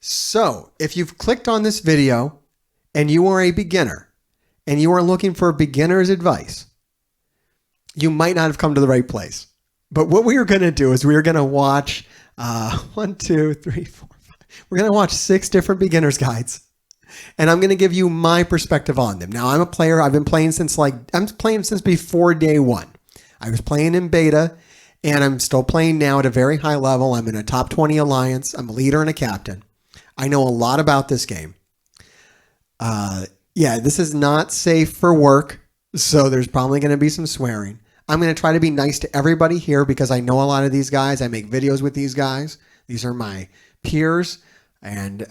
So if you've clicked on this video and you are a beginner and you are looking for beginner's advice, you might not have come to the right place. But what we are going to do is we are going to watch 1, 2, 3, 4, 5. We're going to watch 6 different beginner's guides. And I'm going to give you my perspective on them. Now, I'm a player. I've been playing since before day one. I was playing in beta, and I'm still playing now at a very high level. I'm in a top 20 alliance. I'm a leader and a captain. I know a lot about this game. This is not safe for work, so there's probably going to be some swearing. I'm going to try to be nice to everybody here because I know a lot of these guys. I make videos with these guys. These are my peers. And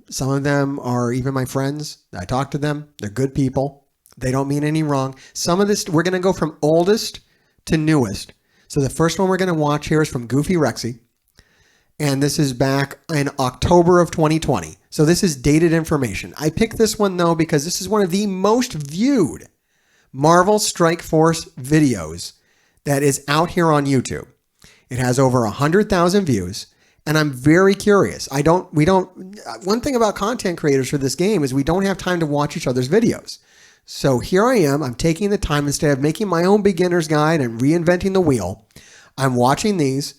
some of them are even my friends. I talk to them. They're good people. They don't mean any wrong. Some of this, we're going to go from oldest to newest. So the first one we're going to watch here is from Goofy Rexy. And this is back in October of 2020. So this is dated information. I picked this one, though, because this is one of the most viewed Marvel Strike Force videos that is out here on YouTube. It has over 100,000 views. And I'm very curious. One thing about content creators for this game is we don't have time to watch each other's videos. So here I am. I'm taking the time instead of making my own beginner's guide and reinventing the wheel. I'm watching these.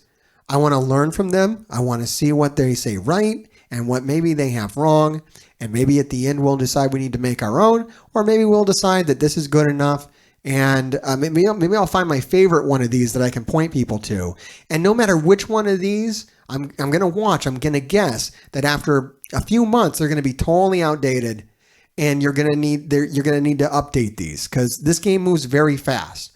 I want to learn from them. I want to see what they say right and what maybe they have wrong. And maybe at the end we'll decide we need to make our own, or maybe we'll decide that this is good enough. And maybe I'll find my favorite one of these that I can point people to. And no matter which one of these I'm going to watch, I'm going to guess that after a few months, they're going to be totally outdated and you're going to need to update these because this game moves very fast.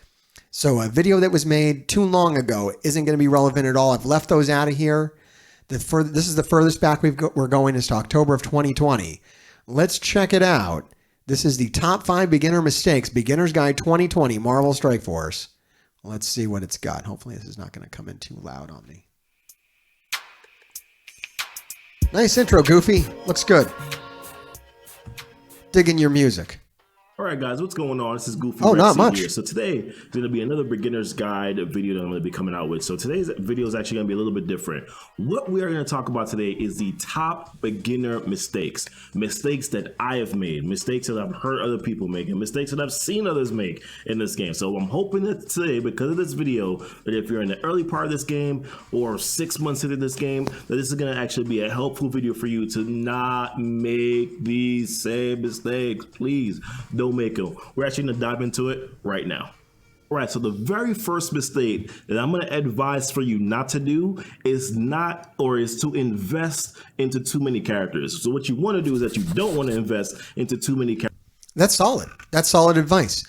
So a video that was made too long ago isn't going to be relevant at all. I've left those out of here. This is the furthest back we're going is to October of 2020. Let's check it out. This is the top 5 beginner mistakes, Beginner's Guide 2020, Marvel Strike Force. Let's see what it's got. Hopefully this is not going to come in too loud on me. Nice intro, Goofy. Looks good. Digging your music. All right, guys, what's going on? This is Goofy. Oh, not much. Here. So today is going to be another beginner's guide video that I'm going to be coming out with. So today's video is actually going to be a little bit different. What we are going to talk about today is the top beginner mistakes. Mistakes that I have made. Mistakes that I've heard other people make. And mistakes that I've seen others make in this game. So I'm hoping that today, because of this video, that if you're in the early part of this game or 6 months into this game, that this is going to actually be a helpful video for you to not make these same mistakes. Please don't make them. We're actually going to dive into it right now. All right, so the very first mistake that I'm going to advise for you not to do is to invest into too many characters. So what you want to do is that you don't want to invest into too many characters. That's solid. That's solid advice.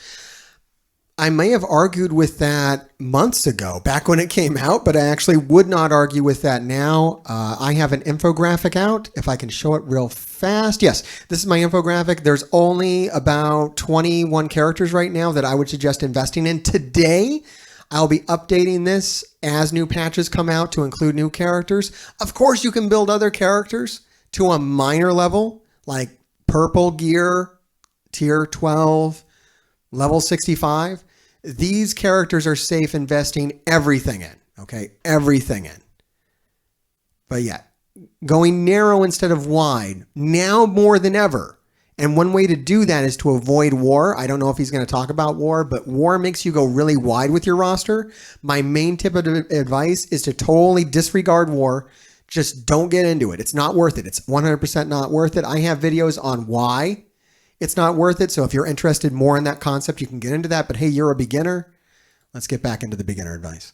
I may have argued with that months ago, back when it came out, but I actually would not argue with that now. I have an infographic out, if I can show it real fast. Yes, this is my infographic. There's only about 21 characters right now that I would suggest investing in. Today, I'll be updating this as new patches come out to include new characters. Of course, you can build other characters to a minor level, like purple gear, tier 12, level 65. These characters are safe investing everything in, okay? Everything in. But yeah, going narrow instead of wide, now more than ever. And one way to do that is to avoid war. I don't know if he's going to talk about war, but war makes you go really wide with your roster. My main tip of advice is to totally disregard war. Just don't get into it. It's not worth it. It's 100% not worth it. I have videos on why it's not worth it. So if you're interested more in that concept, you can get into that. But hey, you're a beginner. Let's get back into the beginner advice.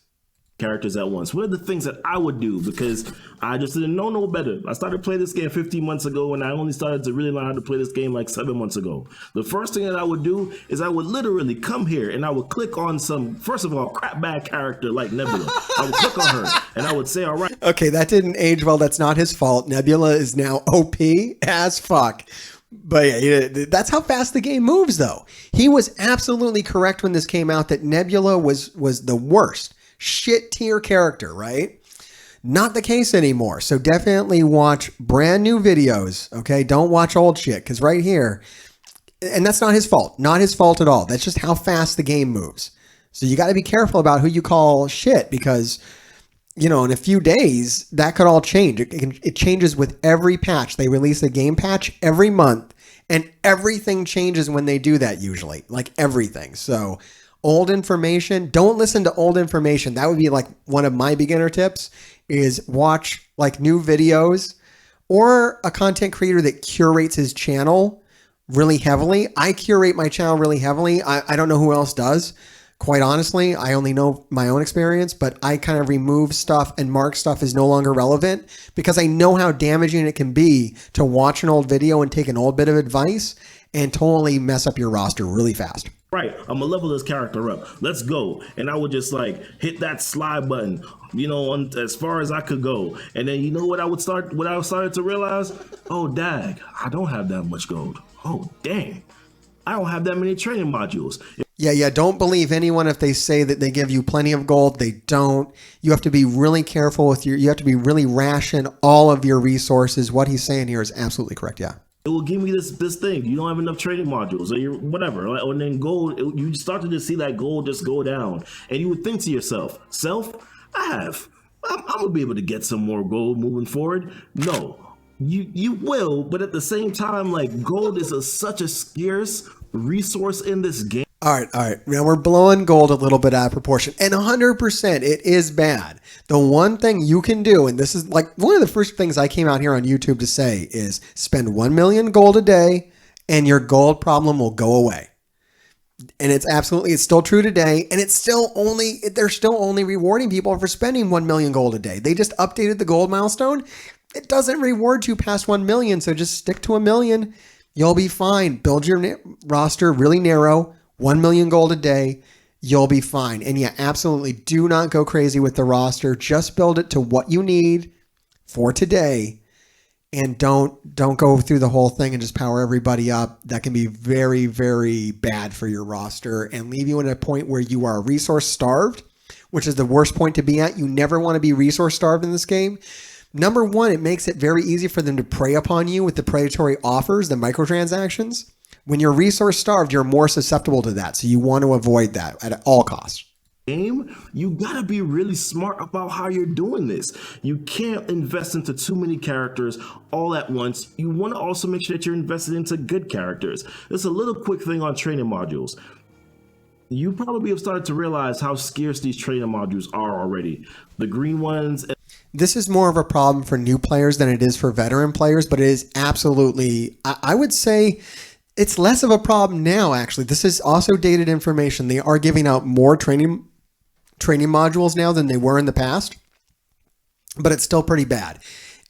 Characters at once. What are the things that I would do? Because I just didn't know no better. I started playing this game 15 months ago, and I only started to really learn how to play this game like 7 months ago. The first thing that I would do is I would literally come here and I would click on some, first of all, crap bad character like Nebula. I would click on her and I would say, all right. Okay, that didn't age well. That's not his fault. Nebula is now OP as fuck. But yeah, that's how fast the game moves, though. He was absolutely correct when this came out that Nebula was the worst shit tier character, right? Not the case anymore. So definitely watch brand new videos, okay? Don't watch old shit, because right here, and that's not his fault. Not his fault at all. That's just how fast the game moves. So you got to be careful about who you call shit, because you know, in a few days, that could all change. It changes with every patch. They release a game patch every month, and everything changes when they do that usually, like everything. So old information, don't listen to old information. That would be like one of my beginner tips is watch like new videos or a content creator that curates his channel really heavily. I curate my channel really heavily. I don't know who else does. Quite honestly, I only know my own experience, but I kind of remove stuff and mark stuff as no longer relevant because I know how damaging it can be to watch an old video and take an old bit of advice and totally mess up your roster really fast. Right, I'm gonna level this character up. Let's go. And I would just like hit that slide button, you know, as far as I could go. And then you know what I started to realize? Oh, dag, I don't have that much gold. Oh, dang, I don't have that many training modules. Yeah. Don't believe anyone if they say that they give you plenty of gold. They don't. You have to be really careful with you have to be really ration all of your resources. What he's saying here is absolutely correct. Yeah. It will give me this thing. You don't have enough training modules or you're whatever. And then gold, you start to just see that gold just go down. And you would think to yourself, I'm gonna be able to get some more gold moving forward. No, you will, but at the same time, like gold is such a scarce resource in this game. All right. Now we're blowing gold a little bit out of proportion, and 100% it is bad. The one thing you can do, and this is like one of the first things I came out here on YouTube to say is spend 1 million gold a day and your gold problem will go away. And it's still true today. And they're still only rewarding people for spending 1 million gold a day. They just updated the gold milestone. It doesn't reward you past 1 million. So just stick to 1 million. You'll be fine. Build your roster really narrow. 1 million gold a day, you'll be fine. And yeah, absolutely do not go crazy with the roster. Just build it to what you need for today. And don't go through the whole thing and just power everybody up. That can be very, very bad for your roster and leave you in a point where you are resource starved, which is the worst point to be at. You never want to be resource starved in this game. Number one, it makes it very easy for them to prey upon you with the predatory offers, the microtransactions. When you're resource starved, you're more susceptible to that. So you want to avoid that at all costs. Game, you gotta be really smart about how you're doing this. You can't invest into too many characters all at once. You want to also make sure that you're invested into good characters. There's a little quick thing on training modules. You probably have started to realize how scarce these training modules are already. The green ones. This is more of a problem for new players than it is for veteran players, but it is absolutely, I would say, it's less of a problem now, actually. This is also dated information. They are giving out more training modules now than they were in the past, but it's still pretty bad.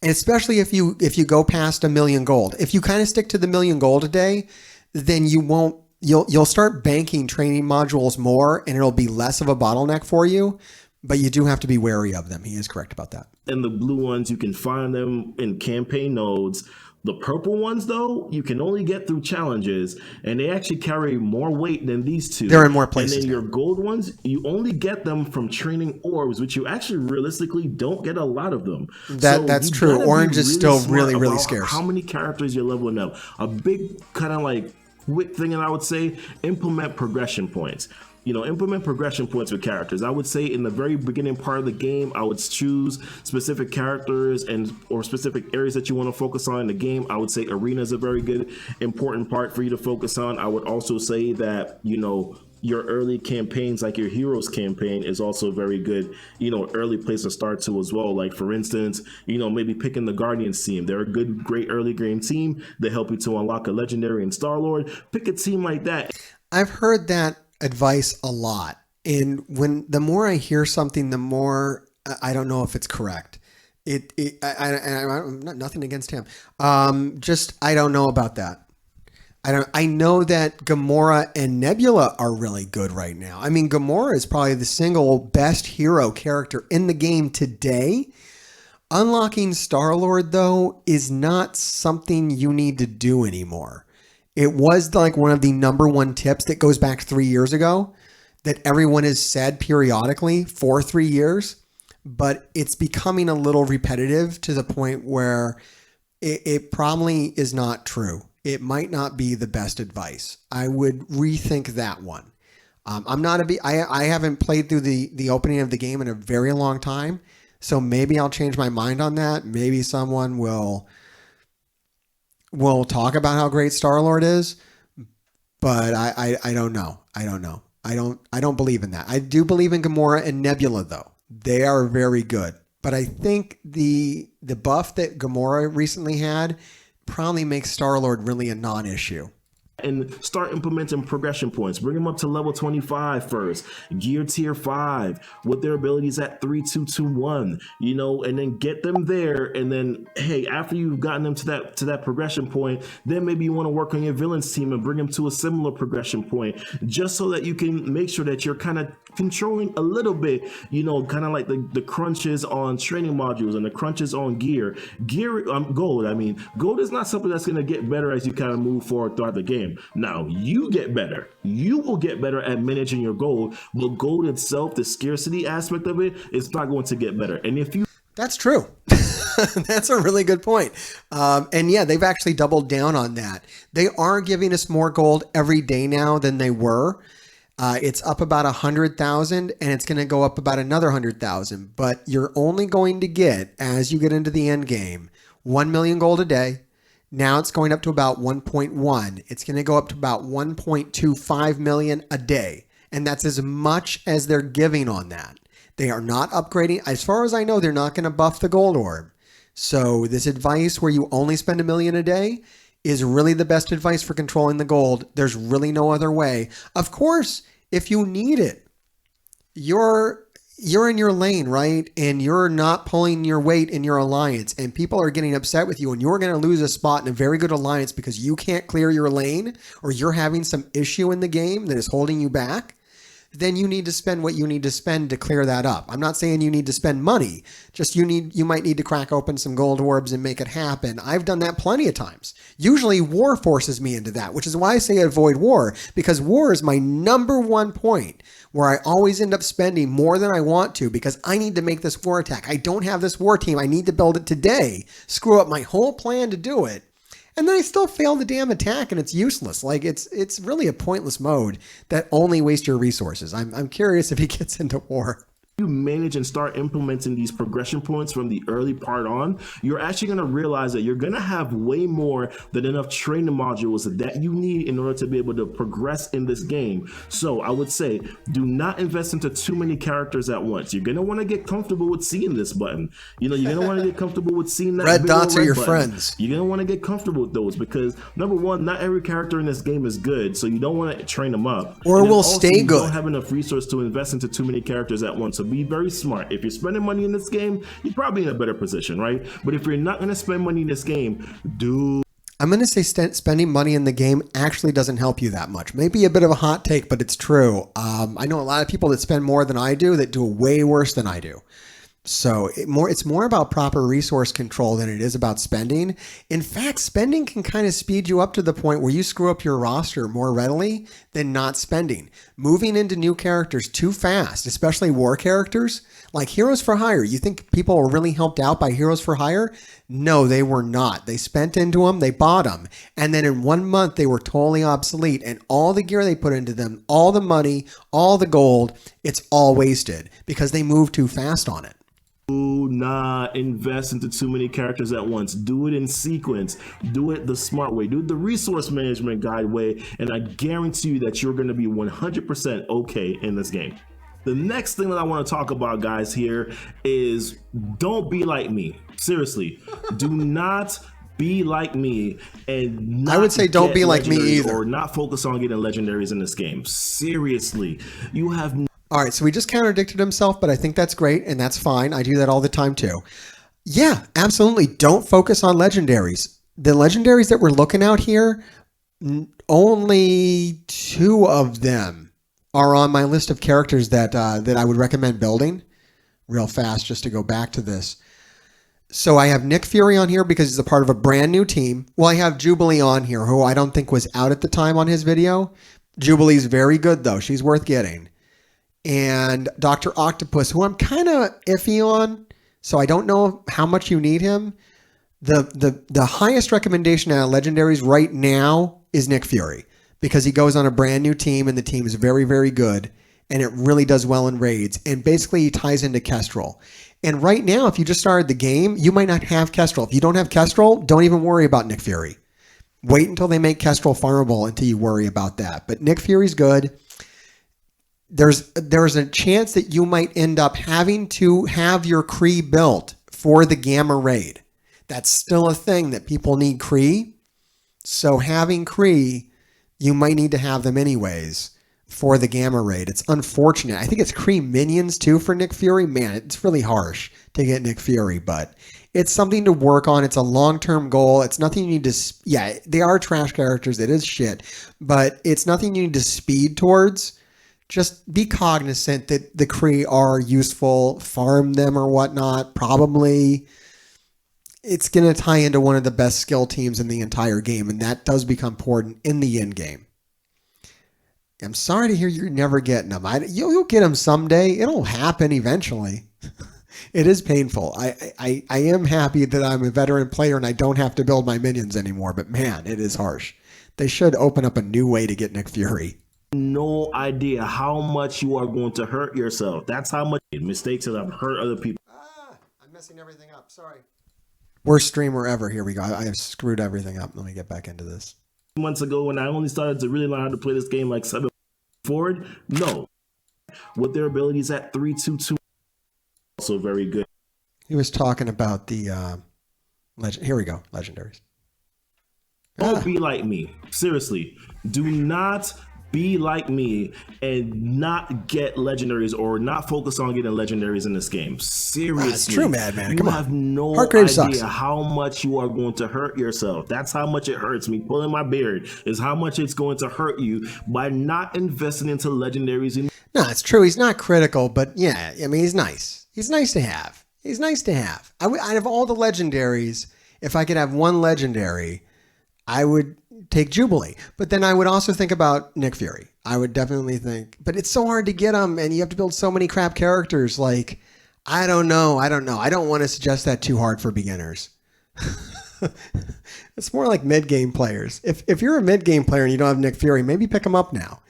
And especially if you go past 1 million gold. If you kind of stick to the 1 million gold a day, then you'll start banking training modules more and it'll be less of a bottleneck for you, but you do have to be wary of them. He is correct about that. And the blue ones, you can find them in campaign nodes. The purple ones, though, you can only get through challenges, and they actually carry more weight than these two. They're in more places. And then your gold ones, you only get them from training orbs, which you actually realistically don't get a lot of them. That's true. Orange is still really, really scarce. How many characters you're leveling up? A big kind of like quick thing, and I would say implement progression points. Implement progression points with characters. I would say in the very beginning part of the game, I would choose specific characters or specific areas that you want to focus on in the game. I would say Arena is a very good, important part for you to focus on. I would also say that, your early campaigns, like your Heroes campaign, is also very good, early place to start to as well. Like, for instance, maybe picking the Guardians team. They're a great early game team. They help you to unlock a Legendary and Star-Lord. Pick a team like that. I've heard that advice a lot, and the more I hear something, the more I don't know if it's correct. I'm nothing against him. Just I don't know about that. I know that Gamora and Nebula are really good right now. I mean, Gamora is probably the single best hero character in the game today. Unlocking Star-Lord, though, is not something you need to do anymore. It was like one of the number one tips that goes back 3 years ago that everyone has said periodically for 3 years, but it's becoming a little repetitive to the point where it probably is not true. It might not be the best advice. I would rethink that one. I haven't played through the opening of the game in a very long time, So maybe I'll change my mind on that. Maybe someone will talk about how great Star-Lord is, but I don't know. I don't believe in that. I do believe in Gamora and Nebula though. They are very good. But I think the buff that Gamora recently had probably makes Star-Lord really a non-issue. And start implementing progression points. Bring them up to level 25 first. Gear tier 5 with their abilities at 3, 2, 2, 1. You know, and then get them there. And then, hey, after you've gotten them to that progression point, then maybe you want to work on your villains team and bring them to a similar progression point, just so that you can make sure that you're kind of controlling a little bit, you know, kind of like the crunches on training modules and the crunches on gear. Gold. I mean, gold is not something that's going to get better as you kind of move forward throughout the game. Now you get better. You will get better at managing your gold, but gold itself, the scarcity aspect of it, is not going to get better. And if you That's true. That's a really good point. And yeah, they've actually doubled down on that. They are giving us more gold every day now than they were. It's up about 100,000 and it's going to go up about another 100,000. But you're only going to get, as you get into the end game, 1 million gold a day. Now it's going up to about 1.1. It's going to go up to about 1.25 million a day. And that's as much as they're giving on that. They are not upgrading. As far as I know, they're not going to buff the gold orb. So this advice where you only spend 1 million a day is really the best advice for controlling the gold. There's really no other way. Of course, if you need it, you're in your lane, right? And you're not pulling your weight in your alliance and people are getting upset with you and you're going to lose a spot in a very good alliance because you can't clear your lane or you're having some issue in the game that is holding you back, then you need to spend what you need to spend to clear that up. I'm not saying you need to spend money, just you might need to crack open some gold orbs and make it happen. I've done that plenty of times. Usually war forces me into that, which is why I say avoid war, because war is my number one point where I always end up spending more than I want to because I need to make this war attack. I don't have this war team. I need to build it today, screw up my whole plan to do it. And then I still fail the damn attack and it's useless. Like it's really a pointless mode that only wastes your resources. I'm curious if he gets into war. You manage and start implementing these progression points from the early part on, you're actually going to realize that you're going to have way more than enough training modules that you need in order to be able to progress in this game. So I would say do not invest into too many characters at once. You're going to want to get comfortable with seeing this button. You know, you're going to want to get comfortable with seeing that red dots are your button. friends. You're going to want to get comfortable with those because number one, not every character in this game is good. So you don't want to train them up. Or will stay you good. Don't have enough resource to invest into too many characters at once. So be very smart. If you're spending money in this game, you're probably in a better position, right? But if you're not going to spend money in this game, I'm going to say spending money in the game actually doesn't help you that much. Maybe a bit of a hot take, but it's true. I know a lot of people that spend more than I do that do way worse than I do. So it's more about proper resource control than it is about spending. In fact, spending can kind of speed you up to the point where you screw up your roster more readily than not spending. Moving into new characters too fast, especially war characters, like Heroes for Hire. You think people were really helped out by Heroes for Hire? No, they were not. They spent into them, they bought them, and then in 1 month they were totally obsolete, and all the gear they put into them, all the money, all the gold, it's all wasted because they moved too fast on it. Do not invest into too many characters at once. Do it in sequence. Do it the smart way. Do it the resource management guide way, and I guarantee you that you're going to be 100% okay in this game. The next thing that I want to talk about, guys, here is don't be like me. Seriously, do not be like me and not I would say don't be like me either. Or not focus on getting legendaries in this game. Seriously, you have all right, so he just contradicted himself, but I think that's great, and that's fine. I do that all the time, too. Yeah, absolutely. Don't focus on legendaries. The legendaries that we're looking at here, only 2 of them are on my list of characters that I would recommend building. Real fast, just to go back to this. So I have Nick Fury on here because he's a part of a brand new team. Well, I have Jubilee on here, who I don't think was out at the time on his video. Jubilee's very good, though. She's worth getting. And Dr. Octopus, who I'm kind of iffy on, so I don't know how much you need him. The highest recommendation out of legendaries right now is Nick Fury because he goes on a brand new team and the team is very, very good. and it really does well in raids. And basically he ties into Kestrel. And right now, if you just started the game, you might not have Kestrel. If you don't have Kestrel, don't even worry about Nick Fury. Wait until they make Kestrel farmable until you worry about that. But Nick Fury's good. There's a chance that you might end up having to have your Kree built for the Gamma raid. That's still a thing that people need Kree. So having Kree, you might need to have them anyways for the Gamma raid. It's unfortunate. I think it's Kree minions too for Nick Fury. Man, it's really harsh to get Nick Fury, but it's something to work on. It's a long-term goal. It's nothing you need to... Yeah, they are trash characters. It is shit. But it's nothing you need to speed towards. Just be cognizant that the Kree are useful. Farm them or whatnot. Probably it's going to tie into one of the best skill teams in the entire game. And that does become important in the end game. I'm sorry to hear you're never getting them. You'll get them someday. It'll happen eventually. It is painful. I am happy that I'm a veteran player and I don't have to build my minions anymore. But man, it is harsh. They should open up a new way to get Nick Fury. No idea how much you are going to hurt yourself. That's how much mistakes that have hurt other people. I'm messing everything up. Sorry. Worst streamer ever. Here we go. I have screwed everything up. Let me get back into this. Months ago, when I only started to really learn how to play this game like 7 forward, no. With their abilities at 3-2-2, also very good. He was talking about the legend. Here we go. Legendaries. Don't be like me. Seriously. Do not be like me and not get legendaries or not focus on getting legendaries in this game. Seriously. That's true, Madman. You have no idea how much you are going to hurt yourself. That's how much it hurts me. Pulling my beard is how much it's going to hurt you by not investing into legendaries. No, it's true. He's not critical, but yeah, I mean, he's nice. He's nice to have. He's nice to have. Out of all the legendaries, if I could have one legendary, I would take Jubilee. But then I would also think about Nick Fury. I would definitely think, but it's so hard to get them and you have to build so many crap characters. Like, I don't know. I don't want to suggest that too hard for beginners. It's more like mid-game players. If you're a mid-game player and you don't have Nick Fury, maybe pick him up now.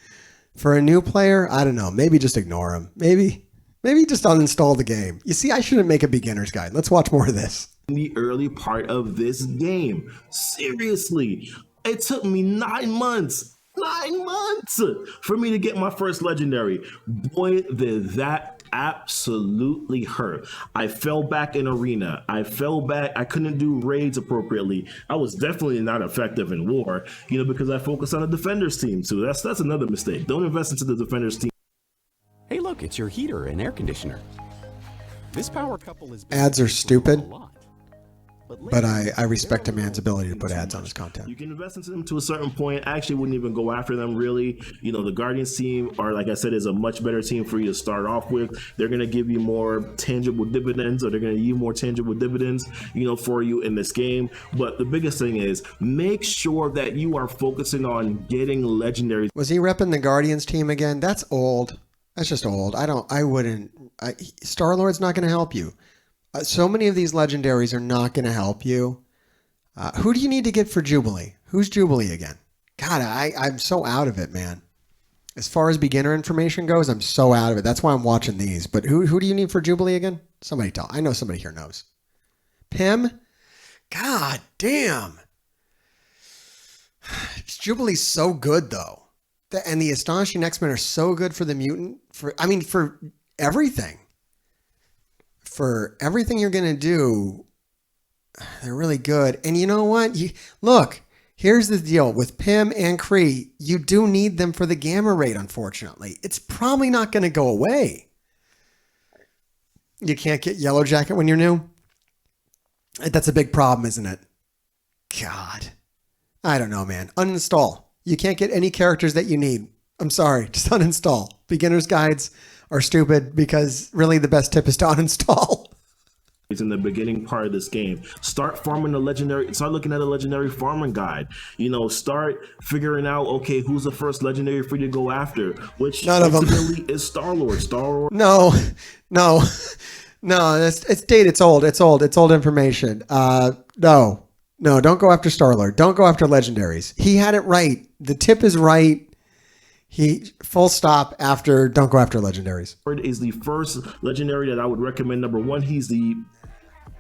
For a new player, I don't know. Maybe just ignore him. Maybe just uninstall the game. You see, I shouldn't make a beginner's guide. Let's watch more of this. In the early part of this game. Seriously. It took me 9 months for me to get my first legendary. Boy, did that absolutely hurt. I fell back in Arena. I couldn't do raids appropriately. I was definitely not effective in war, because I focused on the defenders team too. That's another mistake. Don't invest into the defenders team. Hey, look, it's your heater and air conditioner. This power couple is ads are stupid. But I respect a man's ability to put ads on his content. You can invest into them to a certain point. I actually wouldn't even go after them, really. The Guardians team, like I said, is a much better team for you to start off with. They're going to give you more tangible dividends, or they're going to give you more tangible dividends, for you in this game. But the biggest thing is make sure that you are focusing on getting legendaries. Was he repping the Guardians team again? That's old. That's just old. Star-Lord's not going to help you. So many of these legendaries are not going to help you. Who do you need to get for Jubilee? Who's Jubilee again? God, I'm so out of it, man. As far as beginner information goes, I'm so out of it. That's why I'm watching these. But who do you need for Jubilee again? Somebody tell. I know somebody here knows. Pym? God damn. Jubilee's so good, though. And the Astonishing X-Men are so good for the mutant. For everything. For everything you're going to do, they're really good. And you know what? Look, here's the deal. With Pym and Kree, you do need them for the Gamma raid, unfortunately. It's probably not going to go away. You can't get Yellow Jacket when you're new? That's a big problem, isn't it? God. I don't know, man. Uninstall. You can't get any characters that you need. I'm sorry. Just uninstall. Beginner's guides are stupid because really the best tip is to uninstall. In the beginning part of this game, start looking at a legendary farming guide. Start figuring out, okay, who's the first legendary for you to go after, which none of them is Star-Lord. No, it's dated. It's old information. No, don't go after Star-Lord. Don't go after legendaries. He had it right. The tip is right. He full stop after don't go after legendaries. Is the first legendary that I would recommend. Number one, he's the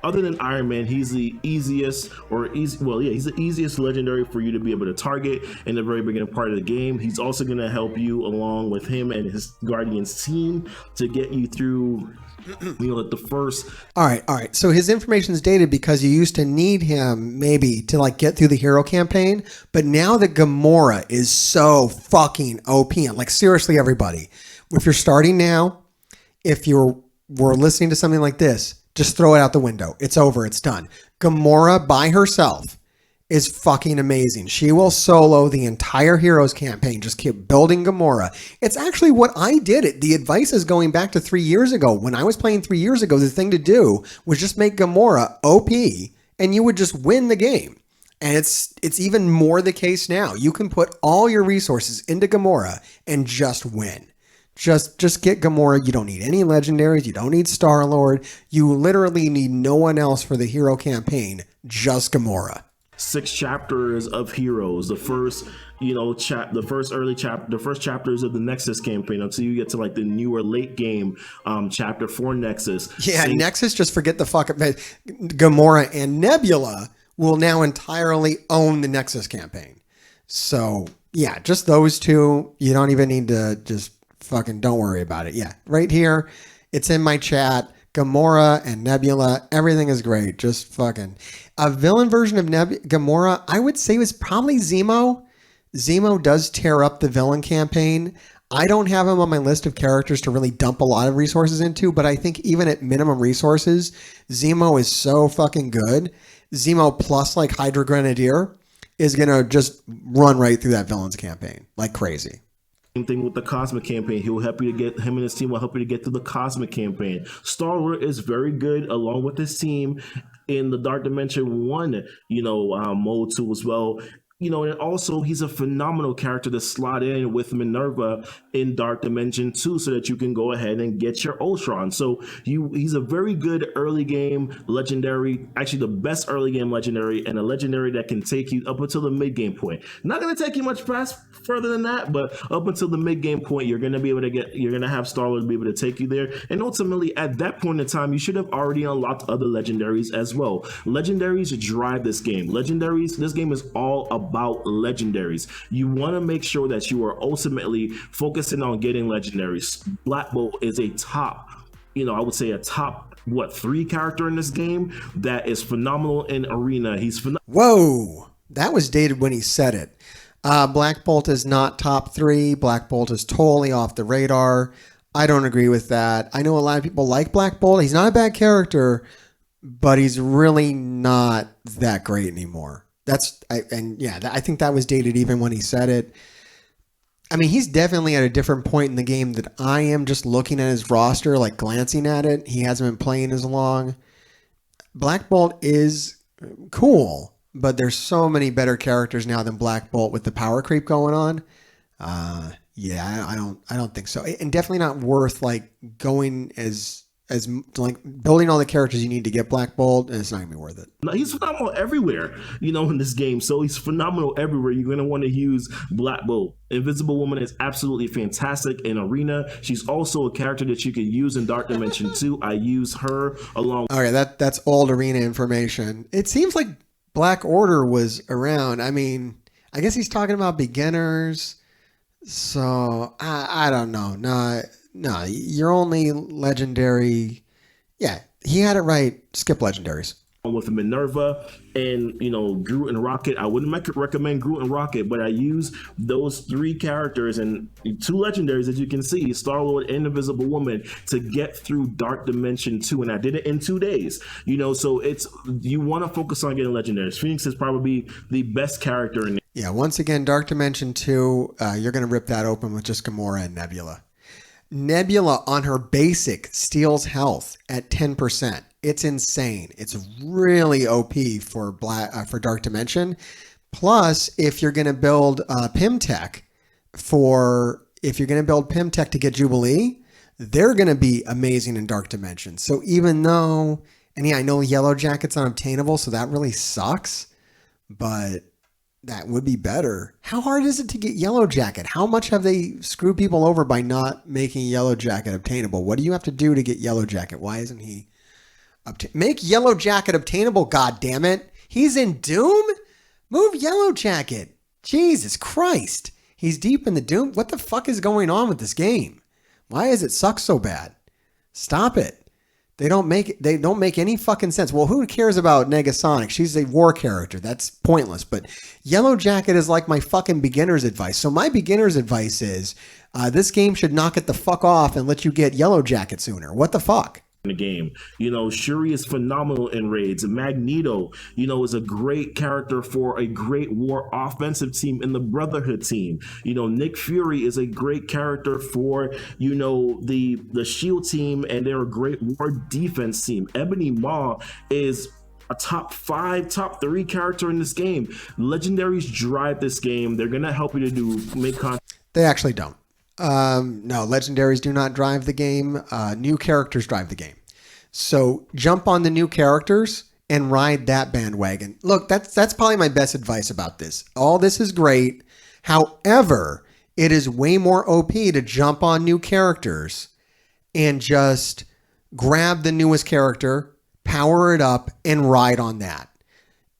other than Iron Man, he's the easiest he's the easiest legendary for you to be able to target in the very beginning part of the game. He's also going to help you along with him and his Guardians team to get you through the first. All right. So his information is dated because you used to need him maybe to like get through the hero campaign, but now that Gamora is so fucking OP, like seriously, everybody, if you're starting now, if were listening to something like this, just throw it out the window. It's over. It's done. Gamora by herself is fucking amazing. She will solo the entire Heroes campaign. Just keep building Gamora. It's actually what I did. The advice is going back to 3 years ago. When I was playing 3 years ago, the thing to do was just make Gamora OP and you would just win the game. And it's even more the case now. You can put all your resources into Gamora and just win. Just get Gamora. You don't need any legendaries. You don't need Star-Lord. You literally need no one else for the hero campaign. Just Gamora. 6 chapters of Heroes. The first, the first chapters of the Nexus campaign until you get to like the newer late game chapter for Nexus. Yeah, Nexus. Just forget the fuck. Gamora and Nebula will now entirely own the Nexus campaign. So yeah, just those two. You don't even need to just. Fucking don't worry about it. Yeah, right here. It's in my chat. Gamora and Nebula. Everything is great. Just fucking. A villain version of Gamora, I would say, was probably Zemo. Zemo does tear up the villain campaign. I don't have him on my list of characters to really dump a lot of resources into, but I think even at minimum resources, Zemo is so fucking good. Zemo plus like Hydra Grenadier is going to just run right through that villain's campaign like crazy. Same thing with the Cosmic campaign. He will help you to get him and his team will help you to get through the Cosmic campaign. Star-Lord is very good along with his team in the Dark Dimension 1, mode too as well. And also he's a phenomenal character to slot in with Minerva in Dark Dimension 2 so that you can go ahead and get your Ultron. So he's a very good early game legendary, actually the best early game legendary, and a legendary that can take you up until the mid game point. Not going to take you much further than that, but up until the mid game point, you're going to have Star-Lord be able to take you there. And ultimately at that point in time, you should have already unlocked other legendaries as well. Legendaries drive this game. This game is all about legendaries. You want to make sure that you are ultimately focusing on getting legendaries. Black Bolt is a top, I would say a top 3 character in this game that is phenomenal in Arena. Whoa, that was dated when he said it. Black Bolt is not top 3. Black Bolt is totally off the radar. I don't agree with that. I know a lot of people like Black Bolt. He's not a bad character, but he's really not that great anymore. I think that was dated even when he said it. I mean, he's definitely at a different point in the game that I am, just looking at his roster, like glancing at it. He hasn't been playing as long. Black Bolt is cool, but there's so many better characters now than Black Bolt with the power creep going on. I don't think so. And definitely not worth like going as like building all the characters you need to get Black Bolt, and it's not gonna be worth it. No, he's phenomenal everywhere, in this game. So he's phenomenal everywhere. You're gonna want to use Black Bolt. Invisible Woman is absolutely fantastic in Arena. She's also a character that you can use in Dark Dimension 2. I use her along. Okay, that's old Arena information. It seems like Black Order was around. I mean, I guess he's talking about beginners. So I don't know. No, you're only legendary. Yeah, he had it right. Skip legendaries. With Minerva and Groot and Rocket. I wouldn't recommend Groot and Rocket, but I use those 3 characters and 2 legendaries, as you can see, Star-Lord and Invisible Woman, to get through Dark Dimension 2, and I did it in 2 days. So you want to focus on getting legendaries. Phoenix is probably the best character in it. Yeah, once again, Dark Dimension 2, you're going to rip that open with just Gamora and Nebula. Nebula on her basic steals health at 10%. It's insane. It's really OP for Dark Dimension. Plus, if you're going to build Pimtech to get Jubilee, they're going to be amazing in Dark Dimension. So even though, I know Yellow Jacket's unobtainable, so that really sucks. But That would be better. How hard is it to get Yellow Jacket? How much have they screwed people over by not making Yellow Jacket obtainable? What do you have to do to get Yellow Jacket? Why isn't he make Yellow Jacket obtainable? God damn it! He's in Doom. Move Yellow Jacket. Jesus Christ! He's deep in the Doom. What the fuck is going on with this game? Why does it suck so bad? Stop it. They don't make any fucking sense. Well, who cares about Negasonic? She's a war character. That's pointless. But Yellow Jacket is like my fucking beginner's advice. So my beginner's advice is this game should knock it the fuck off and let you get Yellow Jacket sooner. What the fuck? In the game, Shuri is phenomenal in raids. Magneto, is a great character for a great war offensive team in the Brotherhood team. Nick Fury is a great character for the Shield team, and they're a great war defense team. Ebony Maw is a top 3 character in this game. Legendaries drive this game. They're gonna help you to make content. They actually don't. No, legendaries do not drive the game. New characters drive the game. So jump on the new characters and ride that bandwagon. Look, that's probably my best advice about this. All this is great. However, it is way more OP to jump on new characters and just grab the newest character, power it up, and ride on that.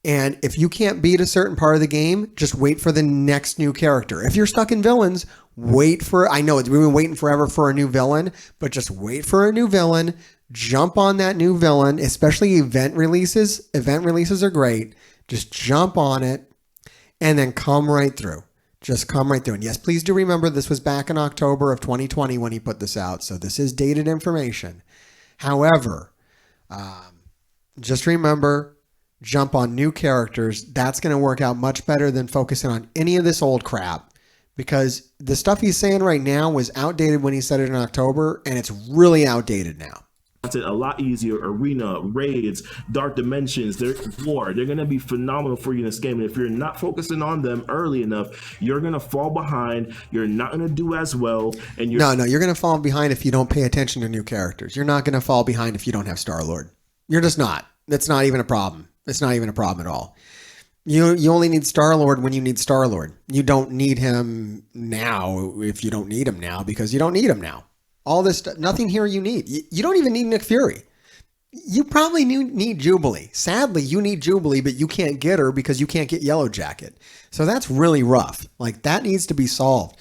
And if you can't beat a certain part of the game, just wait for the next new character. If you're stuck in villains, I know we've been waiting forever for a new villain, but just wait for a new villain, jump on that new villain, especially event releases. Event releases are great. Just jump on it and then come right through. Just come right through. And yes, please do remember this was back in October of 2020 when he put this out. So this is dated information. However, just remember, jump on new characters. That's going to work out much better than focusing on any of this old crap, because the stuff he's saying right now was outdated when he said it in October, and it's really outdated now. That's it. A lot easier. Arena, raids, dark dimensions, they're going to be phenomenal for you in this game. And if you're not focusing on them early enough, you're going to fall behind. You're not going to do as well. And you're you're going to fall behind if you don't pay attention to new characters. You're not going to fall behind if you don't have Star-Lord. You're just not. That's not even a problem. It's not even a problem at all. You only need Star-Lord when you need Star-Lord. You don't need him now if you don't need him now, because you don't need him now. All this stuff, nothing here you need. You don't even need Nick Fury. You probably need Jubilee. Sadly, you need Jubilee, but you can't get her because you can't get Yellow Jacket. So that's really rough. Like, that needs to be solved.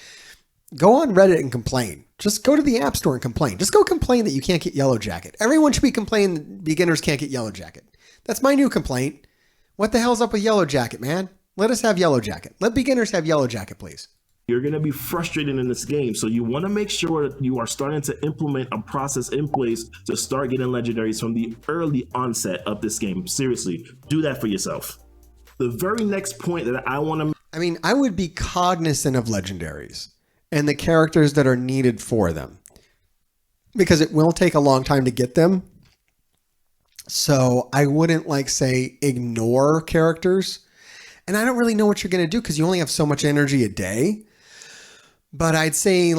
Go on Reddit and complain. Just go to the App Store and complain. Just go complain that you can't get Yellow Jacket. Everyone should be complaining that beginners can't get Yellow Jacket. That's my new complaint. What the hell's up with Yellow Jacket, man? Let us have Yellow Jacket. Let beginners have Yellow Jacket, please. You're going to be frustrated in this game. So you want to make sure that you are starting to implement a process in place to start getting legendaries from the early onset of this game. Seriously, do that for yourself. The very next point that I would be cognizant of legendaries and the characters that are needed for them, because it will take a long time to get them. So I wouldn't ignore characters. And I don't really know what you're going to do because you only have so much energy a day. But I'd say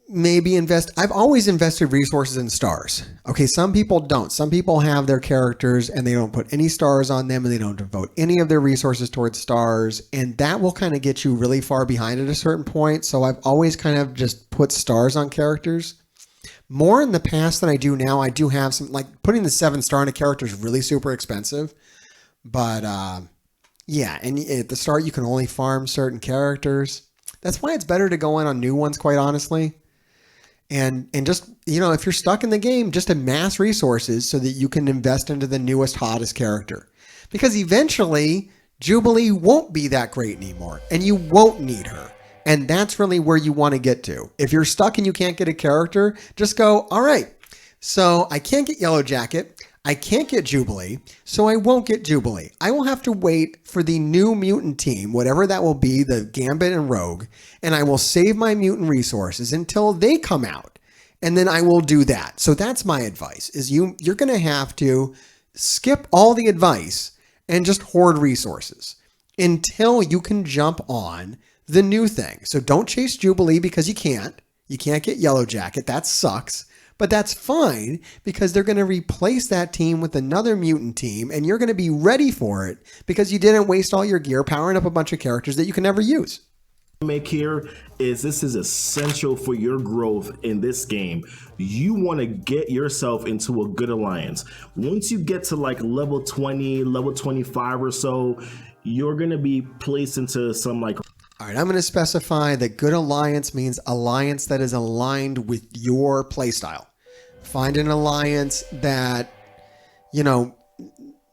maybe invest. I've always invested resources in stars. Okay, some people don't. Some people have their characters and they don't put any stars on them and they don't devote any of their resources towards stars. And that will kind of get you really far behind at a certain point. So I've always kind of just put stars on characters. More in the past than I do now. I do have some, putting the 7-star on a character is really super expensive. But yeah, and at the start you can only farm certain characters. That's why it's better to go in on new ones, quite honestly. And just, if you're stuck in the game, just amass resources so that you can invest into the newest, hottest character. Because eventually, Jubilee won't be that great anymore, and you won't need her. And that's really where you want to get to. If you're stuck and you can't get a character, just go, all right, so I can't get Yellow Jacket. I can't get Jubilee, so I won't get Jubilee. I will have to wait for the new mutant team, whatever that will be, the Gambit and Rogue, and I will save my mutant resources until they come out, and then I will do that. So that's my advice, is you're going to have to skip all the advice and just hoard resources until you can jump on the new thing. So don't chase Jubilee because you can't. You can't get Yellow Jacket. That sucks. But that's fine because they're going to replace that team with another mutant team and you're going to be ready for it because you didn't waste all your gear powering up a bunch of characters that you can never use. Make here is this is essential for your growth in this game. You want to get yourself into a good alliance. Once you get to like level 20, level 25 or so, you're going to be placed into some like... All right, I'm going to specify that good alliance means alliance that is aligned with your playstyle. Find an alliance that, you know,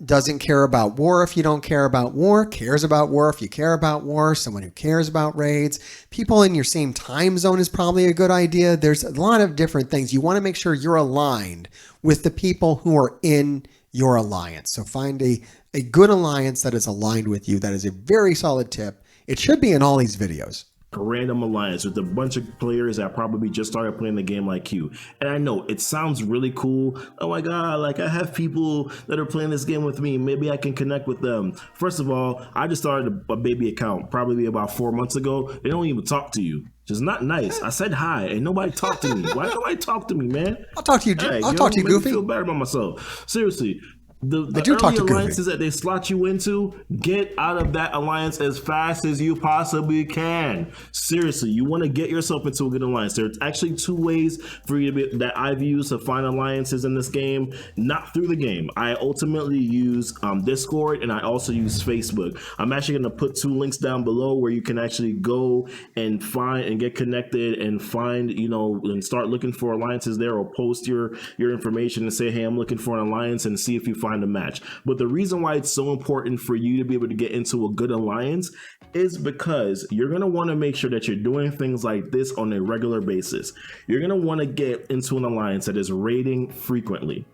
doesn't care about war if you don't care about war, cares about war if you care about war, someone who cares about raids. People in your same time zone is probably a good idea. There's a lot of different things. You want to make sure you're aligned with the people who are in your alliance. So find a good alliance that is aligned with you. That is a very solid tip. It should be in all these videos. A random alliance with a bunch of players that probably just started playing the game like you. And I know it sounds really cool. Oh my God, like I have people that are playing this game with me. Maybe I can connect with them. First of all, I just started a baby account probably about 4 months ago. They don't even talk to you. Just not nice. I said hi and nobody talked to me. Why nobody talk to me, man? I'll talk to you. Hey, I'll talk to you, Goofy. I feel better about myself. Seriously. The do talk early to alliances that they slot you into, get out of that alliance as fast as you possibly can. Seriously, you want to get yourself into a good alliance. There's actually 2 ways for you to be, that I've used to find alliances in this game, not through the game. I ultimately use Discord and I also use Facebook. I'm actually going to put 2 links down below where you can actually go and find and get connected and find, you know, and start looking for alliances there, or post your information and say, hey, I'm looking for an alliance, and see if you find a match. But the reason why it's so important for you to be able to get into a good alliance is because you're going to want to make sure that you're doing things like this on a regular basis. You're going to want to get into an alliance that is raiding frequently,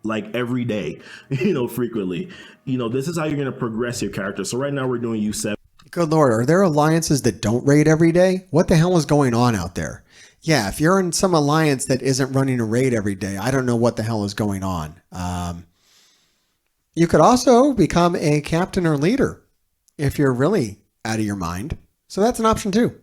like every day, you know, frequently. You know, this is how you're going to progress your character. So right now we're doing U7. Good Lord, are there alliances that don't raid every day? What the hell is going on out there? Yeah, if you're in some alliance that isn't running a raid every day, I don't know what the hell is going on. You could also become a captain or leader if you're really out of your mind. So that's an option too.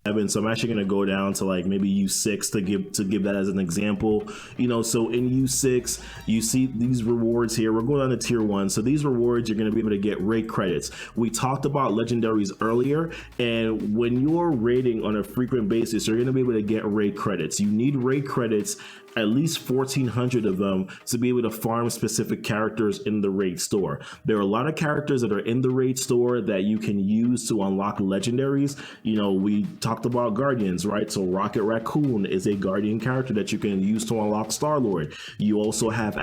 So I'm actually going to go down to like maybe U6 to give that as an example. You know, so in U6, you see these rewards here. We're going on to tier 1. So these rewards, you're going to be able to get raid credits. We talked about legendaries earlier, and when you're raiding on a frequent basis, you're going to be able to get raid credits. You need raid credits, at least 1,400 of them, to be able to farm specific characters in the raid store. There are a lot of characters that are in the raid store that you can use to unlock legendaries. You know, we talked about guardians, right? So Rocket Raccoon is a guardian character that you can use to unlock Star-Lord. You also have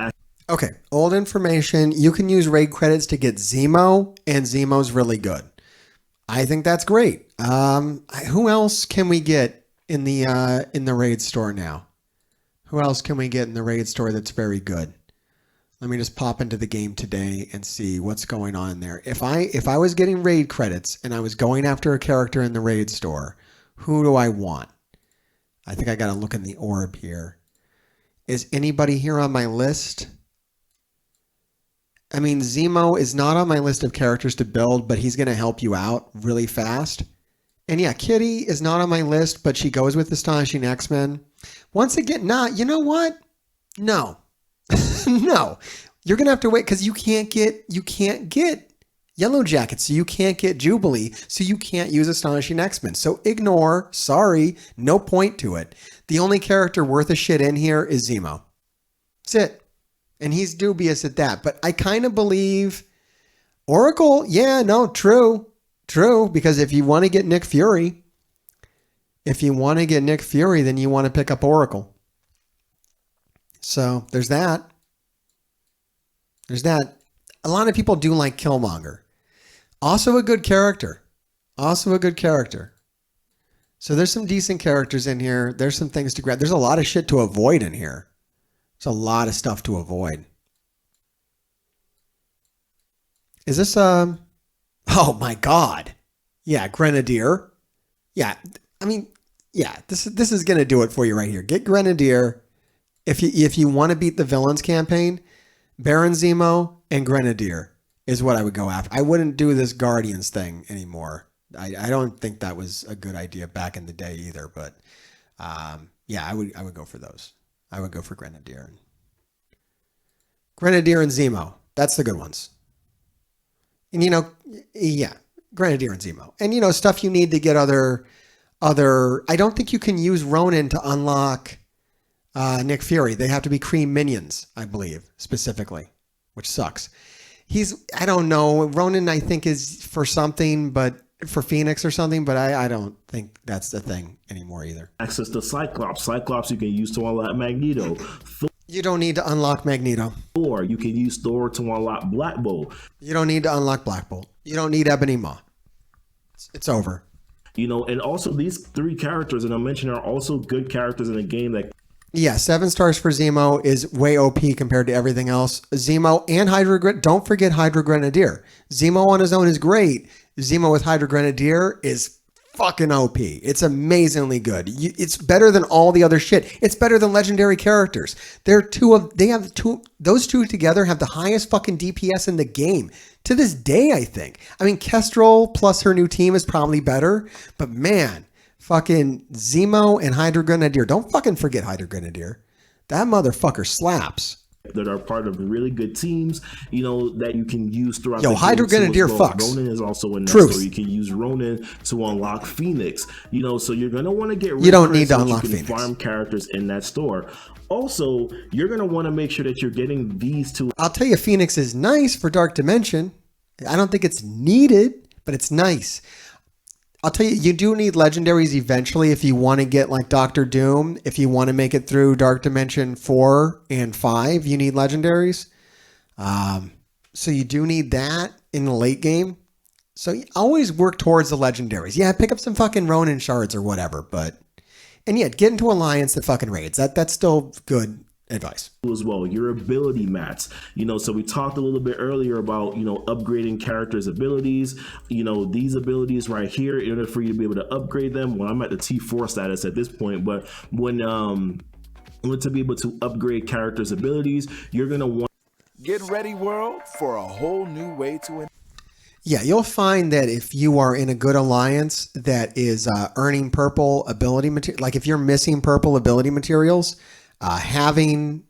okay, old information. You can use raid credits to get Zemo, and Zemo's really good. I think that's great. Who else can we get in the raid store now? Who else can we get in the raid store that's very good? Let me just pop into the game today and see what's going on there. If I was getting raid credits and I was going after a character in the raid store, who do I want? I think I got to look in the orb here. Is anybody here on my list? I mean, Zemo is not on my list of characters to build, but he's going to help you out really fast. And yeah, Kitty is not on my list, but she goes with Astonishing X-Men. Once again, you know what? No. No. You're going to have to wait because you can't get Yellow Jackets, so you can't get Jubilee, so you can't use Astonishing X-Men. So ignore, sorry, no point to it. The only character worth a shit in here is Zemo. That's it. And he's dubious at that. But I kind of believe Oracle, yeah, no, true, because if you want to get Nick Fury, then you want to pick up Oracle. So there's that. A lot of people do like Killmonger. Also a good character. So there's some decent characters in here. There's some things to grab. There's a lot of shit to avoid in here. There's a lot of stuff to avoid. Is this oh my God. Yeah, Grenadier. Yeah, I mean, yeah, this is gonna do it for you right here. Get Grenadier. If you want to beat the villains campaign, Baron Zemo and Grenadier is what I would go after. I wouldn't do this Guardians thing anymore. I don't think that was a good idea back in the day either. But yeah, I would go for those. I would go for Grenadier. Grenadier and Zemo. That's the good ones. And, yeah, Grenadier and Zemo. And, stuff you need to get other. I don't think you can use Ronin to unlock Nick Fury. They have to be cream minions, I believe, specifically, which sucks. I don't know. Ronin, I think, is for something, but for Phoenix or something, but I don't think that's the thing anymore either. Access to Cyclops. Cyclops you can use to unlock Magneto. You don't need to unlock Magneto. Thor, you can use Thor to unlock Black Bolt. You don't need to unlock Black Bolt. You don't need Ebony Maw. It's over. And also these 3 characters that I mentioned are also good characters in the game that. Yeah, 7 stars for Zemo is way OP compared to everything else. Zemo and don't forget Hydra Grenadier. Zemo on his own is great. Zemo with Hydra Grenadier is fucking OP. It's amazingly good. It's better than all the other shit. It's better than legendary characters. Those two together have the highest fucking DPS in the game to this day, I think. I mean, Kestrel plus her new team is probably better, but man, fucking Zemo and Hydra Grenadier. Don't fucking forget Hydra Grenadier. That motherfucker slaps. That are part of really good teams, that you can use throughout. Yo, Hydra Grenadier fucks. Ronin is also in that Truth. store. You can use Ronin to unlock Phoenix. So you're gonna want to get. You don't need to unlock Phoenix. Farm characters in that store. Also, you're gonna want to make sure that you're getting these 2. I'll tell you, Phoenix is nice for Dark Dimension. I don't think it's needed, but it's nice. I'll tell you, you do need legendaries eventually if you want to get like Doctor Doom. If you want to make it through Dark Dimension 4 and 5, you need legendaries. So you do need that in the late game. So you always work towards the legendaries. Yeah, pick up some fucking Ronin shards or whatever. And yet, get into Alliance that fucking raids. That's still good advice. As well, your ability mats. So we talked a little bit earlier about, upgrading characters' abilities. These abilities right here, in order for you to be able to upgrade them. Well, I'm at the T4 status at this point, but when to be able to upgrade characters' abilities, you're going to want. Get ready, world, for a whole new way to. Yeah, you'll find that if you are in a good alliance that is earning purple ability material, like if you're missing purple ability materials, being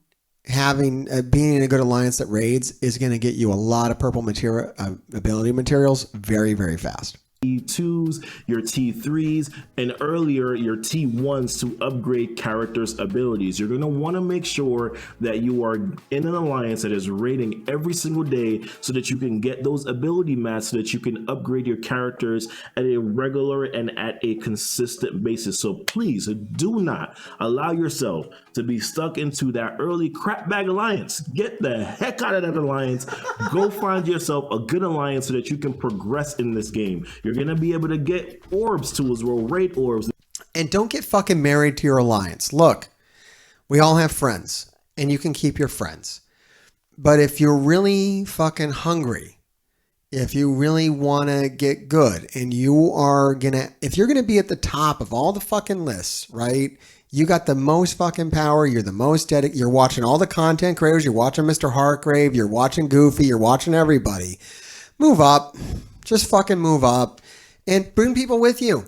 in a good alliance that raids is going to get you a lot of purple material ability materials very, very fast. T2s, your T3s, and earlier your T1s to upgrade characters' abilities. You're going to want to make sure that you are in an alliance that is raiding every single day so that you can get those ability mats so that you can upgrade your characters at a regular and at a consistent basis. So please do not allow yourself to be stuck into that early crap bag alliance. Get the heck out of that alliance. Go find yourself a good alliance so that you can progress in this game. You're going to be able to get orbs too as well, raid orbs. And don't get fucking married to your alliance. Look, we all have friends and you can keep your friends. But if you're really fucking hungry, if you really want to get good and if you're going to be at the top of all the fucking lists, right? You got the most fucking power. You're the most dedicated. You're watching all the content creators. You're watching MrHartgrave. You're watching Goofy. You're watching everybody. Move up. Just fucking move up and bring people with you.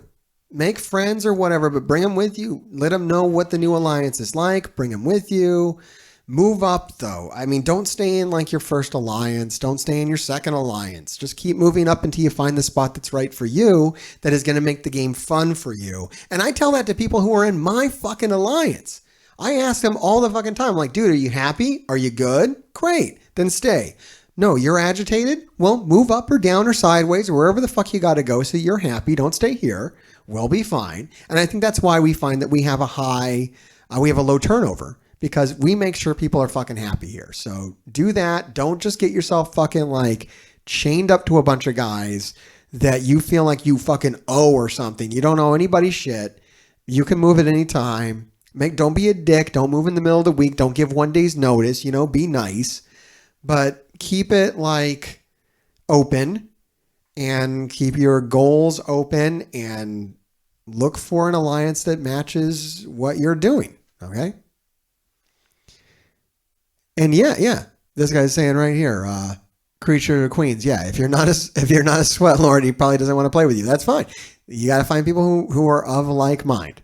Make friends or whatever, but bring them with you. Let them know what the new alliance is like. Bring them with you. Move up, though. I mean, don't stay in like your first alliance. Don't stay in your second alliance. Just keep moving up until you find the spot that's right for you, that is going to make the game fun for you. And I tell that to people who are in my fucking alliance. I ask them all the fucking time, like, dude, are you happy? Are you good? Great. Then stay. No, you're agitated? Well, move up or down or sideways or wherever the fuck you got to go so you're happy. Don't stay here. We'll be fine. And I think that's why we find that we have a low turnover, because we make sure people are fucking happy here. So do that. Don't just get yourself fucking like chained up to a bunch of guys that you feel like you fucking owe or something. You don't owe anybody shit. You can move at any time. Don't be a dick. Don't move in the middle of the week. Don't give 1 day's notice. Be nice. But keep it like open and keep your goals open and look for an alliance that matches what you're doing. Okay. And yeah. This guy's saying right here, Creature of Queens. Yeah. If you're not a sweat lord, he probably doesn't want to play with you. That's fine. You got to find people who are of like mind.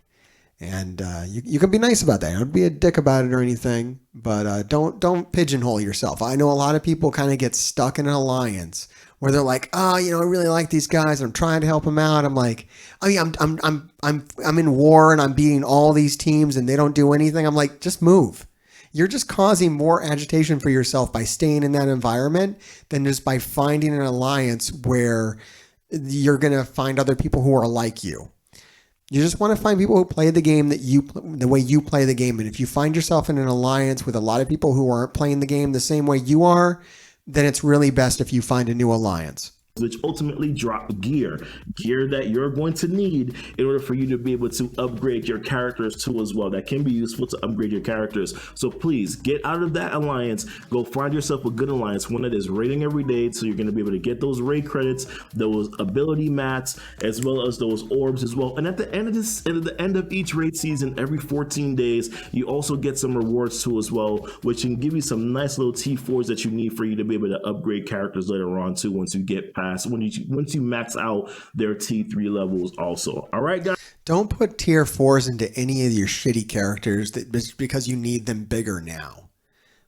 And you can be nice about that. Don't be a dick about it or anything, but don't pigeonhole yourself. I know a lot of people kind of get stuck in an alliance where they're like, oh, I really like these guys. I'm trying to help them out. I'm like, oh yeah, I'm in war and I'm beating all these teams and they don't do anything. I'm like, just move. You're just causing more agitation for yourself by staying in that environment than just by finding an alliance where you're gonna find other people who are like you. You just want to find people who play the game the way you play the game. And if you find yourself in an alliance with a lot of people who aren't playing the game the same way you are, then it's really best if you find a new alliance. Which ultimately drop gear that you're going to need in order for you to be able to upgrade your characters too as well. That can be useful to upgrade your characters. So please get out of that alliance, go find yourself a good alliance, one that is raiding every day, so you're going to be able to get those raid credits, those ability mats, as well as those orbs as well. And at the end of each raid season, every 14 days, you also get some rewards too as well, which can give you some nice little T4s that you need for you to be able to upgrade characters later on too, once you get past once you max out their T3 levels also. All right, guys. Don't put tier 4s into any of your shitty characters just because you need them bigger now.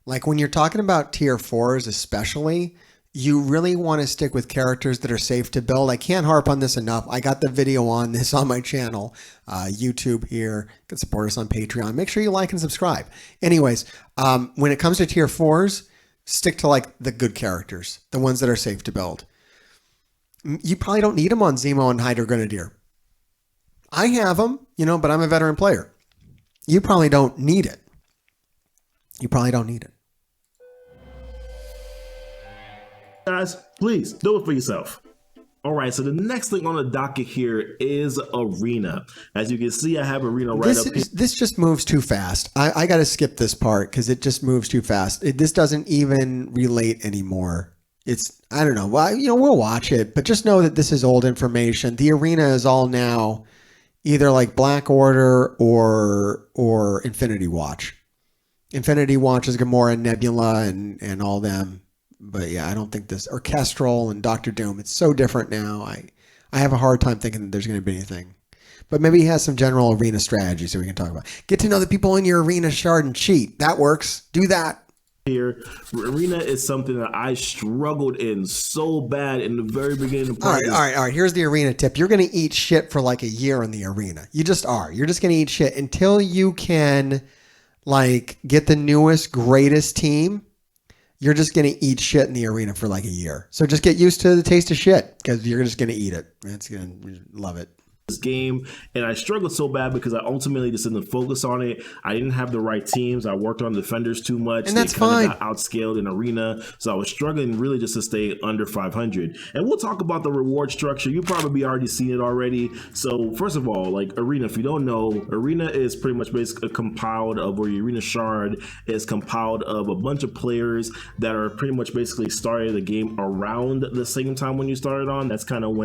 Like when you're talking about tier 4s especially, you really want to stick with characters that are safe to build. I can't harp on this enough. I got the video on this on my channel, YouTube here. You can support us on Patreon. Make sure you like and subscribe. Anyways, when it comes to tier 4s, stick to like the good characters, the ones that are safe to build. You probably don't need them on Zemo and Hydra Grenadier. I have them, but I'm a veteran player. You probably don't need it. Guys, please do it for yourself. All right, so the next thing on the docket here is Arena. As you can see, I have Arena right up here. This just moves too fast. I got to skip this part because it just moves too fast. This doesn't even relate anymore. I don't know. Well, we'll watch it, but just know that this is old information. The Arena is all now either like Black Order or Infinity Watch. Infinity Watch is Gamora and Nebula and all them. But yeah, I don't think this Orchestral and Doctor Doom. It's so different now. I have a hard time thinking that there's going to be anything. But maybe he has some general Arena strategy so we can talk about. Get to know the people in your Arena shard and cheat. That works. Do that. Here, Arena is something that I struggled in so bad in the very beginning of All right. Here's the Arena tip. You're going to eat shit for like a year in the Arena. You just are. You're just going to eat shit until you can like get the newest, greatest team. You're just going to eat shit in the Arena for like a year. So just get used to the taste of shit because you're just going to eat it. It's going to love it. This game, and I struggled so bad because I ultimately just didn't focus on it. I didn't have the right teams. I worked on defenders too much. And that's fine. Got outscaled in Arena, so I was struggling really just to stay under 500. And we'll talk about the reward structure. You probably already seen it already. So first of all, like Arena, if you don't know, Arena is pretty much basically compiled of, or your Arena shard is compiled of a bunch of players that are pretty much basically started the game around the same time when you started on. That's kind of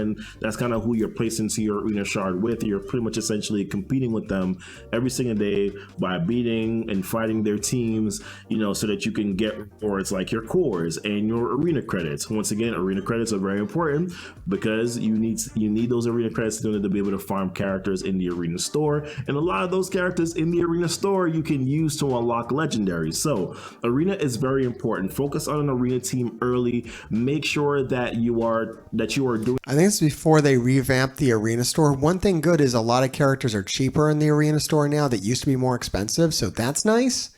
who you're placed into your Arena shard with. You're pretty much essentially competing with them every single day by beating and fighting their teams, so that you can get rewards like your cores and your Arena credits. Once again, Arena credits are very important because you need those Arena credits in order to be able to farm characters in the Arena store, and a lot of those characters in the Arena store you can use to unlock legendaries. So Arena is very important. Focus on an Arena team early. Make sure that you are doing. I think it's before they revamped the Arena store. One thing good is a lot of characters are cheaper in the Arena store now that used to be more expensive, so that's nice.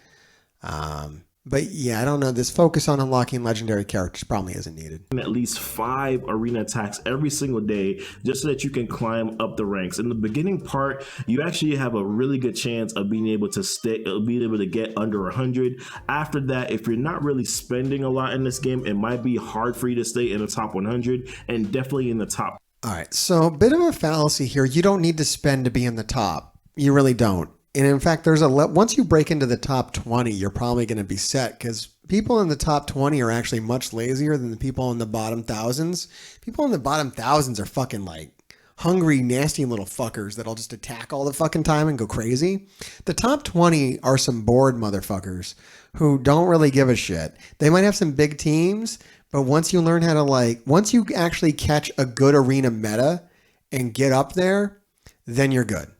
But yeah, I don't know. This focus on unlocking legendary characters probably isn't needed. At least 5 Arena attacks every single day just so that you can climb up the ranks. In the beginning part, you actually have a really good chance of being able to get under 100. After that, if you're not really spending a lot in this game, it might be hard for you to stay in the top 100 and definitely in the top. All right, so a bit of a fallacy here. You don't need to spend to be in the top. You really don't. And in fact, once you break into the top 20, you're probably going to be set because people in the top 20 are actually much lazier than the people in the bottom thousands. People in the bottom thousands are fucking like hungry, nasty little fuckers that'll just attack all the fucking time and go crazy. The top 20 are some bored motherfuckers who don't really give a shit. They might have some big teams, but once you learn how to once you actually catch a good Arena meta and get up there, then you're good.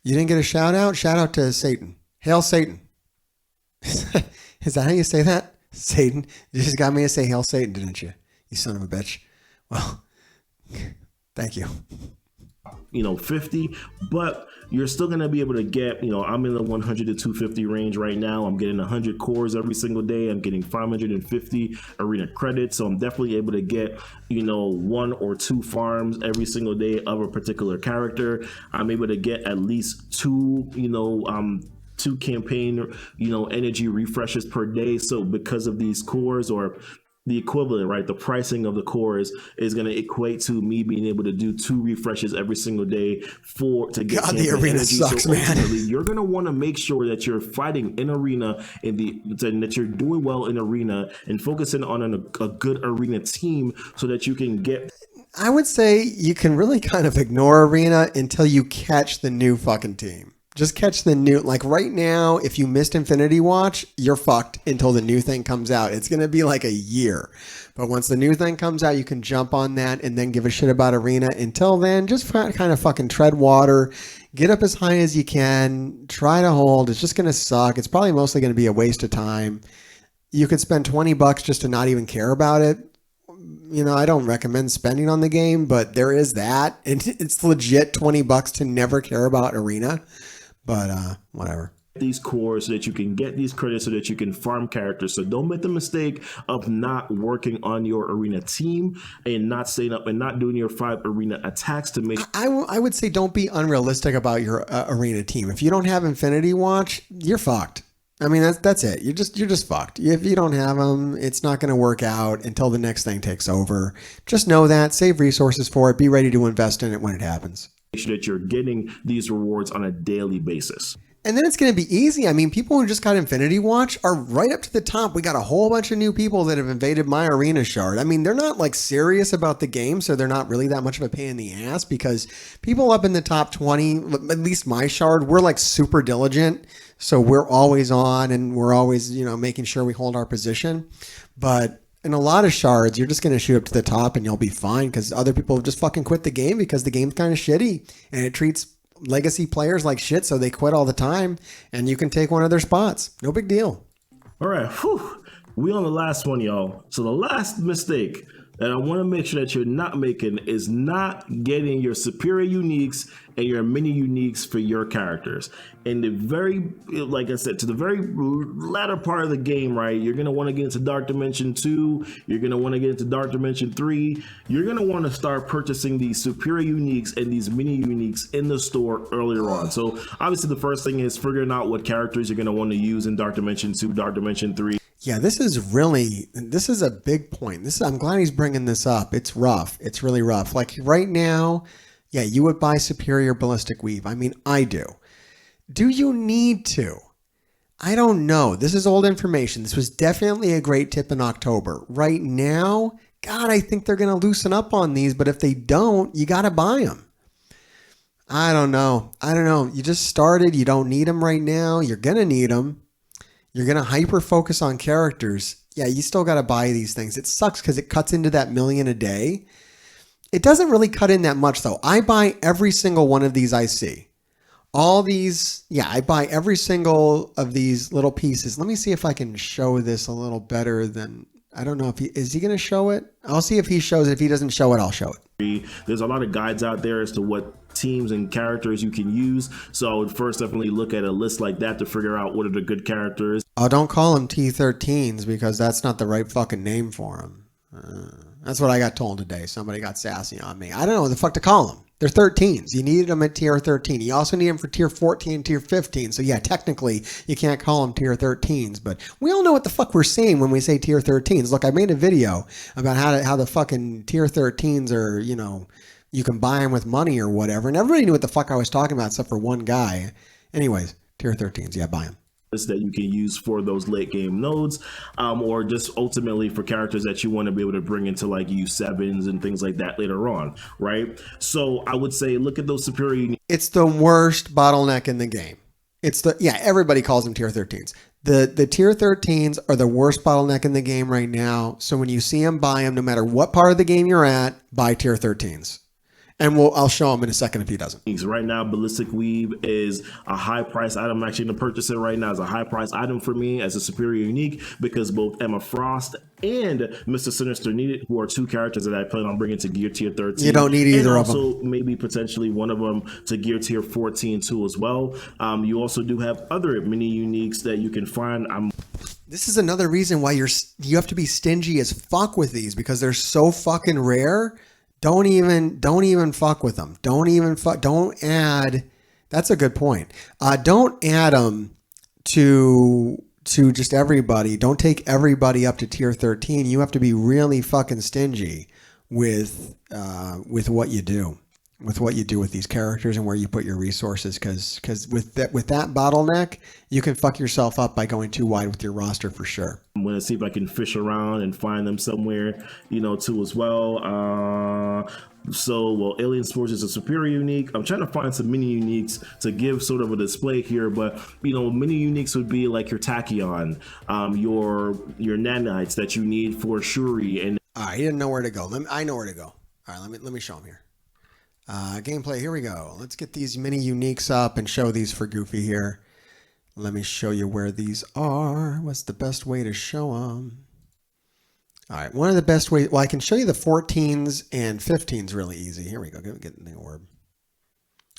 You didn't get a shout out? Shout out to Satan. Hail Satan. Is that how you say that? Satan? You just got me to say Hail Satan, didn't you? You son of a bitch. Well, thank you. 50, but you're still going to be able to get, I'm in the 100 to 250 range right now. I'm getting 100 cores every single day. I'm getting 550 arena credits. So I'm definitely able to get, 1 or 2 farms every single day of a particular character. I'm able to get at least 2 campaign, energy refreshes per day. So because of these cores, or the equivalent, right? The pricing of the cores is going to equate to me being able to do 2 refreshes every single day to get God, the arena energy. sucks, so ultimately, man. You're going to want to make sure that you're fighting in arena and that you're doing well in arena and focusing on a good arena team so that you can get. I would say you can really kind of ignore arena until you catch the new fucking team. Just catch the new, like right now, if you missed Infinity Watch, you're fucked until the new thing comes out. It's going to be like a year. But once the new thing comes out, you can jump on that and then give a shit about Arena. Until then, just kind of fucking tread water. Get up as high as you can. Try to hold. It's just going to suck. It's probably mostly going to be a waste of time. You could spend $20 just to not even care about it. I don't recommend spending on the game, but there is that. And it's legit $20 to never care about Arena. But whatever. These cores so that you can get these credits so that you can farm characters. So don't make the mistake of not working on your arena team and not staying up and not doing your 5 arena attacks to make. I would say don't be unrealistic about your arena team. If you don't have Infinity Watch, you're fucked. I mean, that's it. You're just fucked. If you don't have them, it's not going to work out until the next thing takes over. Just know that. Save resources for it. Be ready to invest in it when it happens. Make sure that you're getting these rewards on a daily basis. And then it's going to be easy. I mean, people who just got Infinity Watch are right up to the top. We got a whole bunch of new people that have invaded my arena shard. I mean, they're not like serious about the game, so they're not really that much of a pain in the ass, because people up in the top 20, at least my shard, we're like super diligent. So we're always on and we're always, making sure we hold our position. But in a lot of shards, you're just going to shoot up to the top and you'll be fine, because other people have just fucking quit the game because the game's kind of shitty and it treats legacy players like shit, so they quit all the time, and you can take one of their spots. No big deal. All right. Whew. We on the last one, y'all. So the last mistake that I want to make sure that you're not making is not getting your superior uniques and your mini uniques for your characters. And like I said, to the very latter part of the game, right? You're going to want to get into Dark Dimension 2. You're going to want to get into Dark Dimension 3. You're going to want to start purchasing these superior uniques and these mini uniques in the store earlier on. So obviously the first thing is figuring out what characters you're going to want to use in Dark Dimension 2, Dark Dimension 3. Yeah, this is a big point. I'm glad he's bringing this up. It's rough. It's really rough. Like right now, yeah, you would buy superior ballistic weave. I mean, I do. Do you need to? I don't know. This is old information. This was definitely a great tip in October. Right now, God, I think they're going to loosen up on these, but if they don't, you got to buy them. I don't know. You just started. You don't need them right now. You're going to need them. You're going to hyper focus on characters. Yeah, you still got to buy these things. It sucks because it cuts into that million a day. It doesn't really cut in that much, though. I buy every single one of these I see. All these, yeah, I buy every single of these little pieces. Let me see if I can show this a little better than, I don't know if is he going to show it? I'll see if he shows it. If he doesn't show it, I'll show it. There's a lot of guides out there as to what teams and characters you can use. So I would first definitely look at a list like that to figure out what are the good characters. Oh, don't call them T13s, because that's not the right fucking name for them. That's what I got told today. Somebody got sassy on me. I don't know what the fuck to call them. They're 13s. You needed them at tier 13. You also need them for tier 14 and tier 15. So yeah, technically you can't call them tier 13s, but we all know what the fuck we're saying when we say tier 13s. Look, I made a video about how the fucking tier 13s are, you can buy them with money or whatever. And everybody knew what the fuck I was talking about except for one guy. Anyways, tier 13s. Yeah, buy them. That you can use for those late game nodes, or just ultimately for characters that you want to be able to bring into like U7s and things like that later on, right? So I would say look at those superior. It's the worst bottleneck in the game. Everybody calls them tier 13s. The tier 13s are the worst bottleneck in the game right now. So when you see them, buy them. No matter what part of the game you're at, buy tier 13s. And I'll show him in a second if he doesn't. Right now, Ballistic Weave is a high price item. I'm actually going to purchase it right now as a high price item for me as a superior unique, because both Emma Frost and Mr. Sinister need it, who are two characters that I plan on bringing to gear tier 13. You don't need either of them. Also, maybe potentially one of them to gear tier 14 too as well. You also do have other mini uniques that you can find. This is another reason why you have to be stingy as fuck with these, because they're so fucking rare. Don't even fuck with them. Don't add. That's a good point. Don't add them to just everybody. Don't take everybody up to tier 13. You have to be really fucking stingy with what you do. With what you do with these characters and where you put your resources, because with that bottleneck, you can fuck yourself up by going too wide with your roster for sure. I'm going to see if I can fish around and find them somewhere, too as well. Well, Alien Sports is a superior unique. I'm trying to find some mini uniques to give sort of a display here, but mini uniques would be like your Tachyon, your nanites that you need for Shuri. And he didn't know where to go. I know where to go. All right, let me show him here. Gameplay, here we go. Let's get these mini uniques up and show these for Goofy here. Let me show you where these are. What's the best way to show them? All right, one of the best ways, well, I can show you the 14s and 15s really easy. Here we go, get the orb.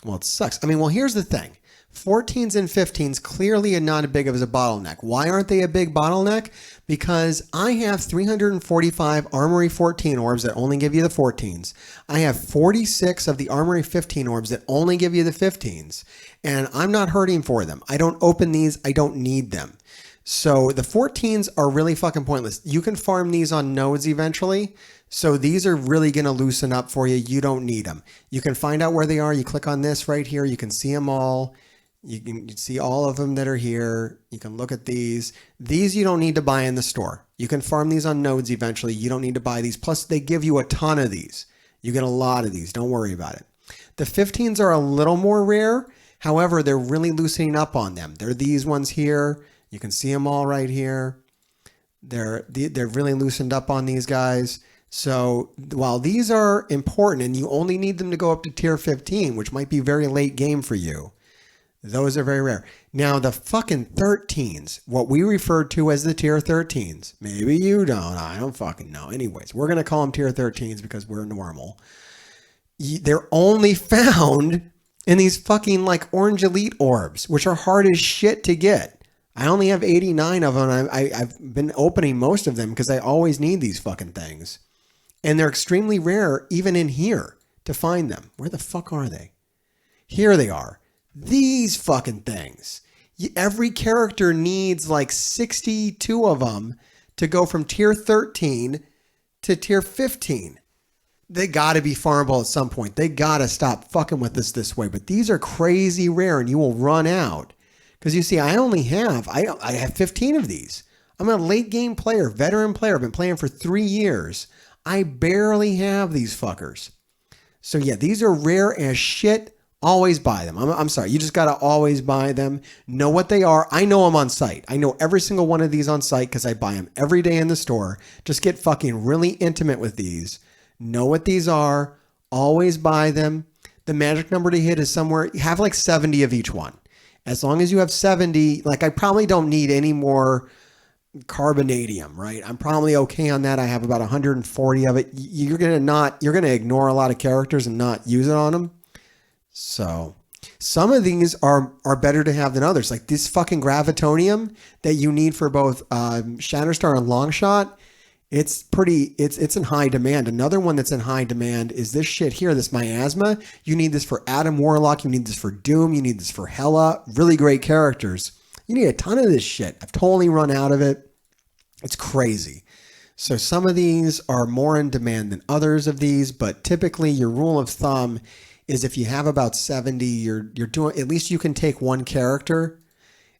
Well, it sucks. Here's the thing. 14s and 15s clearly are not as big of a bottleneck. Why aren't they a big bottleneck? Because I have 345 Armory 14 orbs that only give you the 14s. I have 46 of the Armory 15 orbs that only give you the 15s. And I'm not hurting for them. I don't open these. I don't need them. So the 14s are really fucking pointless. You can farm these on nodes eventually. So these are really going to loosen up for you. You don't need them. You can find out where they are. You click on this right here. You can see them all. You can see all of them that are here. You can look at these. These you don't need to buy in the store. You can farm these on nodes eventually. You don't need to buy these. Plus, they give you a ton of these. You get a lot of these. Don't worry about it. The 15s are a little more rare. However, they're really loosening up on them. They're these ones here. You can see them all right here. They're really loosened up on these guys. So while these are important and you only need them to go up to tier 15, which might be very late game for you, those are very rare. Now, the fucking 13s, what we refer to as the tier 13s, maybe you don't, I don't fucking know. Anyways, we're going to call them tier 13s because we're normal. They're only found in these fucking like orange elite orbs, which are hard as shit to get. I only have 89 of them. I've been opening most of them because I always need these fucking things. And they're extremely rare even in here to find them. Where the fuck are they? Here they are. These fucking things. Every character needs like 62 of them to go from tier 13 to tier 15. They got to be farmable at some point. They got to stop fucking with this way. But these are crazy rare and you will run out. Because you see, I have 15 of these. I'm a late game player, veteran player. I've been playing for 3 years. I barely have these fuckers. So yeah, these are rare as shit. Always buy them. I'm sorry. You just got to always buy them. Know what they are. I know them on site. I know every single one of these on site because I buy them every day in the store. Just get fucking really intimate with these. Know what these are. Always buy them. The magic number to hit is somewhere. You have like 70 of each one. As long as you have 70, like I probably don't need any more carbonadium, right? I'm probably okay on that. I have about 140 of it. You're going to ignore a lot of characters and not use it on them. So some of these are better to have than others. Like this fucking gravitonium that you need for both Shatterstar and Longshot. It's in high demand. Another one that's in high demand is this shit here, this miasma. You need this for Adam Warlock. You need this for Doom. You need this for Hela. Really great characters. You need a ton of this shit. I've totally run out of it. It's crazy. So some of these are more in demand than others of these, but typically your rule of thumb is if you have about 70, you're doing, at least you can take one character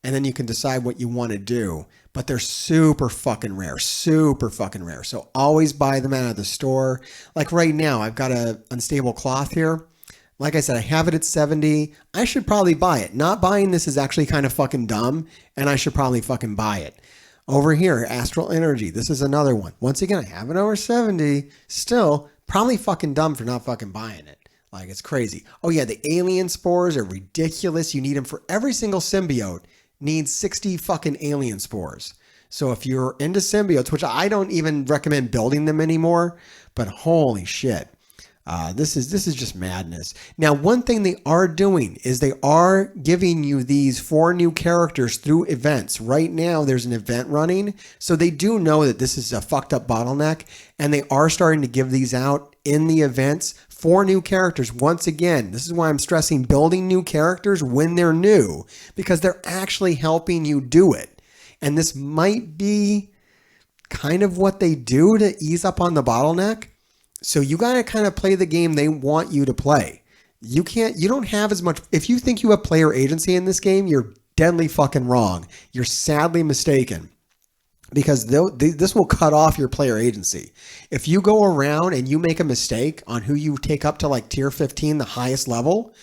and then you can decide what you want to do. But they're super fucking rare. So always buy them out of the store. Like right now, I've got a unstable cloth here. Like I said, I have it at 70. I should probably buy it. Not buying this is actually kind of fucking dumb, and I should probably fucking buy it. Over here, Astral Energy. This is another one. Once again, I have it over 70. Still, probably fucking dumb for not fucking buying it. Like, it's crazy. Oh yeah, the alien spores are ridiculous. You need them for every single symbiote needs 60 fucking alien spores. So if you're into symbiotes, which I don't even recommend building them anymore, but holy shit. This is just madness. Now, one thing they are doing is they are giving you these 4 new characters through events. Right now, there's an event running. So they do know that this is a fucked up bottleneck, and they are starting to give these out in the events. 4 new characters. Once again, this is why I'm stressing building new characters when they're new, because they're actually helping you do it. And this might be kind of what they do to ease up on the bottleneck. So you got to kind of play the game they want you to play. You don't have as much. If you think you have player agency in this game, you're deadly fucking wrong. You're sadly mistaken, because this will cut off your player agency. If you go around and you make a mistake on who you take up to like tier 15, the highest level,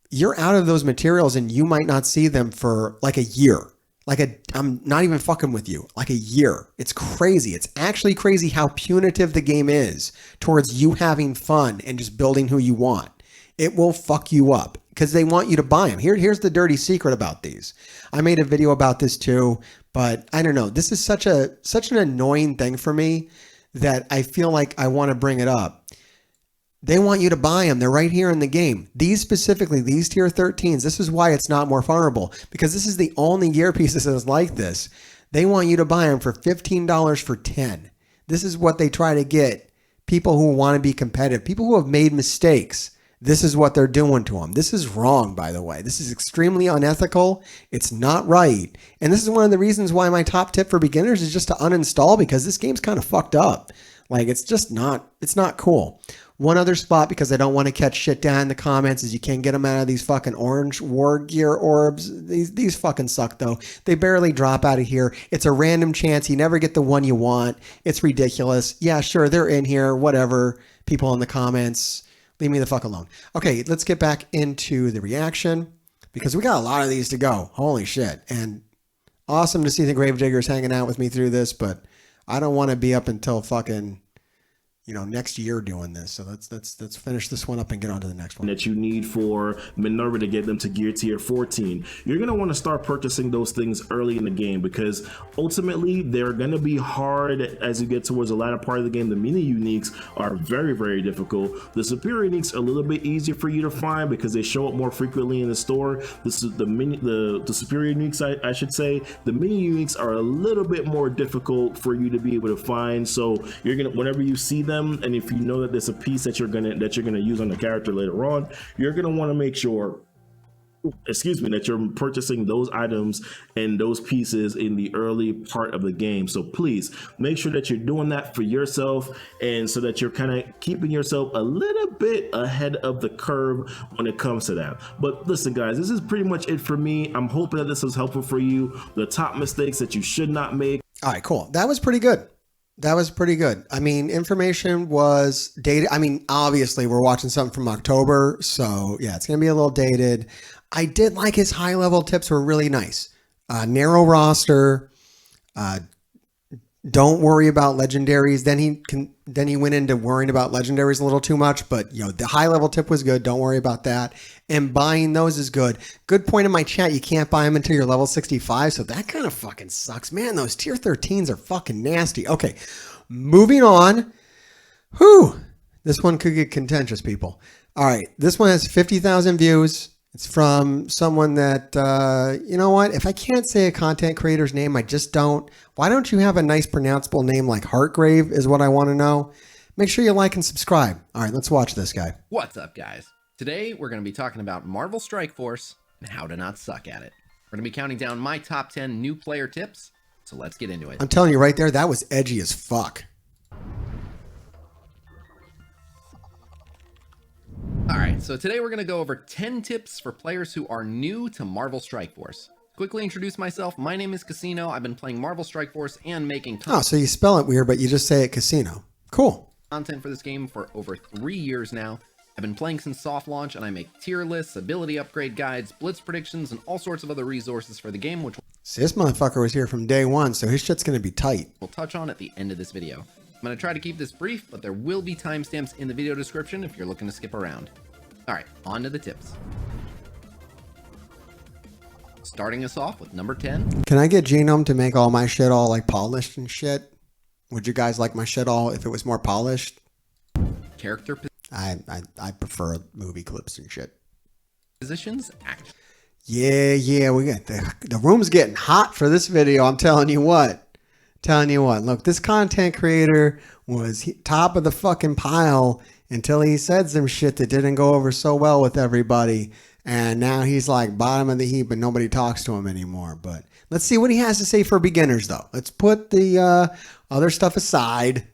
you're out of those materials and you might not see them for like a year. I'm not even fucking with you. Like a year. It's crazy. It's actually crazy how punitive the game is towards you having fun and just building who you want. It will fuck you up because they want you to buy them. Here's the dirty secret about these. I made a video about this too, but I don't know. This is such an annoying thing for me that I feel like I want to bring it up. They want you to buy them. They're right here in the game. These specifically, these tier 13s, this is why it's not more farmable, because this is the only gear pieces that is like this. They want you to buy them for $15 for 10. This is what they try to get people who want to be competitive, people who have made mistakes. This is what they're doing to them. This is wrong, by the way. This is extremely unethical. It's not right. And this is one of the reasons why my top tip for beginners is just to uninstall, because this game's kind of fucked up. Like, it's not cool. One other spot, because I don't want to catch shit down in the comments, is you can't get them out of these fucking orange war gear orbs. These fucking suck, though. They barely drop out of here. It's a random chance. You never get the one you want. It's ridiculous. Yeah, sure, they're in here. Whatever. People in the comments, leave me the fuck alone. Okay, let's get back into the reaction, because we got a lot of these to go. Holy shit. And awesome to see the Gravediggers hanging out with me through this, but I don't want to be up until fucking, next year doing this. So let's finish this one up and get on to the next one. That you need for Minerva to get them to gear tier 14. You're going to want to start purchasing those things early in the game, because ultimately they're going to be hard as you get towards the latter part of the game. The mini uniques are very, very difficult. The superior uniques are a little bit easier for you to find because they show up more frequently in the store. This is the superior uniques, I should say. The mini uniques are a little bit more difficult for you to be able to find. So you're going to, whenever you see them, and if you know that there's a piece that you're gonna use on the character later on, you're gonna want to make sure, that you're purchasing those items and those pieces in the early part of the game. So please make sure that you're doing that for yourself, and so that you're kind of keeping yourself a little bit ahead of the curve when it comes to that. But listen, guys, this is pretty much it for me. I'm hoping that this was helpful for you. The top mistakes that you should not make. All right, cool. That was pretty good. That was pretty good. I mean, information was dated. I mean, obviously we're watching something from October, so yeah, it's going to be a little dated. I did like his high level tips were really nice. Narrow roster. Don't worry about legendaries. Then he went into worrying about legendaries a little too much, but the high level tip was good. Don't worry about that. And buying those is good. Good point in my chat. You can't buy them until you're level 65. So that kind of fucking sucks, man. Those tier 13s are fucking nasty. Okay. Moving on. Whew. This one could get contentious, people. All right. This one has 50,000 views. It's from someone that, you know what? If I can't say a content creator's name, I just don't. Why don't you have a nice pronounceable name like Heartgrave is what I want to know. Make sure you like and subscribe. All right, let's watch this guy. What's up, guys? Today, we're going to be talking about Marvel Strike Force and how to not suck at it. We're going to be counting down my top 10 new player tips, so let's get into it. I'm telling you right there, that was edgy as fuck. Alright, so today we're going to go over 10 tips for players who are new to Marvel Strike Force. Quickly introduce myself, my name is Casino, I've been playing Marvel Strike Force and making Oh, so you spell it weird, but you just say it Casino. Cool. Content for this game for over 3 years now. I've been playing since soft launch, and I make tier lists, ability upgrade guides, blitz predictions, and all sorts of other resources for the game, which See, this motherfucker was here from day one, so his shit's going to be tight. we'll touch on at the end of this video. I'm going to try to keep this brief, but there will be timestamps in the video description if you're looking to skip around. All right, on to the tips. Starting us off with number 10. Can I get Genome to make all my shit all like polished and shit? Would you guys like my shit all if it was more polished? Character I prefer movie clips and shit. positions, action. Yeah, we got the room's getting hot for this video. I'm telling you what. Look, this content creator was top of the fucking pile until he said some shit that didn't go over so well with everybody. And now he's like bottom of the heap and nobody talks to him anymore. But let's see what he has to say for beginners, though. Let's put the other stuff aside.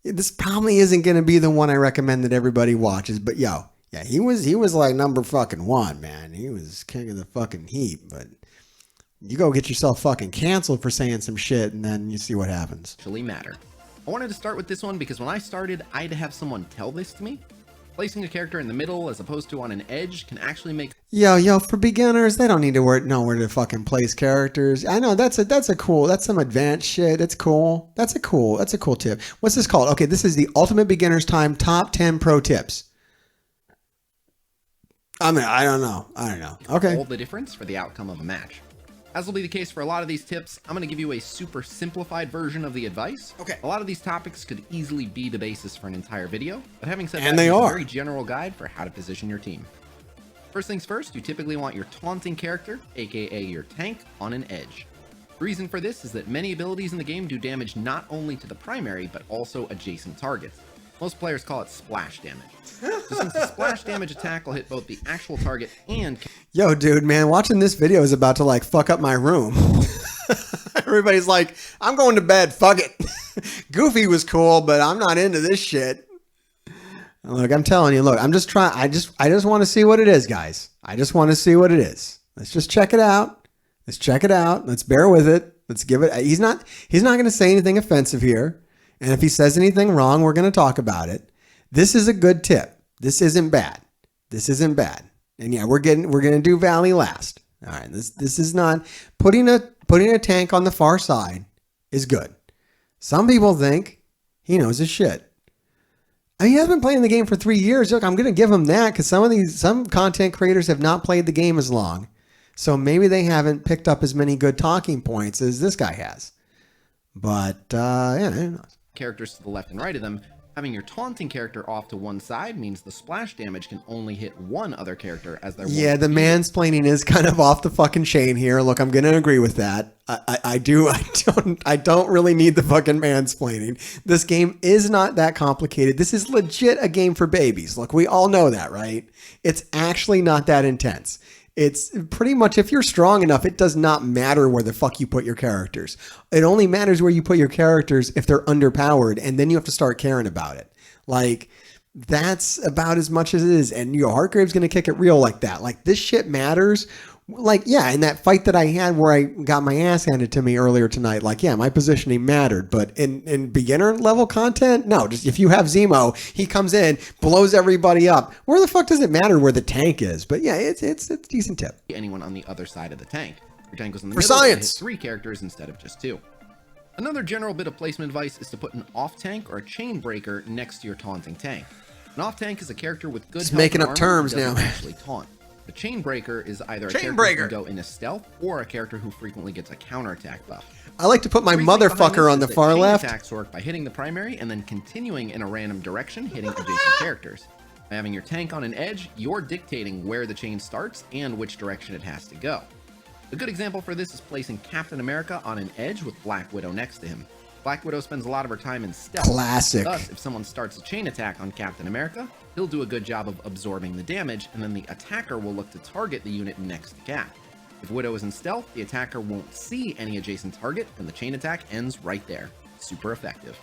This probably isn't going to be the one I recommend that everybody watches. But yeah, he was like number fucking 1, man. He was king of the fucking heap. But you go get yourself fucking canceled for saying some shit and then you see what happens. Actually matter. I wanted to start with this one because when I started, I had to have someone tell this to me. Placing a character in the middle as opposed to on an edge can actually make... Yo, for beginners, they don't need to know where to fucking place characters. I know that's some advanced shit. It's cool. That's a cool tip. What's this called? Okay, this is the Ultimate Beginner's Time Top 10 Pro Tips. I mean, I don't know. Okay. all the difference for the outcome of a match. As will be the case for a lot of these tips, I'm going to give you a super simplified version of the advice. Okay. A lot of these topics could easily be the basis for an entire video, but having said And that, they here's are. a very general guide for how to position your team. First things first, you typically want your taunting character, aka your tank, on an edge. The reason for this is that many abilities in the game do damage not only to the primary, but also adjacent targets. Most players call it splash damage. So since the splash damage attack will hit both the actual target and... Yo, dude, man, watching this video is about to like fuck up my room. Everybody's like, I'm going to bed. Fuck it. Goofy was cool, but I'm not into this shit. Look, I'm telling you, look, I'm just trying. I just want to see what it is, guys. I just want to see what it is. Let's just check it out. Let's bear with it. Let's give it. He's not going to say anything offensive here. And if he says anything wrong, we're going to talk about it. This is a good tip. This isn't bad. And yeah, we're going to do Valley last. All right. This is not putting a tank on the far side is good. Some people think he knows his shit. He has been playing the game for 3 years. Look, I'm going to give him that because some content creators have not played the game as long. So maybe they haven't picked up as many good talking points as this guy has. But, yeah, who knows? characters to the left and right of them, having your taunting character off to one side means the splash damage can only hit one other character as their... Yeah, the mansplaining is kind of off the fucking chain here. Look, I'm going to agree with that. I don't really need the fucking mansplaining. This game is not that complicated. This is legit a game for babies. Look, we all know that, right? It's actually not that intense. It's pretty much, if you're strong enough, it does not matter where the fuck you put your characters. It only matters where you put your characters if they're underpowered, and then you have to start caring about it. Like, that's about as much as it is. And Hartgrave's going to kick it real like that. Like, this shit matters. Like, yeah, in that fight that I had where I got my ass handed to me earlier tonight, like, yeah, my positioning mattered. But in beginner level content, no, just if you have Zemo, he comes in, blows everybody up. Where the fuck does it matter where the tank is? But yeah, it's a decent tip. Anyone on the other side of the tank. Your tank goes in the For middle, science! hit 3 characters instead of just 2. Another general bit of placement advice is to put an off tank or a chain breaker next to your taunting tank. An off tank is a character with good It's health making and up armor terms who doesn't now. actually taunt. The chain breaker is either a Chain character breaker. who can go into stealth or a character who frequently gets a counterattack buff. I like to put my The reasoning behind motherfucker this on the is that far chain left. attacks work by hitting the primary and then continuing in a random direction, hitting adjacent characters. By having your tank on an edge, you're dictating where the chain starts and which direction it has to go. A good example for this is placing Captain America on an edge with Black Widow next to him. Black Widow spends a lot of her time in stealth. Classic. Thus, if someone starts a chain attack on Captain America, he'll do a good job of absorbing the damage, and then the attacker will look to target the unit next to Cap. If Widow is in stealth, the attacker won't see any adjacent target, and the chain attack ends right there. Super effective.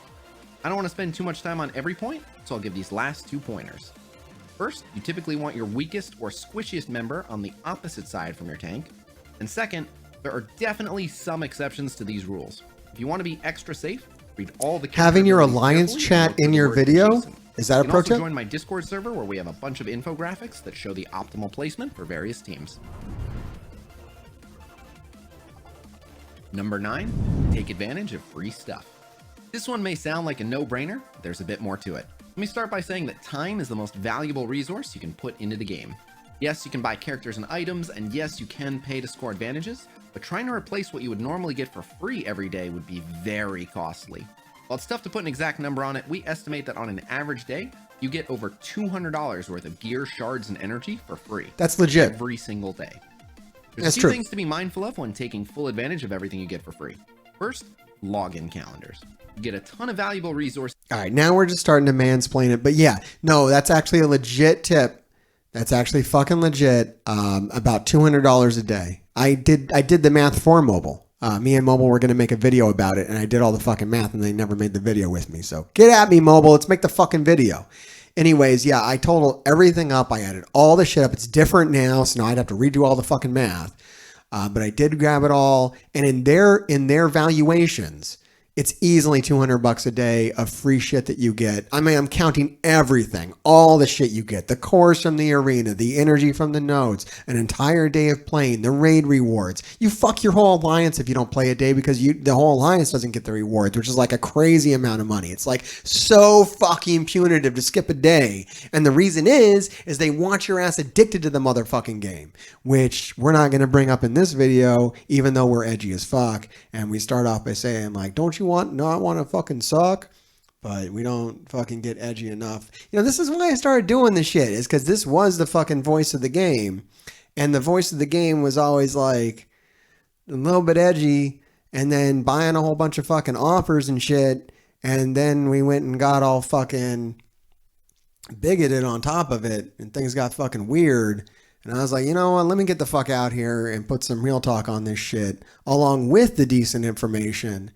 I don't want to spend too much time on every point, so I'll give these last 2 pointers. First, you typically want your weakest or squishiest member on the opposite side from your tank. And second, there are definitely some exceptions to these rules. If you want to be extra safe, read all the Having your character alliance carefully and chat look for in the your word video? adjacent. Is that a You can pro also tip? join my Discord server where we have a bunch of infographics that show the optimal placement for various teams. Number 9, take advantage of free stuff. This one may sound like a no-brainer, but there's a bit more to it. Let me start by saying that time is the most valuable resource you can put into the game. Yes, you can buy characters and items, and yes, you can pay to score advantages, but trying to replace what you would normally get for free every day would be very costly. While it's tough to put an exact number on it, we estimate that on an average day, you get over $200 worth of gear, shards, and energy for free. That's legit. Every single day. There's That's a few true. things to be mindful of when taking full advantage of everything you get for free. First, login calendars. You get a ton of valuable resources. All right, now we're just starting to mansplain it. But yeah, no, that's actually a legit tip. That's actually fucking legit. About $200 a day. I did the math for mobile. Me and Mobile were going to make a video about it, and I did all the fucking math, and they never made the video with me. So get at me, Mobile. Let's make the fucking video. Anyways, yeah, I totaled everything up. I added all the shit up. It's different now, so now I'd have to redo all the fucking math. But I did grab it all, and in their valuations, it's easily $200 a day of free shit that you get. I mean, I'm counting everything, all the shit you get, the cores from the arena, the energy from the nodes, an entire day of playing, the raid rewards. You fuck your whole alliance if you don't play a day because the whole alliance doesn't get the rewards, which is like a crazy amount of money. It's like so fucking punitive to skip a day. And the reason is they want your ass addicted to the motherfucking game, which we're not going to bring up in this video, even though we're edgy as fuck. And we start off by saying like, don't you not want to fucking suck, but we don't fucking get edgy enough. You know, this is why I started doing this shit, is because this was the fucking voice of the game, and the voice of the game was always like a little bit edgy, and then buying a whole bunch of fucking offers and shit, and then we went and got all fucking bigoted on top of it, and things got fucking weird. And I was like, you know what, let me get the fuck out here and put some real talk on this shit, along with the decent information.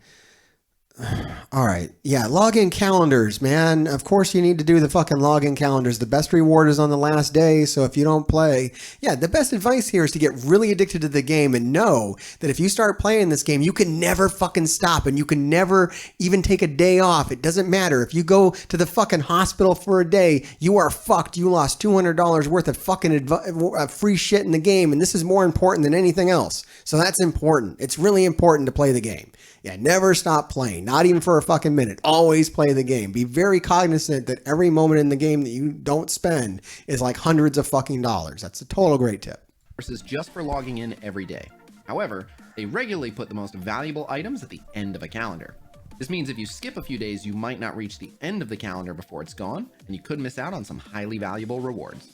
All right. Yeah. Login calendars, man. Of course you need to do the fucking login calendars. The best reward is on the last day. So if you don't play, yeah, the best advice here is to get really addicted to the game and know that if you start playing this game, you can never fucking stop, and you can never even take a day off. It doesn't matter. If you go to the fucking hospital for a day, you are fucked. You lost $200 worth of fucking free shit in the game. And this is more important than anything else. So that's important. It's really important to play the game. Yeah, never stop playing, not even for a fucking minute. Always play the game. Be very cognizant that every moment in the game that you don't spend is like hundreds of fucking dollars. That's a total great tip. Versus just for logging in every day. However, they regularly put the most valuable items at the end of a calendar. This means if you skip a few days, you might not reach the end of the calendar before it's gone, and you could miss out on some highly valuable rewards.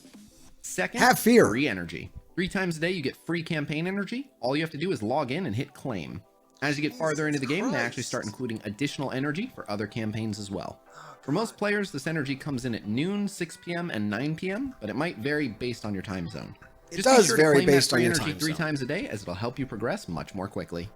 Second, have fear. Free energy. 3 times a day, you get free campaign energy. All you have to do is log in and hit claim. As you get farther into the game, they actually start including additional energy for other campaigns as well. For most players, this energy comes in at noon, 6 p.m., and 9 p.m., but it might vary based on your time zone. It does vary based on your time zone. 3 times a day, as it'll help you progress much more quickly.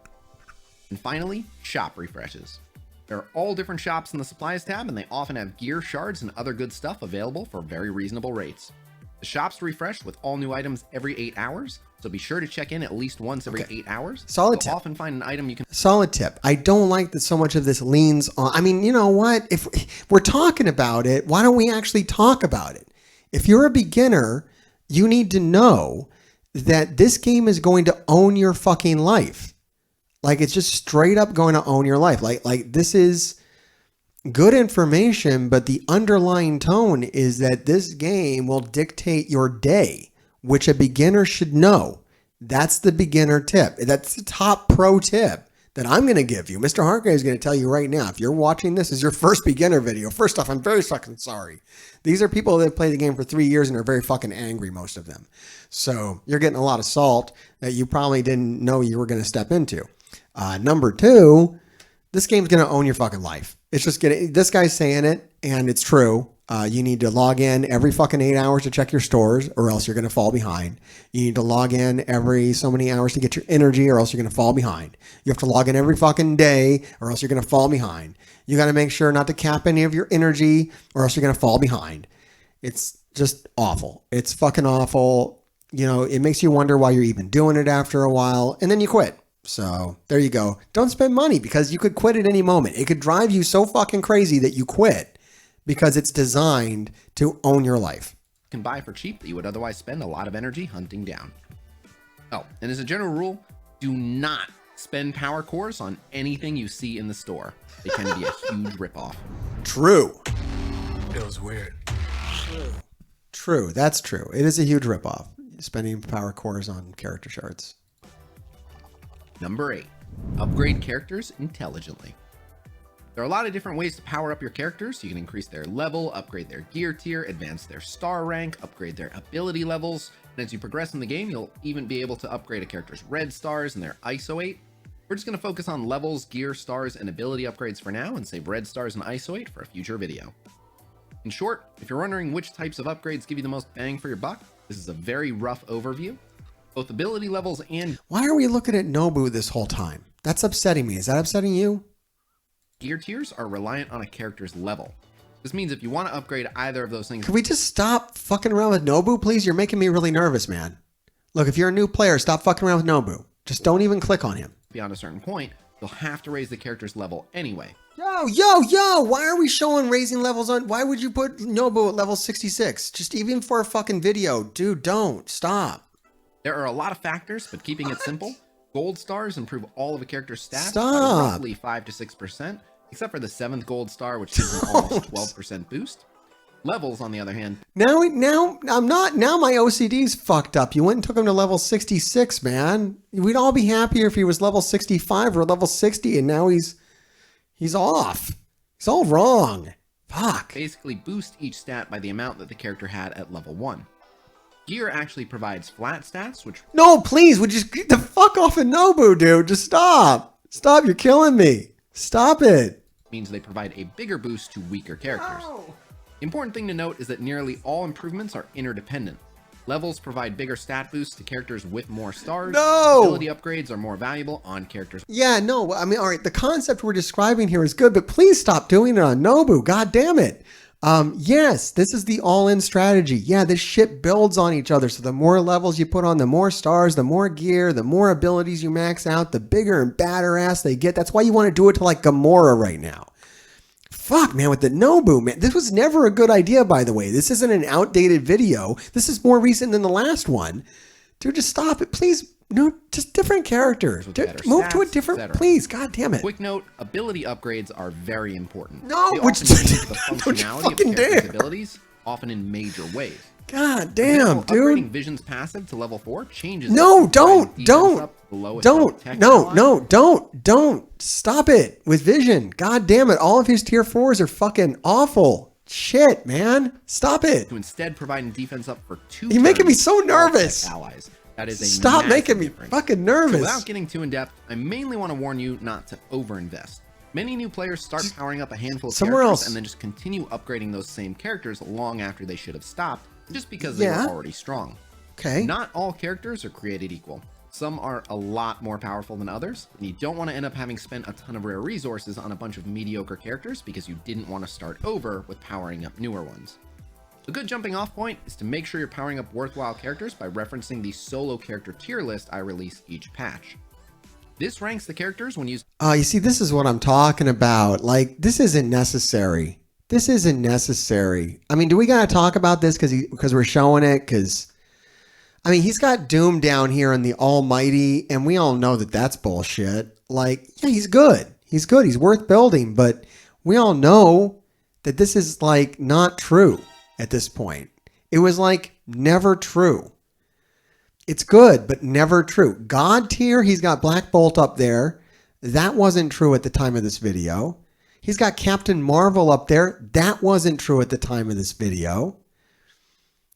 And finally, shop refreshes. There are all different shops in the supplies tab, and they often have gear, shards, and other good stuff available for very reasonable rates. The shops refresh with all new items every 8 hours, so be sure to check in at least once every 8 hours. Solid tip. You'll often find an item you can... Solid tip. I don't like that so much of this leans on... I mean, you know what? If we're talking about it, why don't we actually talk about it? If you're a beginner, you need to know that this game is going to own your fucking life. Like, it's just straight up going to own your life. Like this is good information, but the underlying tone is that this game will dictate your day, which a beginner should know. That's the beginner tip. That's the top pro tip that I'm going to give you. MrHartgrave is going to tell you right now, if you're watching this as your first beginner video, first off, I'm very fucking sorry. These are people that have played the game for 3 years and are very fucking angry, most of them. So you're getting a lot of salt that you probably didn't know you were going to step into. Number 2, this game's going to own your fucking life. It's just this guy's saying it, and it's true. You need to log in every fucking 8 hours to check your stores, or else you're going to fall behind. You need to log in every so many hours to get your energy, or else you're going to fall behind. You have to log in every fucking day, or else you're going to fall behind. You got to make sure not to cap any of your energy, or else you're going to fall behind. It's just awful. It's fucking awful. You know, it makes you wonder why you're even doing it after a while, and then you quit. So there you go. Don't spend money, because you could quit at any moment. It could drive you so fucking crazy that you quit, because it's designed to own your life. You can buy for cheap that you would otherwise spend a lot of energy hunting down. Oh, and as a general rule, do not spend power cores on anything you see in the store. They tend to be a huge ripoff. True. Feels weird. True, that's true. It is a huge ripoff. Spending power cores on character shards. Number 8. Upgrade characters intelligently. There are a lot of different ways to power up your characters. You can increase their level, upgrade their gear tier, advance their star rank, upgrade their ability levels, and as you progress in the game, you'll even be able to upgrade a character's red stars and their ISO 8. We're just going to focus on levels, gear, stars, and ability upgrades for now and save red stars and ISO 8 for a future video. In short, if you're wondering which types of upgrades give you the most bang for your buck, this is a very rough overview. Both ability levels and Why are we looking at Nobu this whole time? That's upsetting me. Is that upsetting you? gear tiers are reliant on a character's level. This means if you want to upgrade either of those things Can we just stop fucking around with Nobu, please? You're making me really nervous, man. Look, if you're a new player, stop fucking around with Nobu. Just don't even click on him. beyond a certain point, you'll have to raise the character's level anyway. Yo, why are we showing raising levels on? Why would you put Nobu at level 66? Just even for a fucking video. Dude, don't. Stop. There are a lot of factors, but keeping it simple, gold stars improve all of a character's stats Stop. by roughly 5 to 6%, except for the 7th gold star, which gives an almost 12% boost. Levels, on the other hand, Now my OCD's fucked up. You went and took him to level 66, man. We'd all be happier if he was level 65 or level 60, and now he's off. He's all wrong. Fuck. basically boost each stat by the amount that the character had at level 1. Gear actually provides flat stats, which No, please, would you just get the fuck off of Nobu, dude? Just stop. Stop, you're killing me. Stop it. means they provide a bigger boost to weaker characters. The important thing to note is that nearly all improvements are interdependent. Levels provide bigger stat boosts to characters with more stars. No! Ability upgrades are more valuable on characters. Yeah, no, I mean, all right, the concept we're describing here is good, but please stop doing it on Nobu. God damn it. Yes, this is the all-in strategy. Yeah, this shit builds on each other. So the more levels you put on, the more stars, the more gear, the more abilities you max out, the bigger and badder ass they get. That's why you want to do it to like Gamora right now. Fuck, man, with the Nobu, man. This was never a good idea, by the way. This isn't an outdated video. This is more recent than the last one. Dude, just stop it, please. No, just different characters. With better Move to a stats, different, etc. please. God damn it. Quick note, ability upgrades are very important. No, they which- often change the don't you functionality of fucking a character's dare. abilities, often in major ways. God For damn, example, upgrading dude. Vision's passive to level 4 changes No, it from providing defense up the lowest level don't, tech no, ally. no, don't. Stop it with Vision. God damn it. All of his tier 4s are fucking awful. Shit, man. Stop it. To instead providing defense up for 2 You're making me turns so for all tech nervous. allies. That is a Stop massive making me difference. fucking So nervous. without getting too in depth, I mainly want to warn you not to overinvest. Many new players start powering up a handful of Somewhere characters else. and then just continue upgrading those same characters long after they should have stopped, just because Yeah. they were already strong. Okay. Not all characters are created equal. Some are a lot more powerful than others, and you don't want to end up having spent a ton of rare resources on a bunch of mediocre characters because you didn't want to start over with powering up newer ones. A good jumping off point is to make sure you're powering up worthwhile characters by referencing the solo character tier list I release each patch. This ranks the characters when used. You see, this is what I'm talking about. Like, this isn't necessary. This isn't necessary. I mean, do we got to talk about this because we're showing it? Because, I mean, he's got Doom down here in the Almighty, and we all know that that's bullshit. Like, yeah, he's good. He's good. He's worth building, but we all know that this is, like, not true at this point. It was, like, never true. It's good, but never true. God tier, he's got Black Bolt up there. That wasn't true at the time of this video. He's got Captain Marvel up there. That wasn't true at the time of this video.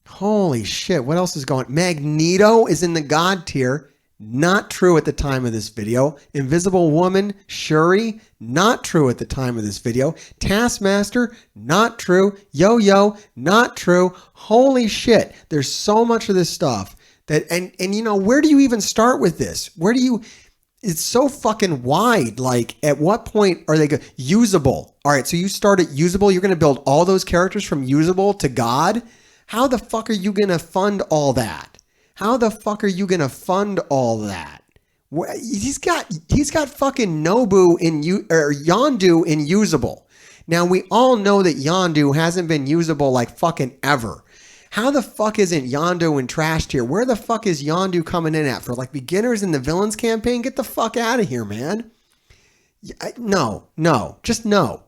Holy shit, what else is going on? Magneto is in the God tier. Not true at the time of this video. Invisible Woman, Shuri, not true at the time of this video. Taskmaster, not true. Yo-Yo, not true. Holy shit, there's so much of this stuff that, and you know, where do you even start with this? It's so fucking wide. Like, at what point are they usable? All right, so you start at usable. You're going to build all those characters from usable to God. How the fuck are you going to fund all that? How the fuck are you going to fund all that? He's got fucking Nobu or Yondu in usable. Now, we all know that Yondu hasn't been usable like fucking ever. How the fuck isn't Yondu in trash tier? Where the fuck is Yondu coming in at? For like beginners in the villains campaign? Get the fuck out of here, man. No. Just no.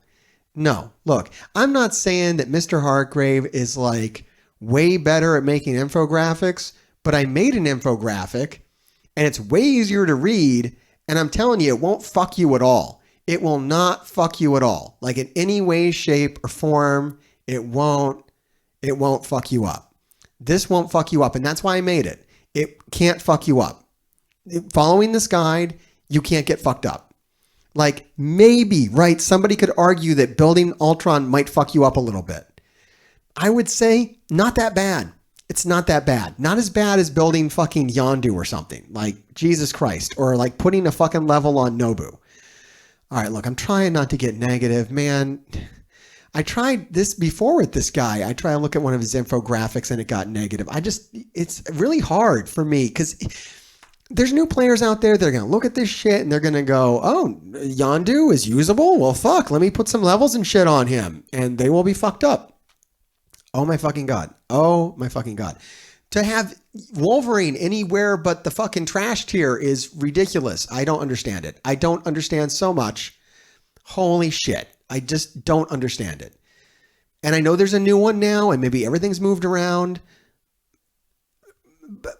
No. Look, I'm not saying that MrHartgrave is like way better at making infographics, but I made an infographic and it's way easier to read. And I'm telling you, it won't fuck you at all. It will not fuck you at all. Like in any way, shape, or form, it won't fuck you up. This won't fuck you up. And that's why I made it. It can't fuck you up. Following this guide, you can't get fucked up. Like maybe, right? Somebody could argue that building Ultron might fuck you up a little bit. I would say not that bad. It's not that bad. Not as bad as building fucking Yondu or something. Like Jesus Christ. Or like putting a fucking level on Nobu. All right, look, I'm trying not to get negative, man. I tried this before with this guy. I tried to look at one of his infographics and it got negative. It's really hard for me because there's new players out there that are going to look at this shit and they're going to go, oh, Yondu is usable? Well, fuck, let me put some levels and shit on him. And they will be fucked up. Oh my fucking God. Oh my fucking God. To have Wolverine anywhere but the fucking trash tier is ridiculous. I don't understand it. I don't understand so much. Holy shit. I just don't understand it. And I know there's a new one now and maybe everything's moved around.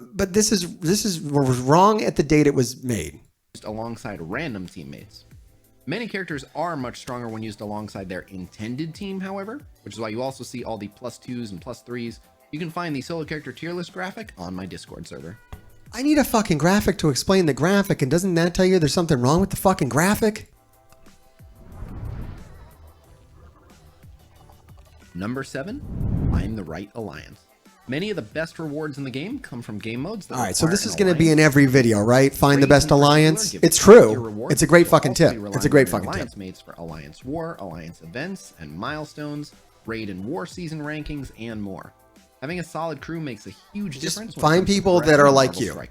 But this was wrong at the date it was made. Just alongside random teammates. Many characters are much stronger when used alongside their intended team, however, which is why you also see all the +2s and +3s. You can find the solo character tier list graphic on my Discord server. I need a fucking graphic to explain the graphic, and doesn't that tell you there's something wrong with the fucking graphic? Number 7, find the right alliance. Many of the best rewards in the game come from game modes. All right, so this is going to be in every video, right? Find the best alliance. It's true. It's a great fucking tip. It's a great fucking tip. Alliance mates for Alliance War, Alliance events, and milestones, raid and war season rankings, and more. Having a solid crew makes a huge difference. Find people that are like you.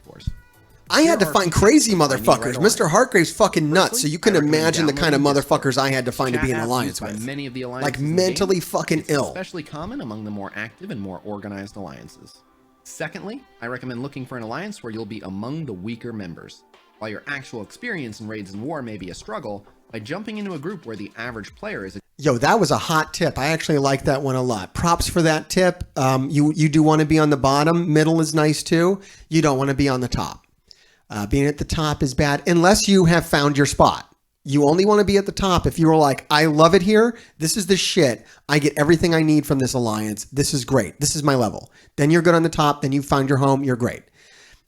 I had to find crazy motherfuckers. MrHartgrave's fucking nuts, so you can imagine the kind of motherfuckers I had to find to be in alliance with. Many of the like mentally fucking ill. Especially common among the more active and more organized alliances. Secondly, I recommend looking for an alliance where you'll be among the weaker members. While your actual experience in raids and war may be a struggle, by jumping into a group where the average player is... Yo, that was a hot tip. I actually like that one a lot. Props for that tip. You do want to be on the bottom. Middle is nice too. You don't want to be on the top. Being at the top is bad unless you have found your spot. You only want to be at the top if you were like, I love it here. This is the shit. I get everything I need from this alliance. This is great. This is my level. Then you're good on the top. Then you find your home. You're great.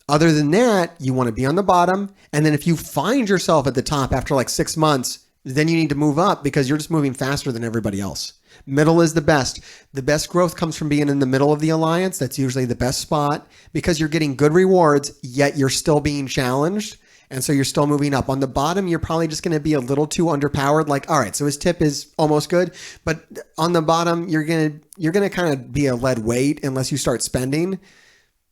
Other than that, you want to be on the bottom. And then if you find yourself at the top after like 6 months, then you need to move up because you're just moving faster than everybody else. Middle is the best. The best growth comes from being in the middle of the alliance. That's usually the best spot because you're getting good rewards, yet you're still being challenged. And so you're still moving up. On the bottom, you're probably just going to be a little too underpowered. Like, all right, so his tip is almost good. But on the bottom, you're going to kind of be a lead weight unless you start spending.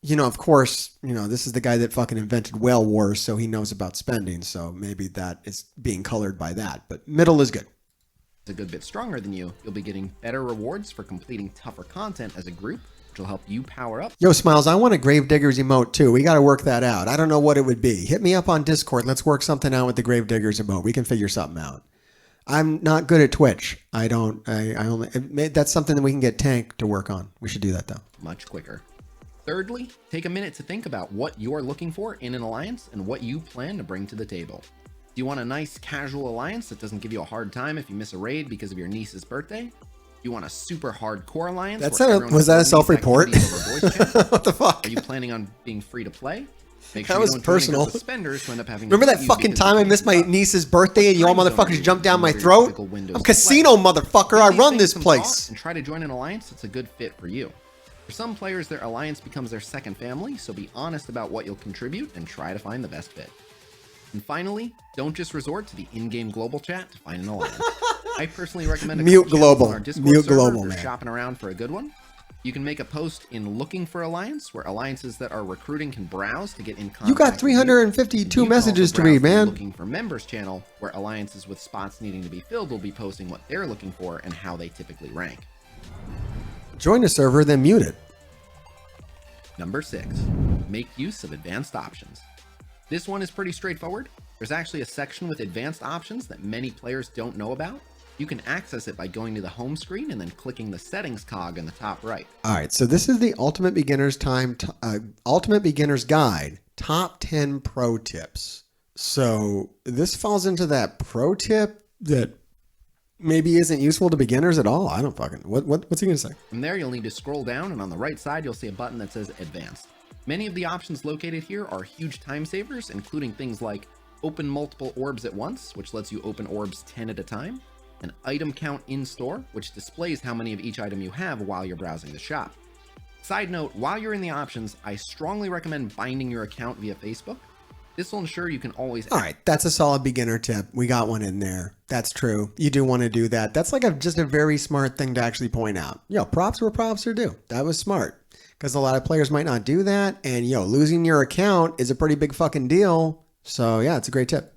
You know, of course, you know, this is the guy that fucking invented Whale Wars, so he knows about spending. So maybe that is being colored by that. But middle is good. A good bit stronger than you, you'll be getting better rewards for completing tougher content as a group, which will help you power up. Yo, Smiles, I want a Gravediggers emote too. We got to work that out. I don't know what it would be. Hit me up on Discord. Let's work something out with the Gravediggers emote. We can figure something out. I'm not good at Twitch. I only, that's something that we can get Tank to work on. We should do that though. Much quicker. Thirdly, take a minute to think about what you're looking for in an alliance and what you plan to bring to the table. Do you want a nice casual alliance that doesn't give you a hard time if you miss a raid because of your niece's birthday? Do you want a super hardcore alliance? Was that a self-report? What the fuck? Are you planning on being free to play? Make sure that was personal. Suspenders who end up having Remember that fucking time I missed my niece's birthday and you all motherfuckers jumped down my throat? I'm casino motherfucker. I run this place. And try to join an alliance that's a good fit for you. For some players, their alliance becomes their second family, so be honest about what you'll contribute and try to find the best fit. And finally, don't just resort to the in-game global chat to find an alliance. I personally recommend mute global. On our Discord server if you're shopping around for a good one. You can make a post in Looking for Alliance, where alliances that are recruiting can browse to get in contact. You got 352 messages to read, man. Looking for Members channel, where alliances with spots needing to be filled will be posting what they're looking for and how they typically rank. Join the server, then mute it. Number 6, make use of advanced options. This one is pretty straightforward. There's actually a section with advanced options that many players don't know about. You can access it by going to the home screen and then clicking the settings cog in the top right. All right, so this is the Ultimate Beginner's Ultimate Beginner's Guide, Top 10 Pro Tips. So this falls into that pro tip that maybe isn't useful to beginners at all. I don't fucking, what's he gonna say? From there, you'll need to scroll down, and on the right side, you'll see a button that says Advanced. Many of the options located here are huge time savers, including things like open multiple orbs at once, which lets you open orbs 10 at a time, an item count in store, which displays how many of each item you have while you're browsing the shop. Side note, while you're in the options, I strongly recommend binding your account via Facebook. This will ensure you can always... All right, that's a solid beginner tip. We got one in there. That's true. You do want to do that. That's like just a very smart thing to actually point out. Yo, props where props are due. That was smart. Because a lot of players might not do that. And yo, losing your account is a pretty big fucking deal. So yeah, it's a great tip.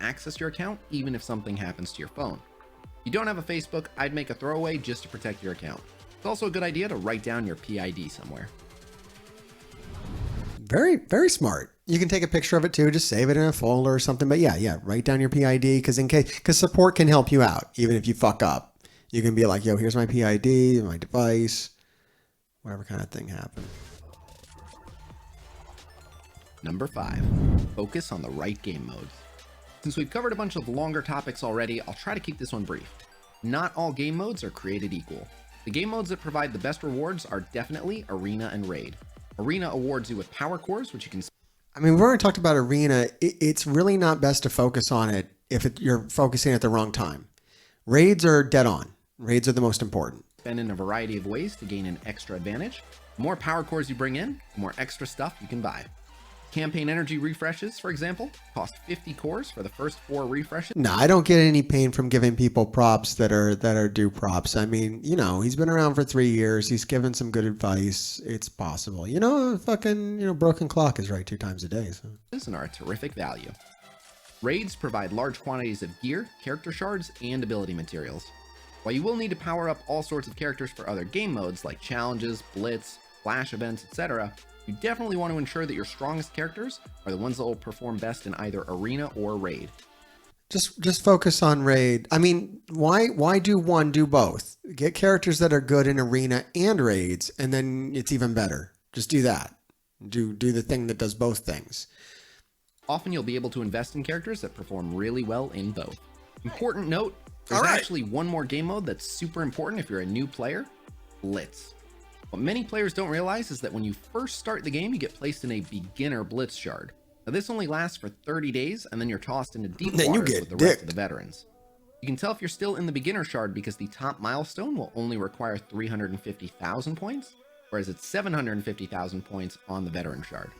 Access your account even if something happens to your phone. If you don't have a Facebook, I'd make a throwaway just to protect your account. It's also a good idea to write down your PID somewhere. Very, very smart. You can take a picture of it too, just save it in a folder or something. But yeah, write down your PID because support can help you out even if you fuck up. You can be like, yo, here's my PID, my device, whatever kind of thing happened. Number 5, focus on the right game modes. Since we've covered a bunch of longer topics already, I'll try to keep this one brief. Not all game modes are created equal. The game modes that provide the best rewards are definitely Arena and Raid. Arena awards you with power cores, which you can... I mean, we've already talked about Arena. It's really not best to focus on it if you're focusing at the wrong time. Raids are dead on. Raids are the most important. Spend in a variety of ways to gain an extra advantage. The more power cores you bring in, the more extra stuff you can buy. Campaign energy refreshes, for example, cost 50 cores for the first 4 refreshes. No, I don't get any pain from giving people props that are due props. I mean, you know, he's been around for 3 years. He's given some good advice. It's possible. You know, broken clock is right 2 times a day. So. And are a terrific value. Raids provide large quantities of gear, character shards, and ability materials. While you will need to power up all sorts of characters for other game modes like challenges, blitz, flash events, etc., you definitely want to ensure that your strongest characters are the ones that will perform best in either Arena or Raid. Just focus on Raid. I mean, why do one, do both? Get characters that are good in Arena and Raids, and then it's even better. Just do that. Do the thing that does both things. Often you'll be able to invest in characters that perform really well in both. Important note, there's actually one more game mode that's super important if you're a new player, Blitz. What many players don't realize is that when you first start the game, you get placed in a beginner blitz shard. Now this only lasts for 30 days, and then you're tossed into deep waters with the rest of the veterans. You can tell if you're still in the beginner shard because the top milestone will only require 350,000 points, whereas it's 750,000 points on the veteran shard.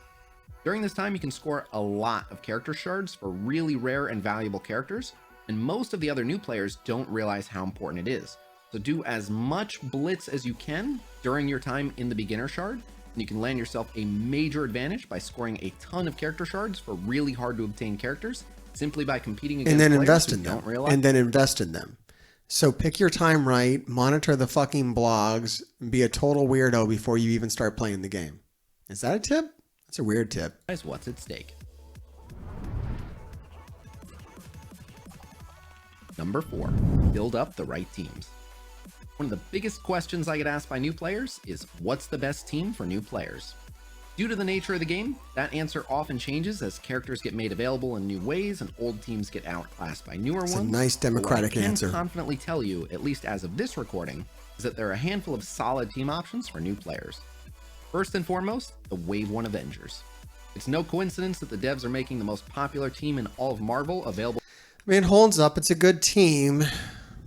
During this time, you can score a lot of character shards for really rare and valuable characters, and most of the other new players don't realize how important it is. So do as much blitz as you can during your time in the beginner shard, and you can land yourself a major advantage by scoring a ton of character shards for really hard to obtain characters simply by competing against and then players invest who in them. don't realize. And then invest in them. So pick your time right, monitor the fucking blogs, and be a total weirdo before you even start playing the game. Is that a tip? That's a weird tip. What's at stake. Number 4, build up the right teams. One of the biggest questions I get asked by new players is, what's the best team for new players? Due to the nature of the game, that answer often changes as characters get made available in new ways and old teams get outclassed by newer ones. It's a nice democratic answer. What I can confidently tell you, at least as of this recording, is that there are a handful of solid team options for new players. First and foremost, the Wave 1 Avengers. It's no coincidence that the devs are making the most popular team in all of Marvel available. I mean, it holds up. It's a good team.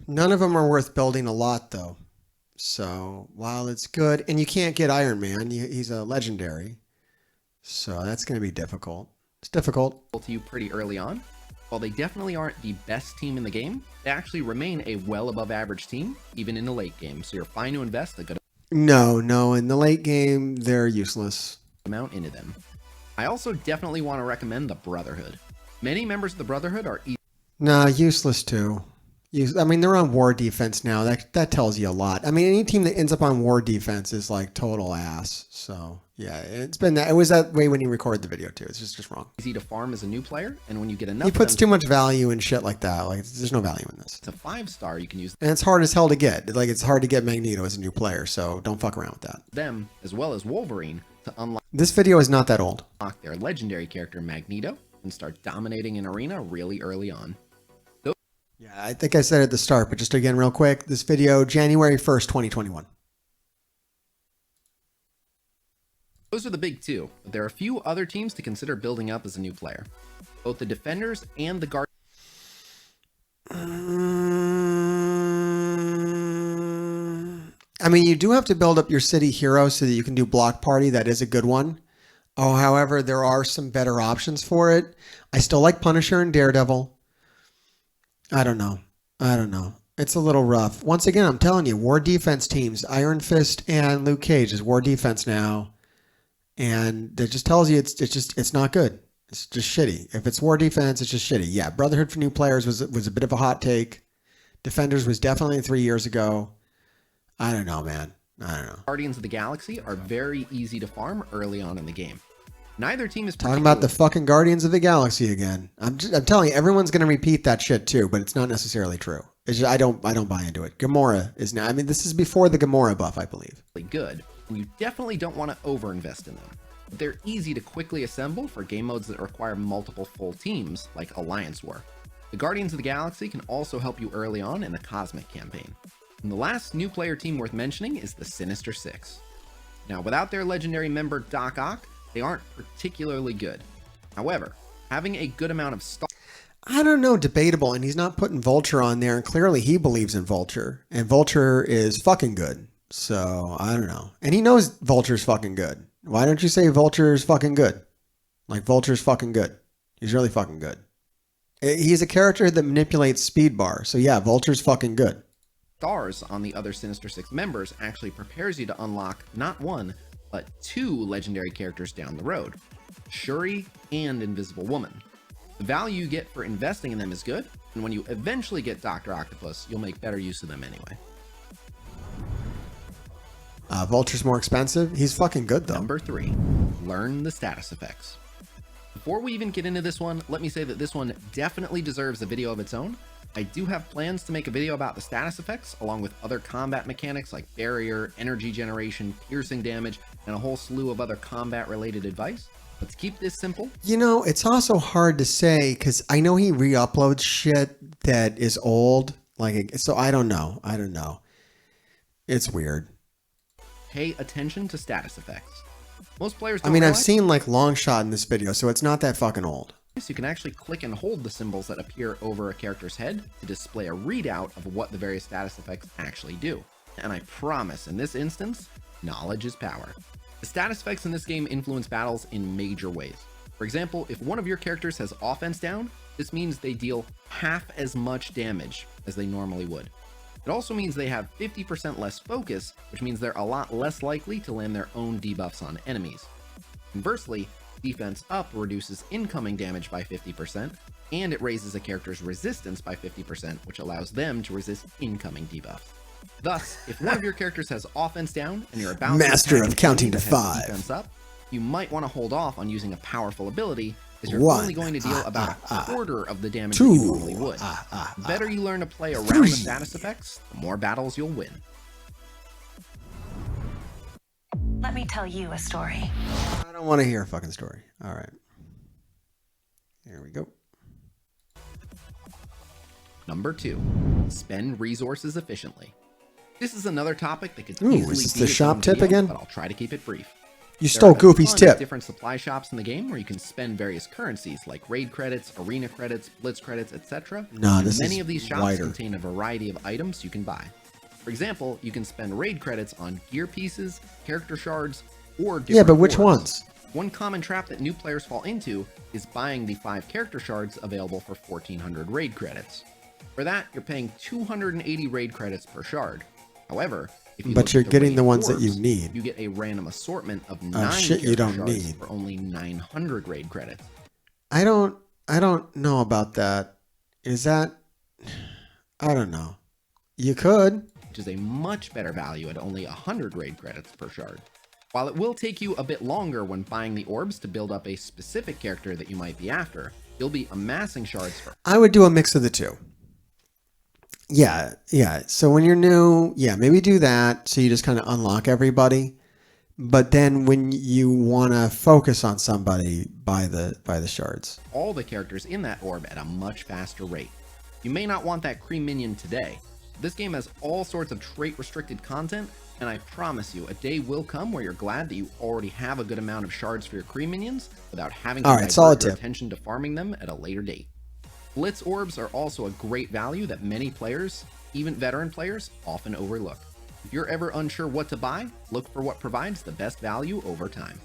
None of them are worth building a lot, though. So while it's good, and you can't get Iron Man, he's a legendary. So that's going to be difficult. It's difficult. To you pretty early on. While they definitely aren't the best team in the game, they actually remain a well above average team, even in the late game. So you're fine to invest a good No. In the late game, they're useless. amount into them. I also definitely want to recommend the Brotherhood. Many members of the Brotherhood are Nah, useless too. I mean, they're on war defense now. That tells you a lot. I mean, any team that ends up on war defense is like total ass. So yeah, it's been that. It was that way when he recorded the video too. It's just wrong. Easy to farm as a new player, and when you get enough, He puts too much value in shit like that. Like, there's no value in this. it's a 5-star. You can use And it's hard as hell to get. Like, it's hard to get Magneto as a new player. So don't fuck around with that. them as well as Wolverine to unlock This video is not that old. their legendary character Magneto and start dominating an arena really early on. Yeah, I think I said it at the start, but just again, real quick, this video, January 1st, 2021. Those are the big two, but there are a few other teams to consider building up as a new player. Both the Defenders and the Guardians. I mean, you do have to build up your city hero so that you can do Block Party. That is a good one. Oh, however, there are some better options for it. I still like Punisher and Daredevil. I don't know. It's a little rough. Once again, I'm telling you, war defense teams, Iron Fist and Luke Cage is war defense now. And that just tells you it's not good. It's just shitty. If it's war defense, it's just shitty. Yeah, Brotherhood for new players was a bit of a hot take. Defenders was definitely 3 years ago. I don't know, man. I don't know. Guardians of the Galaxy are very easy to farm early on in the game. Neither team is Talking about the fucking Guardians of the Galaxy again. I'm telling you, everyone's going to repeat that shit too, but it's not necessarily true. It's just, I don't buy into it. Gamora is now. I mean, this is before the Gamora buff, I believe. good, and you definitely don't want to overinvest in them. But they're easy to quickly assemble for game modes that require multiple full teams, like Alliance War. The Guardians of the Galaxy can also help you early on in the Cosmic campaign. And the last new player team worth mentioning is the Sinister Six. Now, without their legendary member Doc Ock, they aren't particularly good. However, having a good amount of stock. I don't know, debatable, and he's not putting Vulture on there, and clearly he believes in Vulture, and Vulture is fucking good. So, I don't know. And he knows Vulture's fucking good. Why don't you say Vulture's fucking good? Like, Vulture's fucking good. He's really fucking good. He's a character that manipulates speed bar, so yeah, Vulture's fucking good. Stars on the other Sinister Six members actually prepares you to unlock not one, but 2 legendary characters down the road, Shuri and Invisible Woman. The value you get for investing in them is good, and when you eventually get Dr. Octopus, you'll make better use of them anyway. Vulture's more expensive. He's fucking good, though. Number 3, learn the status effects. Before we even get into this one, let me say that this one definitely deserves a video of its own. I do have plans to make a video about the status effects, along with other combat mechanics like barrier, energy generation, piercing damage, and a whole slew of other combat-related advice. Let's keep this simple. You know, it's also hard to say, because I know he re-uploads shit that is old. Like, so I don't know. It's weird. Pay attention to status effects. Most players don't I mean, I've realize seen like long shot in this video, so it's not that fucking old. you can actually click and hold the symbols that appear over a character's head to display a readout of what the various status effects actually do. And I promise, in this instance, knowledge is power. The status effects in this game influence battles in major ways. For example, if one of your characters has offense down, this means they deal half as much damage as they normally would. It also means they have 50% less focus, which means they're a lot less likely to land their own debuffs on enemies. Conversely, defense up reduces incoming damage by 50%, and it raises a character's resistance by 50%, which allows them to resist incoming debuffs. Thus, if one of your characters has offense down and you're about Master to of counting to that has 5. defense up, you might want to hold off on using a powerful ability, as you're 1, only going to deal about a quarter of the damage 2, that you normally would. The better you learn to play around 3. the status effects, the more battles you'll win. Let me tell you a story. I don't want to hear a fucking story. All right. Here we go. Number 2, spend resources efficiently. This is another topic that could Ooh, easily is this be the its shop own tip video, again? but I'll try to keep it brief. You There stole are a Goofy's ton of tip. different supply shops in the game where you can spend various currencies like raid credits, arena credits, blitz credits, etc. No, And this many is of these shops wider. contain a variety of items you can buy. For example, you can spend raid credits on gear pieces, character shards, or different Yeah, but which orbs. ones? One common trap that new players fall into is buying the 5 character shards available for 1400 raid credits. For that, you're paying 280 raid credits per shard. However, if you But look you're at the getting raid the ones that you orbs, need. you get a random assortment of 9 shit you character don't shards need. for only 900 raid credits. I don't know about that. Is that... I don't know. You could. which is a much better value at only 100 raid credits per shard. While it will take you a bit longer when buying the orbs to build up a specific character that you might be after, you'll be amassing shards for. I would do a mix of the two. Yeah. So when you're new, yeah, maybe do that. So you just kind of unlock everybody. But then when you want to focus on somebody, buy the shards. All the characters in that orb at a much faster rate. You may not want that cream minion today. This game has all sorts of trait restricted content, and I promise you, a day will come where you're glad that you already have a good amount of shards for your cream minions without having to divert your attention to farming them at a later date. Blitz orbs are also a great value that many players, even veteran players, often overlook. If you're ever unsure what to buy, look for what provides the best value over time.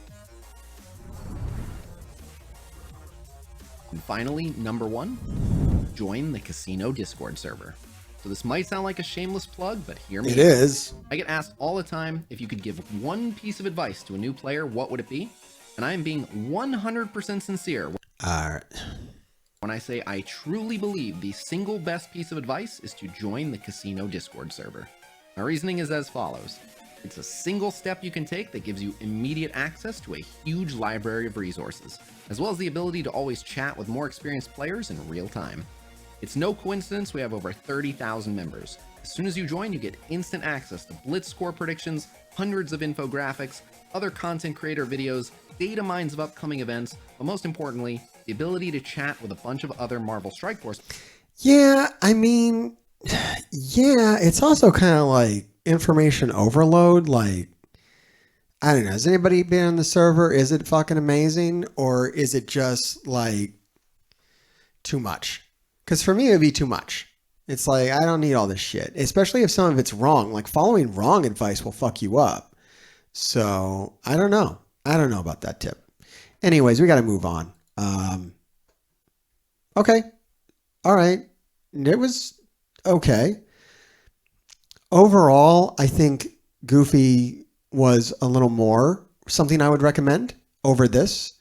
And finally, number 1, join the casino Discord server. So this might sound like a shameless plug, but hear me. It is. I get asked all the time, if you could give one piece of advice to a new player, what would it be? And I am being 100% sincere when I say I truly believe the single best piece of advice is to join the casino Discord server. My reasoning is as follows. It's a single step you can take that gives you immediate access to a huge library of resources, as well as the ability to always chat with more experienced players in real time. It's no coincidence we have over 30,000 members. As soon as you join, you get instant access to Blitz score predictions, hundreds of infographics, other content creator videos, data mines of upcoming events, but most importantly, the ability to chat with a bunch of other Marvel Strike Force. Yeah, I mean, yeah, it's also kind of like information overload. Like, I don't know. Has anybody been on the server? Is it fucking amazing? Or is it just like too much? Because for me, it would be too much. It's like, I don't need all this shit, especially if some of it's wrong. Like following wrong advice will fuck you up. So I don't know. I don't know about that tip. Anyways, we got to move on. Okay. All right. It was okay. Overall, I think Goofy was a little more something I would recommend over this.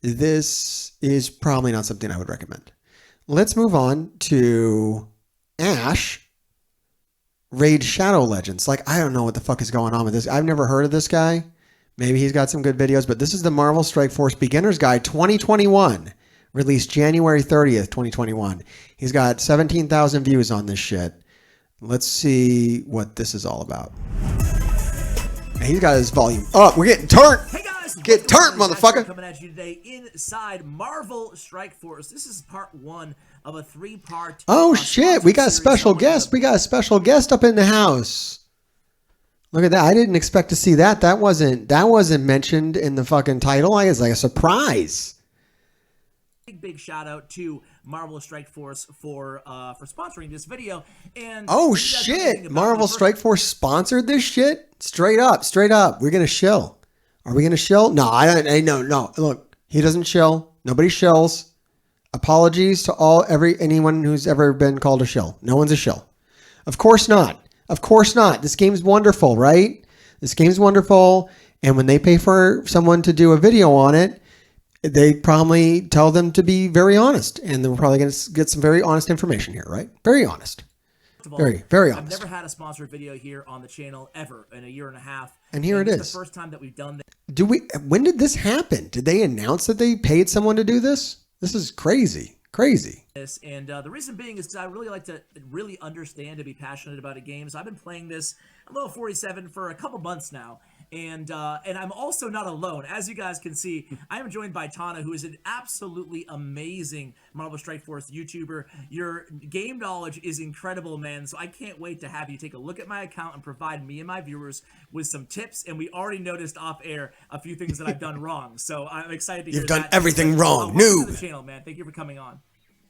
This is probably not something I would recommend. Let's move on to Ash, Raid Shadow Legends. Like, I don't know what the fuck is going on with this. I've never heard of this guy. Maybe he's got some good videos, but this is the Marvel Strike Force Beginner's Guide 2021, released January 30th, 2021. He's got 17,000 views on this shit. Let's see what this is all about. And he's got his volume up. We're getting turned. Hey guys, get turned, motherfucker. Coming at you today inside Marvel Strike Force. This is part 1 of a 3-part. Oh shit, we got a special guest. We got a special guest up in the house. Look at that. I didn't expect to see that. That wasn't mentioned in the fucking title. I guess like a surprise. Big shout out to Marvel Strike Force for sponsoring this video. And oh shit, Marvel Strike Force sponsored this shit? Straight up. We're gonna shill. Are we gonna shill? No, no. Look, he doesn't shill. Nobody shills. Apologies to anyone who's ever been called a shill. No one's a shill. Of course not. Of course not. This game's wonderful, right? This game's wonderful. And when they pay for someone to do a video on it, they probably tell them to be very honest. And we're probably going to get some very honest information here, right? Very honest. Very, very honest. I've never had a sponsored video here on the channel ever in a year and a half. And here it is. It's the first time that we've done this. When did this happen? Did they announce that they paid someone to do this? This is crazy. And the reason being is because I really like to really understand and be passionate about a game. So I've been playing this at level 47 for a couple months now. And I'm also not alone. As you guys can see, I am joined by Tana, who is an absolutely amazing Marvel Strike Force YouTuber. Your game knowledge is incredible, man. So I can't wait to have you take a look at my account and provide me and my viewers with some tips. And we already noticed off air a few things that I've done wrong. So I'm excited to hear that. You've done everything wrong. Welcome to the channel, man. Thank you for coming on.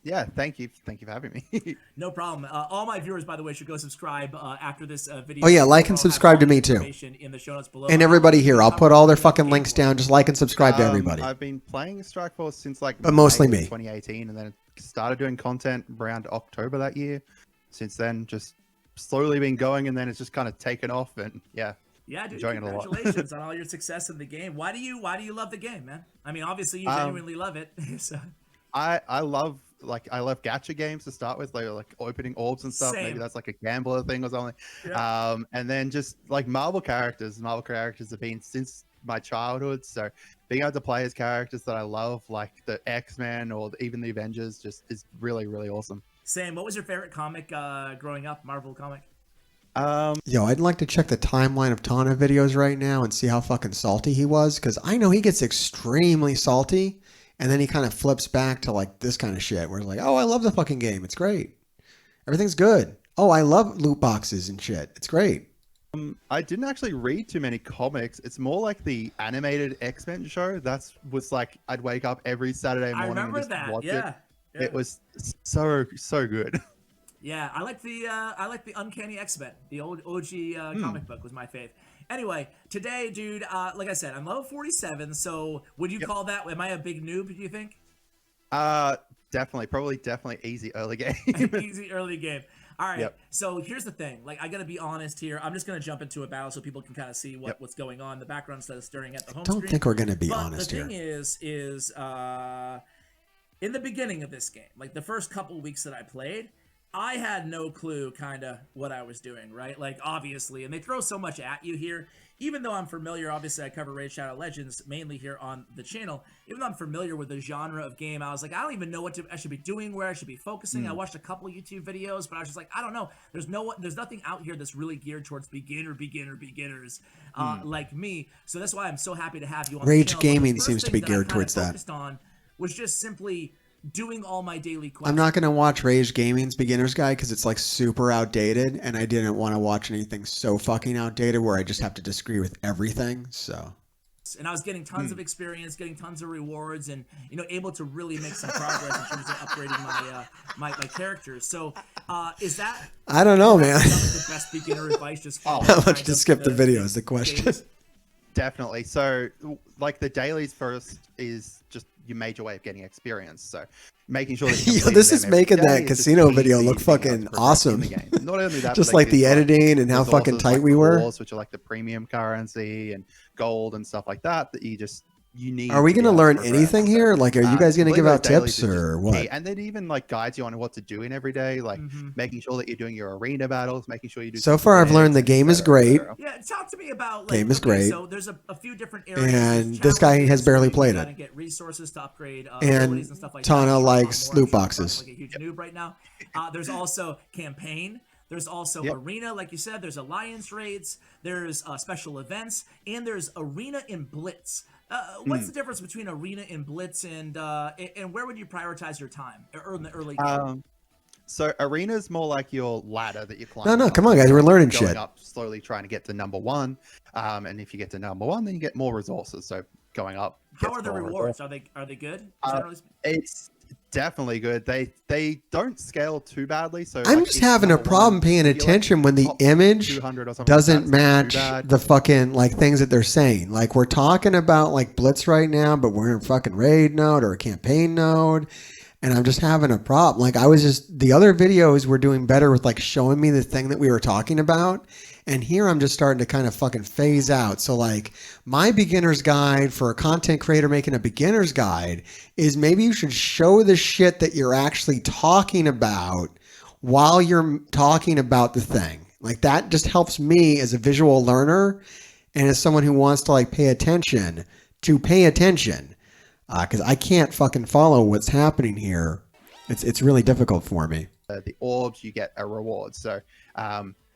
Yeah, thank you for having me. No problem. All my viewers, by the way, should go subscribe after this video. Oh yeah, like and subscribe to me too. In the show notes below. And everybody here, I'll put all their fucking links down. Just like and subscribe to everybody. I've been playing Strike Force since like but mostly me. 2018, and then started doing content around October that year. Since then, just slowly been going, and then it's just kind of taken off, and yeah. Yeah, dude, enjoying it a lot. Congratulations on all your success in the game. Why do you love the game, man? I mean, obviously you genuinely love it. So. I love gacha games to start with, like opening orbs and stuff. Same. Maybe that's like a gambler thing or something. Yeah. And then just like Marvel characters have been since my childhood. So being able to play as characters that I love, like the X-Men or even the Avengers, just is really, really awesome. Same. What was your favorite comic growing up? Marvel comic? Yo, I'd like to check the timeline of Tana videos right now and see how fucking salty he was, because I know he gets extremely salty, and then he kind of flips back to like this kind of shit where it's like, oh, I love the fucking game. It's great. Everything's good. Oh, I love loot boxes and shit. It's great. I didn't actually read too many comics. It's more like the animated X-Men show. Was like I'd wake up every Saturday morning and just watch it. Yeah. It was so good. Yeah, I like the Uncanny X-Men. The old OG comic book was my fave. Anyway, today, dude, like I said, I'm level 47. So would you call that? Am I a big noob? Do you think? Definitely easy early game. Easy early game. All right. Yep. So here's the thing. Like, I gotta be honest here. I'm just gonna jump into a battle so people can kind of see what's going on in the background instead of staring at the home screen. Don't think we're gonna be honest here. The thing is in the beginning of this game, like the first couple weeks that I played, I had no clue kind of what I was doing, right? Like, obviously, and they throw so much at you here. Even though I'm familiar, obviously I cover Raid Shadow Legends mainly here on the channel. Even though I'm familiar with the genre of game, I was like, I don't even know what I should be doing, where I should be focusing. I watched a couple YouTube videos, but I was just like, I don't know. There's nothing out here that's really geared towards beginners like me. So that's why I'm so happy to have you on Rage the channel. Gaming The first seems to thing be that I geared kinda towards that. focused on was just simply doing all my daily quests. I'm not going to watch Rage Gaming's beginner's guide because it's like super outdated, and I didn't want to watch anything so fucking outdated where I just have to disagree with everything. So, and I was getting tons of experience, getting tons of rewards, and able to really make some progress in terms of upgrading my characters. So, is that? I don't know, man. The best beginner advice? Just how much to skip the video is the question. dailies? Definitely. So, like the dailies first is just your major way of getting experience. So, making sure that Yo, this is making that casino video look fucking awesome. Not only that, just but like the there's, editing and how fucking resources tight like we were. cores, which are like the premium currency and gold and stuff like that you need. Are we going to learn anything So, here? Like, are you guys going to give out dailies tips are just or key. what? And then even like guides you on what to do in every day, like making sure that you're doing your arena battles, making sure you do. So far, I've learned the game is great. Yeah, talk to me about Game is great. So there's a few different areas. And There's this guy has challenges, barely you played gotta it. Get resources to upgrade And abilities and stuff like Tana that. likes More, loot I'm sure I'm boxes. like a huge noob right now. There's also campaign. There's also arena, like you said. There's alliance raids. There's special events, and there's arena and blitz. What's the difference between arena and blitz, and where would you prioritize your time in the early game? So arena is more like your ladder that you climb. No, come on, guys. We're learning going shit. up slowly, trying to get to number one. And if you get to number one, then you get more resources. So going up. How gets are the more rewards? resources. Are they good? It's definitely good. They don't scale too badly. So I'm like, just each having a number problem one, paying if you're, attention when the top image 200 or something like doesn't that, it's not too match bad. the fucking like things that they're saying. Like, we're talking about like Blitz right now, but we're in a fucking raid node or a campaign node. And I'm just having a problem. Like, the other videos were doing better with like showing me the thing that we were talking about. And here I'm just starting to kind of fucking phase out. So like, my beginner's guide for a content creator making a beginner's guide is maybe you should show the shit that you're actually talking about while you're talking about the thing. Like, that just helps me as a visual learner and as someone who wants to like pay attention. Because I can't fucking follow what's happening here. It's really difficult for me. The orbs, you get a reward. So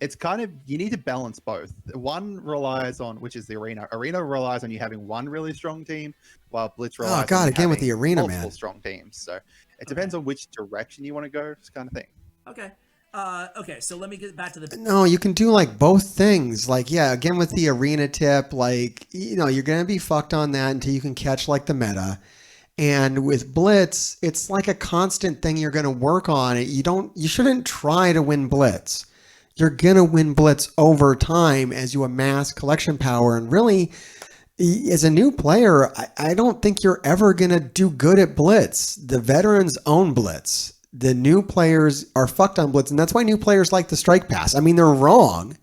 it's kind of, you need to balance both. One relies on, which is the arena. Arena relies on you having one really strong team, while Blitz relies Oh god, on you again with having the arena, multiple man. strong teams. So it depends on which direction you want to go, this kind of thing. Okay. Okay, so let me get back to the... No, you can do like both things. Like, yeah, again with the arena tip, like, you're going to be fucked on that until you can catch like the meta. And with Blitz, it's like a constant thing you're going to work on. You shouldn't try to win Blitz. You're going to win Blitz over time as you amass collection power. And really, as a new player, I don't think you're ever going to do good at Blitz. The veterans own Blitz. The new players are fucked on Blitz, and that's why new players like the Strike Pass. I mean, they're wrong.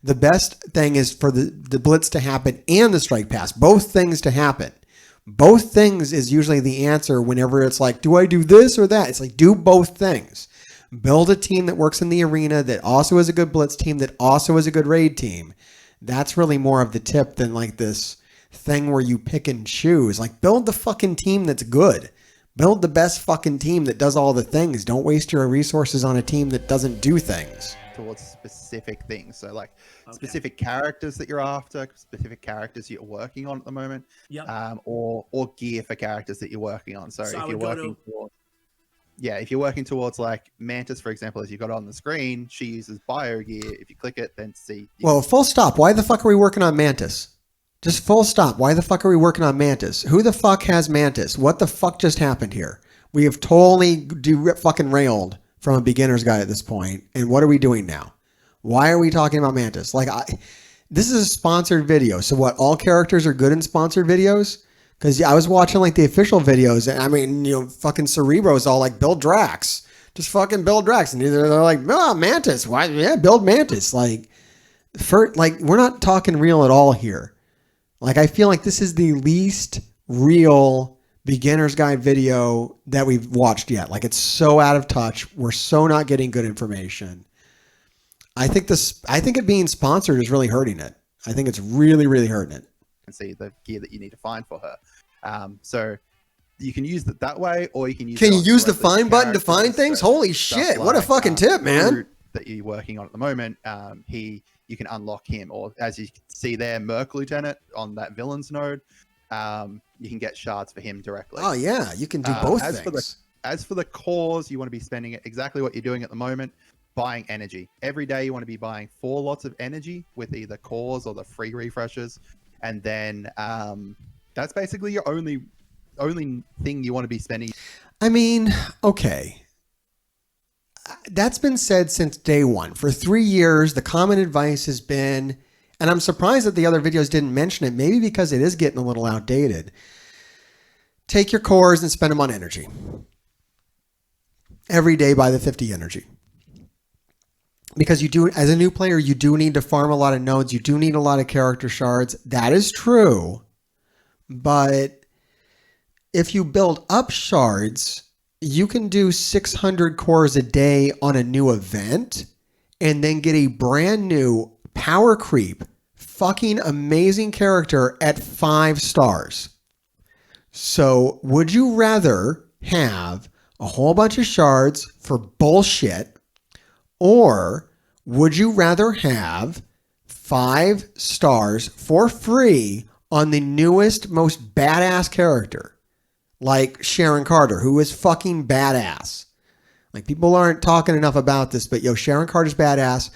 The best thing is for the Blitz to happen and the Strike Pass, both things to happen. Both things is usually the answer whenever it's like, do I do this or that? It's like, do both things. Build a team that works in the arena that also is a good blitz team that also is a good raid team. That's really more of the tip than like this thing where you pick and choose. Like, build the fucking team that's good. Build the best fucking team that does all the things. Don't waste your resources on a team that doesn't do things. Towards specific things. So like specific characters that you're after, specific characters you're working on at the moment, or gear for characters that you're working on. So if you're working towards, if you're working towards like Mantis, for example, as you got on the screen, she uses bio gear. If you click it, then see. Well, full stop. Why the fuck are we working on Mantis? Just full stop. Why the fuck are we working on Mantis? Who the fuck has Mantis? What the fuck just happened here? We have totally fucking railed from a beginner's guide at this point. And what are we doing now? Why are we talking about Mantis? Like, this is a sponsored video. So what, all characters are good in sponsored videos? Because I was watching like the official videos, and I mean, you know, fucking Cerebro's all like, build Drax. Just fucking build Drax. And they're like, oh, Mantis. Why? Yeah, build Mantis. Like, we're not talking real at all here. Like, I feel like this is the least real beginner's guide video that we've watched yet. Like, it's so out of touch. We're so not getting good information. I think it being sponsored is really hurting it. I think it's really, really hurting it. And see the gear that you need to find for her. So you can use it that way, or you can use. Can you use the find button to find things? So holy shit! What a fucking tip, man! That you're working on at the moment, you can unlock him, or as you can see there, Merc Lieutenant on that villains node. You can get shards for him directly. Oh yeah, you can do both things. As for the cores, you want to be spending it exactly what you're doing at the moment. Buying energy every day. You want to be buying 4 lots of energy with either cores or the free refreshers. And then that's basically your only thing you want to be spending. I mean, okay. That's been said since day one. For 3 years, the common advice has been, and I'm surprised that the other videos didn't mention it, maybe because it is getting a little outdated. Take your cores and spend them on energy. Every day buy the 50 energy. Because you do, as a new player, you do need to farm a lot of nodes. You do need a lot of character shards. That is true. But if you build up shards, you can do 600 cores a day on a new event and then get a brand new power creep, fucking amazing character at 5 stars. So would you rather have a whole bunch of shards for bullshit, or would you rather have 5 stars for free on the newest, most badass character? Like Sharon Carter, who is fucking badass. Like, people aren't talking enough about this, but yo, Sharon Carter's badass.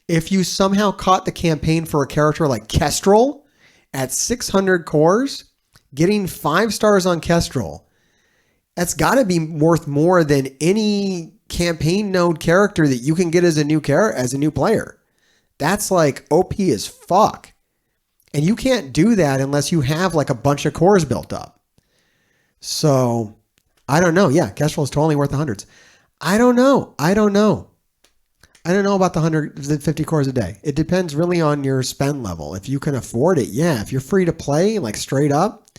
If you somehow caught the campaign for a character like Kestrel at 600 cores, getting 5 stars on Kestrel, that's got to be worth more than any campaign node character that you can get as a new player. That's like OP as fuck. And you can't do that unless you have like a bunch of cores built up. So I don't know. Yeah, Kestrel is totally worth the hundreds. I don't know about the 150 cores a day. It depends really on your spend level. If you can afford it, yeah. If you're free to play, like straight up,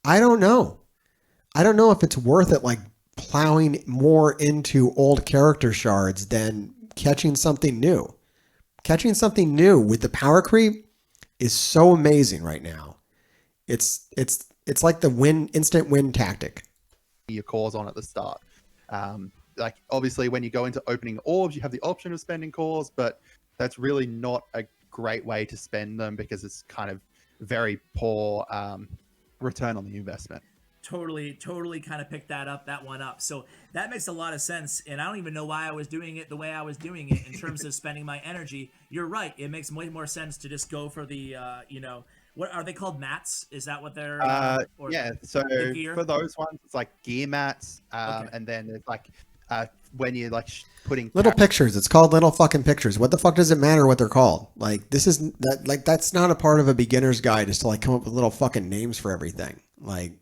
I don't know. I don't know if it's worth it, like plowing more into old character shards than catching something new. Catching something new with the power creep is so amazing right now. It's like the instant win tactic. Your cores on at the start. Like, obviously when you go into opening orbs, you have the option of spending cores, but that's really not a great way to spend them because it's kind of very poor return on the investment. Totally kind of picked that one up. So that makes a lot of sense. And I don't even know why I was doing it the way I was doing it in terms of spending my energy. You're right. It makes way more sense to just go for the, what are they called? Mats? Is that what they're? Yeah. So for those ones, it's like gear mats. Okay. And then it's like when you're like putting little pictures. It's called little fucking pictures. What the fuck does it matter what they're called? Like, this is that, like, that's not a part of a beginner's guide, is to like come up with little fucking names for everything. Like,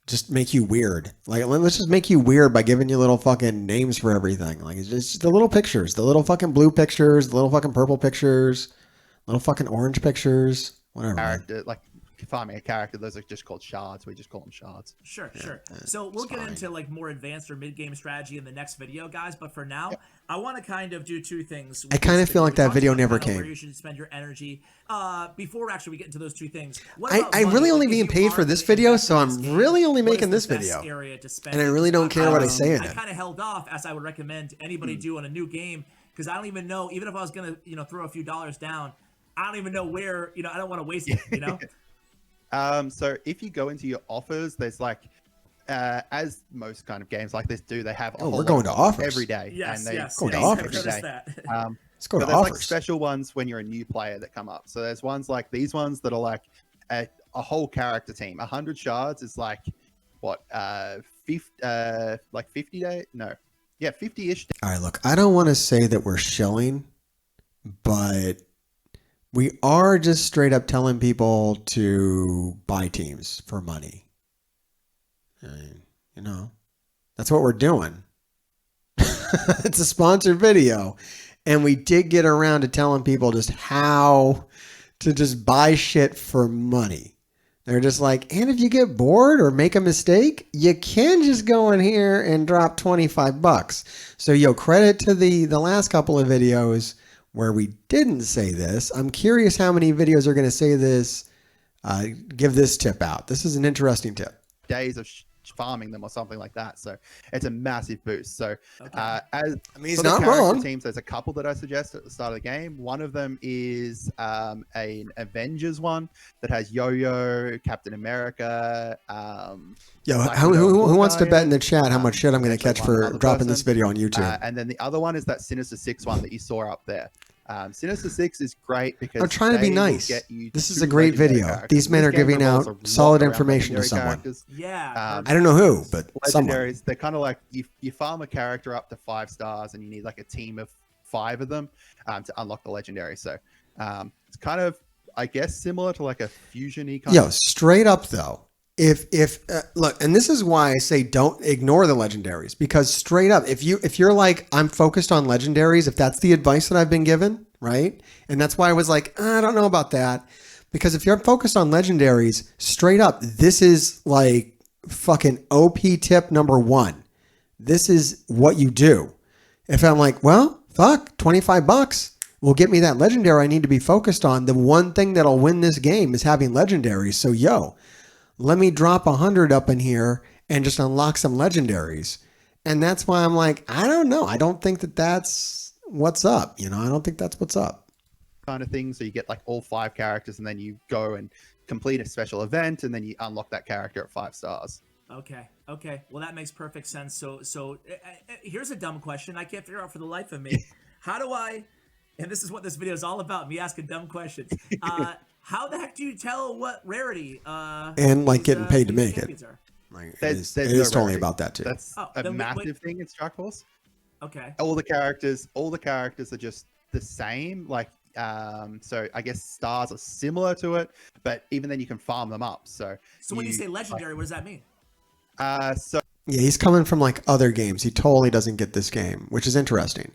just make you weird. Like, let's just make you weird by giving you little fucking names for everything. Like, it's just the little pictures, the little fucking blue pictures, the little fucking purple pictures, little fucking orange pictures, whatever. Like farming a character, those are just called shards. We just call them shards. Sure. So we'll get into like more advanced or mid-game strategy in the next video, guys. But for now, I want to kind of do two things. I kind of feel like that video never came. Where you should spend your energy. Before actually we get into those two things, I really only being paid for this video, so I'm really only making this video. And I really don't care what I say in it. I kind of held off, as I would recommend anybody do on a new game, because I don't even know, even if I was gonna throw a few dollars down, I don't even know where, I don't want to waste it, So if you go into your offers, there's like, as most kind of games like this do, they have we're going to offers every day. Yes, going to offers. Every day. Let's go to there's offers. like special ones when you're a new player that come up. So there's ones like these ones that are like a whole character team. 100 shards is like what, 50 day? No. Yeah, 50-ish. All right, look, I don't want to say that we're shilling, but we are just straight up telling people to buy teams for money. That's what we're doing. It's a sponsored video. And we did get around to telling people just how to just buy shit for money. They're just like, and if you get bored or make a mistake, you can just go in here and drop $25. So, credit to the last couple of videos where we didn't say this. I'm curious how many videos are going to say this, give this tip out. This is an interesting tip. Days of farming them or something like that. So it's a massive boost. So he's not wrong. Teams, there's a couple that I suggest at the start of the game. One of them is an Avengers one that has Yo-Yo, Captain America. Who wants to bet in the chat how much shit I'm going to catch for dropping this video on YouTube? And then the other one is that Sinister Six one that you saw up there. Sinister Six is great because I'm trying to be nice. This is a great video. Characters. These men are giving out solid information to someone. Characters. Yeah. I don't know who, but legendaries. someone. They're kind of like you farm a character up to 5 stars, and you need like a team of 5 of them to unlock the legendary. So it's kind of, I guess, similar to like a fusion-y kind of. Straight up though. If look, and this is why I say don't ignore the legendaries, because straight up, if you're like, I'm focused on legendaries, if that's the advice that I've been given, right? And that's why I was like, I don't know about that, because if you're focused on legendaries, straight up, this is like fucking OP tip number 1. This is what you do. If I'm like, well, fuck, $25 will get me that legendary I need to be focused on. The one thing that'll win this game is having legendaries. So let me drop 100 up in here and just unlock some legendaries. And that's why I'm like, I don't know. I don't think that that's what's up. I don't think that's what's up. Kind of thing. So you get like all 5 characters, and then you go and complete a special event, and then you unlock that character at 5 stars. Okay. Well, that makes perfect sense. So here's a dumb question I can't figure out for the life of me. How do I, and this is what this video is all about, me asking dumb questions. How the heck do you tell what rarity and like getting paid to make it? Like, it is no totally about that too. That's a massive thing in Strike Force. Okay. All the characters are just the same. Like, so I guess stars are similar to it, but even then you can farm them up. So when you say legendary, what does that mean? He's coming from like other games. He totally doesn't get this game, which is interesting.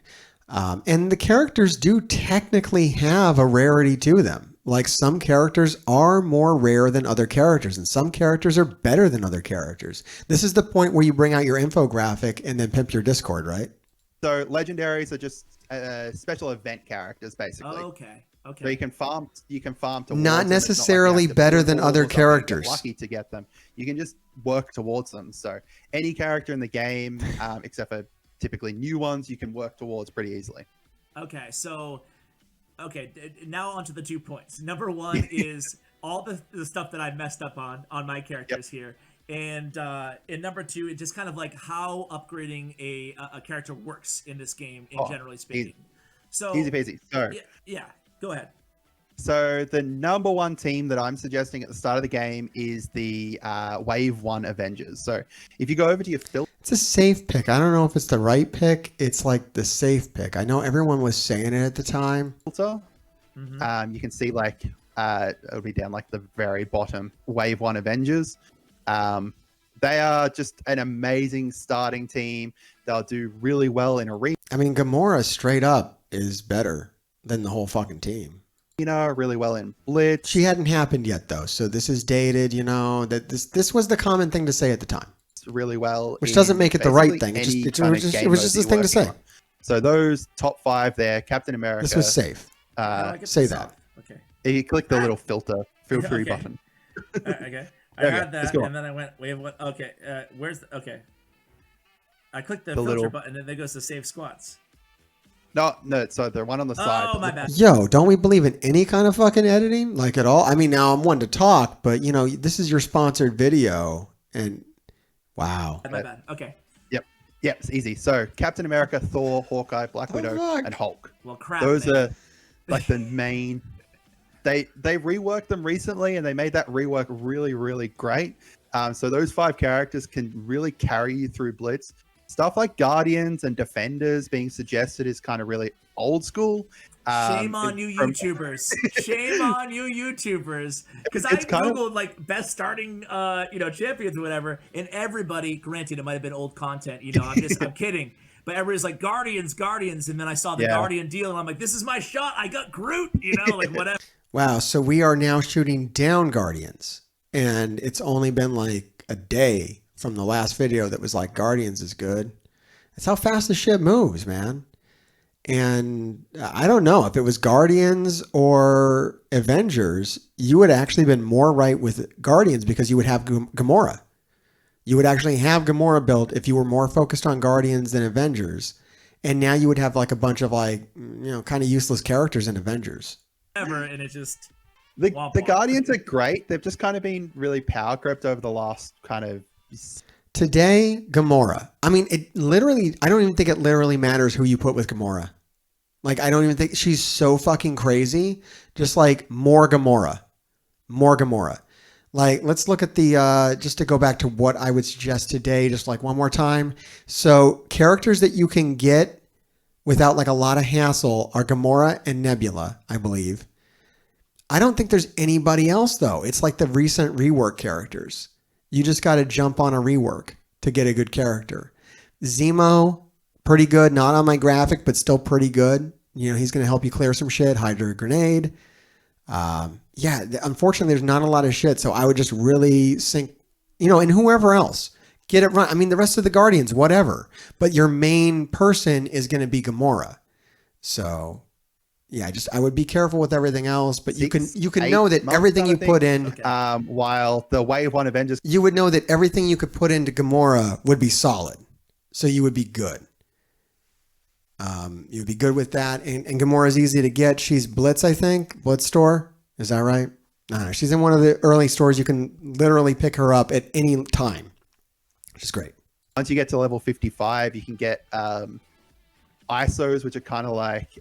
And the characters do technically have a rarity to them. Like some characters are more rare than other characters, and some characters are better than other characters. This is the point where you bring out your infographic and then pimp your Discord, right? So legendaries are just special event characters, basically. Okay. So you can farm towards not necessarily better than other characters. Lucky to get them. You can just work towards them. So any character in the game, except for typically new ones, you can work towards pretty easily. Okay, now on to the 2 points. Number 1 is all the stuff that I messed up on my characters here. And number 2, it's just kind of like how upgrading a character works in this game, generally speaking. Easy peasy. So yeah, go ahead. So the number 1 team that I'm suggesting at the start of the game is the Wave 1 Avengers. So if you go over to your filter, it's a safe pick. I don't know if it's the right pick. It's like the safe pick. I know everyone was saying it at the time. You can see like it'll be down like the very bottom, Wave 1 Avengers. They are just an amazing starting team. They'll do really well in Arena. I mean, Gamora straight up is better than the whole fucking team. really well in Blitz. She hadn't happened yet though, so this is dated. That this was the common thing to say at the time. Really well, which doesn't make it the right thing. It was just this thing to say. So those top 5 there, Captain America. This was safe. Say that. Okay. You click the little filter free button. Okay. I had that, and then I went. Wait, what? Okay. Where's the? Okay. I clicked the filter button, and then it goes to save squats. No. So the one on the side. Oh, my bad. Yo, don't we believe in any kind of fucking editing, like at all? I mean, now I'm one to talk, but this is your sponsored video, and wow. My bad. Okay. Yep, it's easy. So Captain America, Thor, Hawkeye, Black Widow, and Hulk. Well, crap. Those are like the main. They reworked them recently, and they made that rework really, really great. So those 5 characters can really carry you through Blitz. Stuff like Guardians and Defenders being suggested is kind of really old school. Shame on you YouTubers. Shame on you YouTubers. Because I Googled like best starting champions or whatever, and everybody, granted it might have been old content, I'm kidding. But everybody's like Guardians, and then I saw the Guardian deal, and I'm like, this is my shot. I got Groot, like whatever. Wow, so we are now shooting down Guardians, and it's only been like a day from the last video that was like Guardians is good. That's how fast the shit moves, man. And I don't know if it was Guardians or Avengers, you would actually been more right with Guardians because you would have Gamora. You would actually have Gamora built if you were more focused on Guardians than Avengers. And now you would have like a bunch of like, kind of useless characters in Avengers. And it just... The Guardians are great. They've just kind of been really power crept over the last kind of... Today, Gamora. I mean, I don't even think it literally matters who you put with Gamora. Like, I don't even think she's so fucking crazy. Just like more Gamora. Like, let's look at the, just to go back to what I would suggest today, just like one more time. So characters that you can get without like a lot of hassle are Gamora and Nebula, I believe. I don't think there's anybody else though. It's like the recent rework characters. You just got to jump on a rework to get a good character. Zemo, pretty good. Not on my graphic, but still pretty good. He's going to help you clear some shit. Hydra Grenade. Unfortunately, there's not a lot of shit. So I would just really think, and whoever else. Get it right. I mean, the rest of the Guardians, whatever. But your main person is going to be Gamora. So... yeah, I would be careful with everything else, but you can know that everything you put in, while the Wave 1 Avengers, you would know that everything you could put into Gamora would be solid, so you would be good. You'd be good with that, and Gamora is easy to get. She's Blitz, I think, Blitz store. Is that right? No, she's in one of the early stores. You can literally pick her up at any time, which is great. Once you get to level 55, you can get ISOs, which are kind of like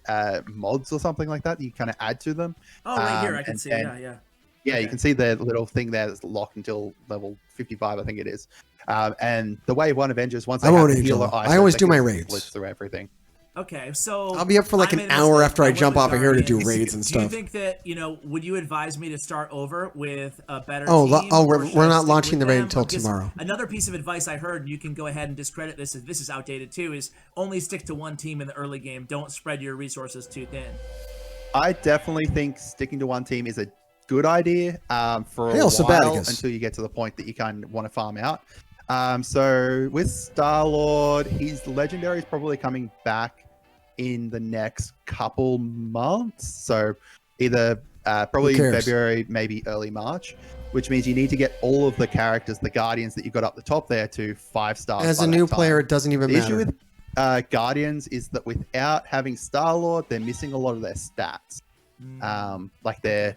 mods or something like that. You kind of add to them. Oh, right here I can see. Yeah. Yeah, you can see the little thing there that's locked until level 55, I think it is. And the Wave 1 Avengers, once they have the healer ISOs, I always do my raids. Blitz through everything. Okay, so I'll be up for like an hour after I jump off of here to do raids and stuff. Do you think that, would you advise me to start over with a better team? We're not launching the raid until tomorrow. Another piece of advice I heard, and you can go ahead and discredit this if this is outdated too, is only stick to one team in the early game. Don't spread your resources too thin. I definitely think sticking to one team is a good idea for a while until you get to the point that you kind of want to farm out. So with Star-Lord, his legendary is probably coming back in the next couple months. So either probably February, maybe early March, which means you need to get all of the characters, the Guardians that you got up the top there, to 5 stars. As a new player, it doesn't even matter. The issue with Guardians is that without having Star-Lord, they're missing a lot of their stats. Like they're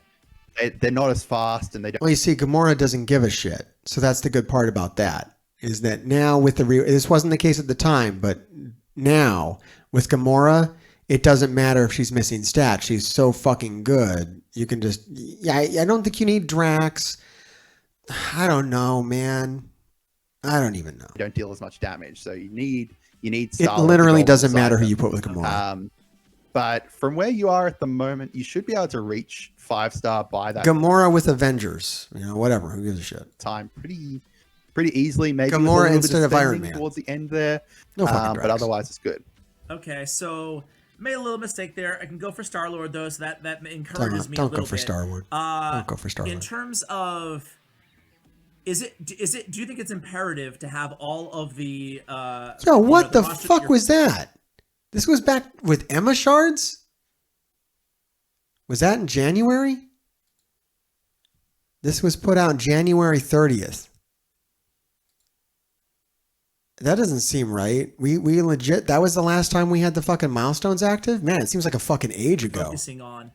not as fast, and they don't. Well, you see, Gamora doesn't give a shit. So that's the good part about that, is that now with this wasn't the case at the time, but now with Gamora, it doesn't matter if she's missing stats. She's so fucking good. You can just, I don't think you need Drax. I don't know, man. I don't even know. You don't deal as much damage, so you need Star-Lord. It literally doesn't matter who you put with Gamora. But from where you are at the moment, you should be able to reach 5-star by that. Gamora with Avengers, whatever. Who gives a shit? Time pretty easily. Maybe Gamora instead of Iron Man towards the end there. No fucking but otherwise it's good. Okay, so made a little mistake there. I can go for Star-Lord though, so that encourages me a little bit. Don't go for Star-Lord. Don't go for Star-Lord. In terms of, do you think it's imperative to have all of the Yo, what the fuck was that? This was back with Emma shards? Was that in January? This was put out January 30th. That doesn't seem right. We legit, that was the last time we had the fucking milestones active? Man, it seems like a fucking age ago. Focusing on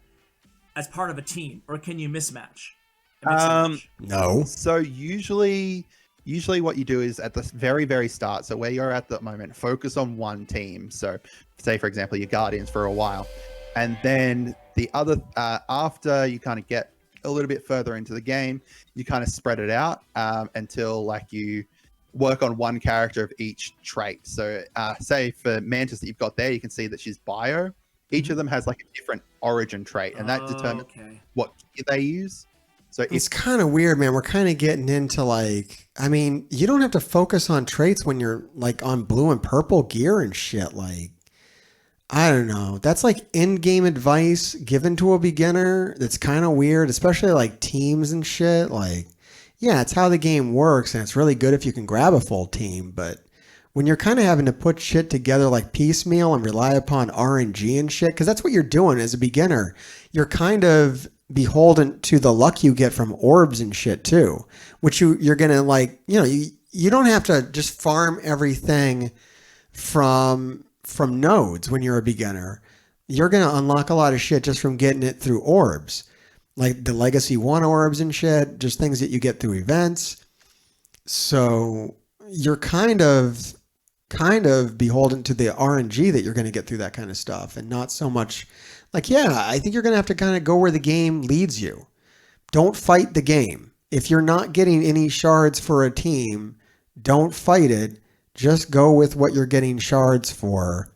as part of a team, or can you mismatch? No. So usually what you do is at the very, very start, so where you're at the moment, focus on one team. So say, for example, your Guardians for a while. And then the other, after you kind of get a little bit further into the game, you kind of spread it out until like you work on one character of each trait. So say for Mantis that you've got there, you can see that she's bio. Each of them has like a different origin trait, and that determines what gear they use. So it's kind of weird, man. We're kind of getting into like, I mean, you don't have to focus on traits when you're like on blue and purple gear and shit. Like, I don't know. That's like in-game advice given to a beginner. That's kind of weird, especially like teams and shit. Like, yeah, it's how the game works, and it's really good if you can grab a full team. But when you're kind of having to put shit together like piecemeal and rely upon RNG and shit, because that's what you're doing as a beginner. You're kind of beholden to the luck you get from orbs and shit too, which you're gonna like, you know, you don't have to just farm everything from nodes when you're a beginner. You're gonna unlock a lot of shit just from getting it through orbs, like the Legacy 1 orbs and shit, just things that you get through events. So you're kind of beholden to the RNG that you're going to get through that kind of stuff, and not so much like, yeah, I think you're going to have to kind of go where the game leads you. Don't fight the game. If you're not getting any shards for a team, don't fight it. Just go with what you're getting shards for.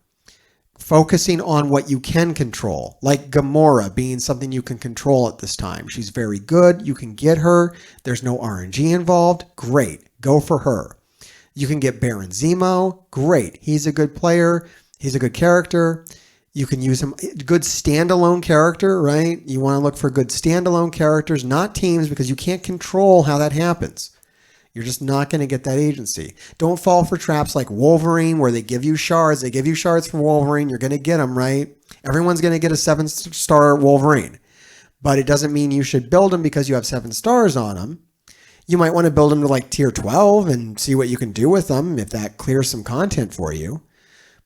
Focusing on what you can control, like Gamora being something you can control at this time. She's very good. You can get her. There's no RNG involved. Great. Go for her. You can get Baron Zemo. Great. He's a good player. He's a good character. You can use him. Good standalone character, right? You want to look for good standalone characters, not teams, because you can't control how that happens. You're just not going to get that agency. Don't fall for traps like Wolverine where they give you shards. They give you shards for Wolverine. You're going to get them, right? Everyone's going to get a 7-star Wolverine. But it doesn't mean you should build them because you have 7 stars on them. You might want to build them to like tier 12 and see what you can do with them if that clears some content for you.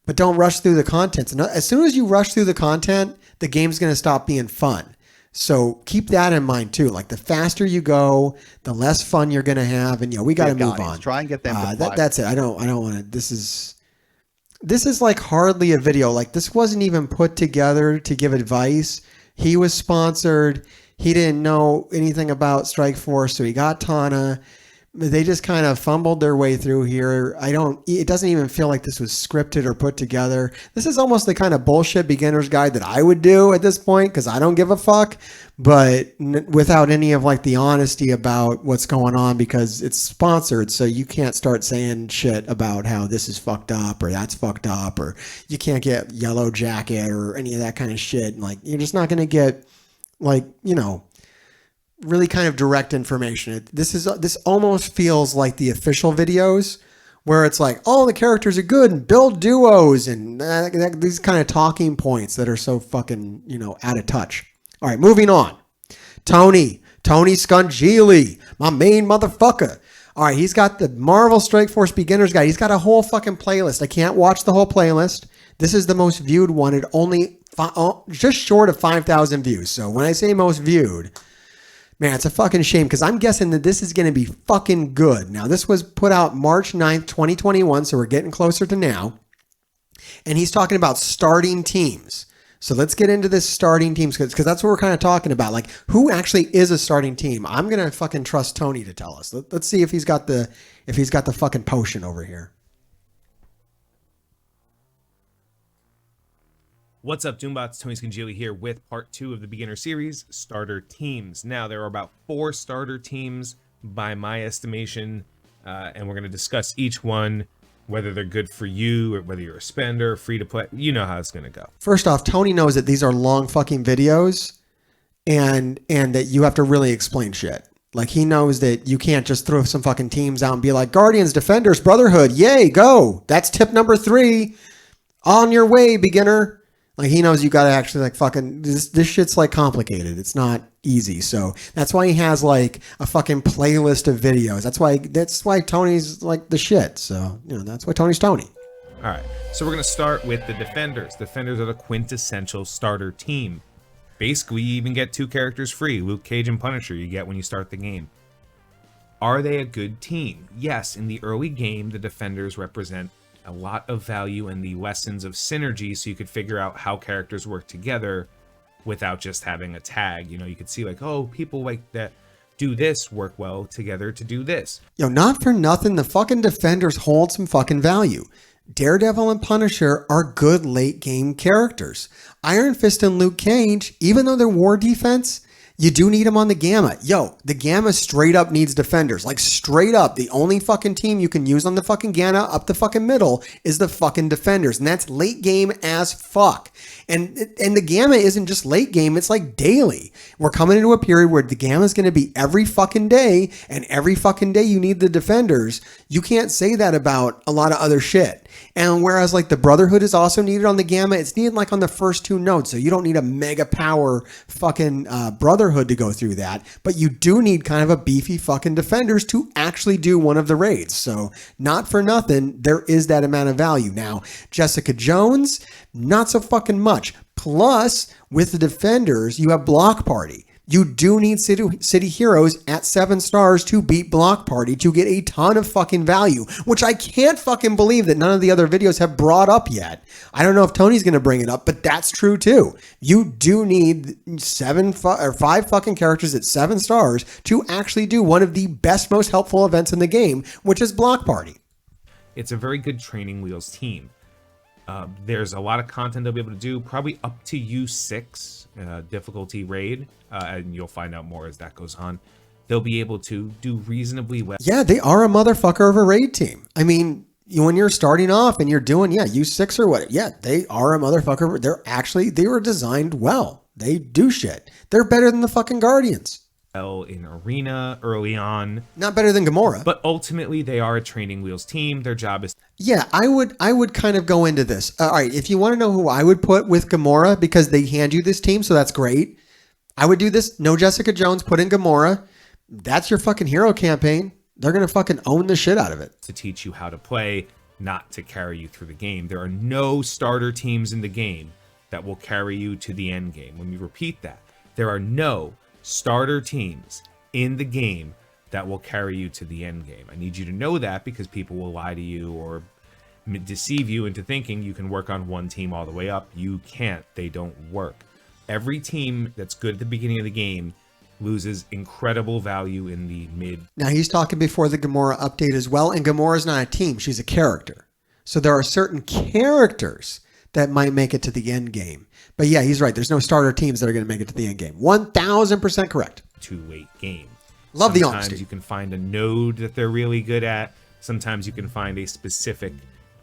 But don't rush through the content. As soon as you rush through the content, the game's going to stop being fun. So keep that in mind too. Like the faster you go, the less fun you're going to have. And we got to move on. Try and get them. That's it. I don't want to. This is like hardly a video. Like this wasn't even put together to give advice. He was sponsored. He didn't know anything about Strike Force, so he got Tana. They just kind of fumbled their way through here. It doesn't even feel like this was scripted or put together. This is almost the kind of bullshit beginner's guide that I would do at this point because I don't give a fuck, but without any of like the honesty about what's going on because it's sponsored. So you can't start saying shit about how this is fucked up or that's fucked up, or you can't get Yellow Jacket or any of that kind of shit. Like you're just not going to get like, really kind of direct information. This almost feels like the official videos where it's like, all the characters are good and build duos and these kind of talking points that are so fucking, out of touch. All right, moving on. Tony Scungili, my main motherfucker. All right, he's got the Marvel Strike Force Beginner's Guide. He's got a whole fucking playlist. I can't watch the whole playlist. This is the most viewed one. It only just short of 5,000 views. So when I say most viewed, man, it's a fucking shame because I'm guessing that this is going to be fucking good. Now, this was put out March 9th, 2021, so we're getting closer to now. And he's talking about starting teams. So let's get into this starting teams because that's what we're kind of talking about. Like, who actually is a starting team? I'm going to fucking trust Tony to tell us. Let's see if he's got the fucking potion over here. What's up, Doombots? Tony Scungili here with part 2 of the beginner series, Starter Teams. Now, there are about 4 starter teams by my estimation, and we're going to discuss each one whether they're good for you or whether you're a spender, free to play. You know how it's going to go. First off, Tony knows that these are long fucking videos and that you have to really explain shit. Like, he knows that you can't just throw some fucking teams out and be like, Guardians, Defenders, Brotherhood, yay, go. That's tip number 3. On your way, beginner. Like, he knows you got to actually like fucking, this shit's like complicated. It's not easy. So that's why he has like a fucking playlist of videos. That's why Tony's like the shit. So, you know, that's why Tony's Tony. All right. So we're going to start with the Defenders. Defenders are the quintessential starter team. Basically, you even get 2 characters free, Luke Cage and Punisher, you get when you start the game. Are they a good team? Yes, in the early game, the Defenders represent a lot of value and the lessons of synergy, so you could figure out how characters work together without just having a tag. You know, you could see like, oh, people like that do this work well together to do this. Yo, not for nothing, the fucking Defenders hold some fucking value. Daredevil and Punisher are good late game characters. Iron Fist and Luke Cage, even though they're war defense, you do need them on the Gamma. Yo, the Gamma straight up needs Defenders. Like, straight up, the only fucking team you can use on the fucking Gamma up the fucking middle is the fucking Defenders. And that's late game as fuck. And the Gamma isn't just late game, it's like daily. We're coming into a period where the Gamma is going to be every fucking day, and every fucking day you need the Defenders. You can't say that about a lot of other shit. And whereas like the Brotherhood is also needed on the Gamma, it's needed like on the first 2 nodes. So you don't need a mega power fucking Brotherhood to go through that. But you do need kind of a beefy fucking Defenders to actually do one of the raids. So not for nothing, there is that amount of value. Now, Jessica Jones, not so fucking much. Plus, with the Defenders, you have Block Party. You do need city heroes at 7 stars to beat Block Party to get a ton of fucking value, which I can't fucking believe that none of the other videos have brought up yet. I don't know if Tony's going to bring it up, but that's true too. You do need 5 fucking characters at 7 stars to actually do one of the best, most helpful events in the game, which is Block Party. It's a very good training wheels team. There's a lot of content they'll be able to do, probably up to U6 difficulty raid, and you'll find out more as that goes on. They'll be able to do reasonably well. Yeah, they are a motherfucker of a raid team. I mean, when you're starting off and you're doing, U6 or what, they are a motherfucker. They were designed well. They do shit. They're better than the fucking Guardians. In Arena early on. Not better than Gamora. But ultimately, they are a training wheels team. Their job is... Yeah, I would kind of go into this. All right, if you want to know who I would put with Gamora, because they hand you this team, so that's great. I would do this. No Jessica Jones, put in Gamora. That's your fucking hero campaign. They're going to fucking own the shit out of it. To teach you how to play, not to carry you through the game. There are no starter teams in the game that will carry you to the end game. Let me repeat that. There are no starter teams in the game that will carry you to the end game. I need you to know that, because people will lie to you or deceive you into thinking you can work on one team all the way up. You can't. They don't work. Every team that's good at the beginning of the game loses incredible value in the mid. Now, he's talking before the Gamora update as well, and Gamora's not a team. She's a character. So there are certain characters that might make it to the end game. But yeah, he's right. There's no starter teams that are going to make it to the end game. 1000% correct. Too late game. Love the honesty. honesty. You can find a node that they're really good at. Sometimes you can find a specific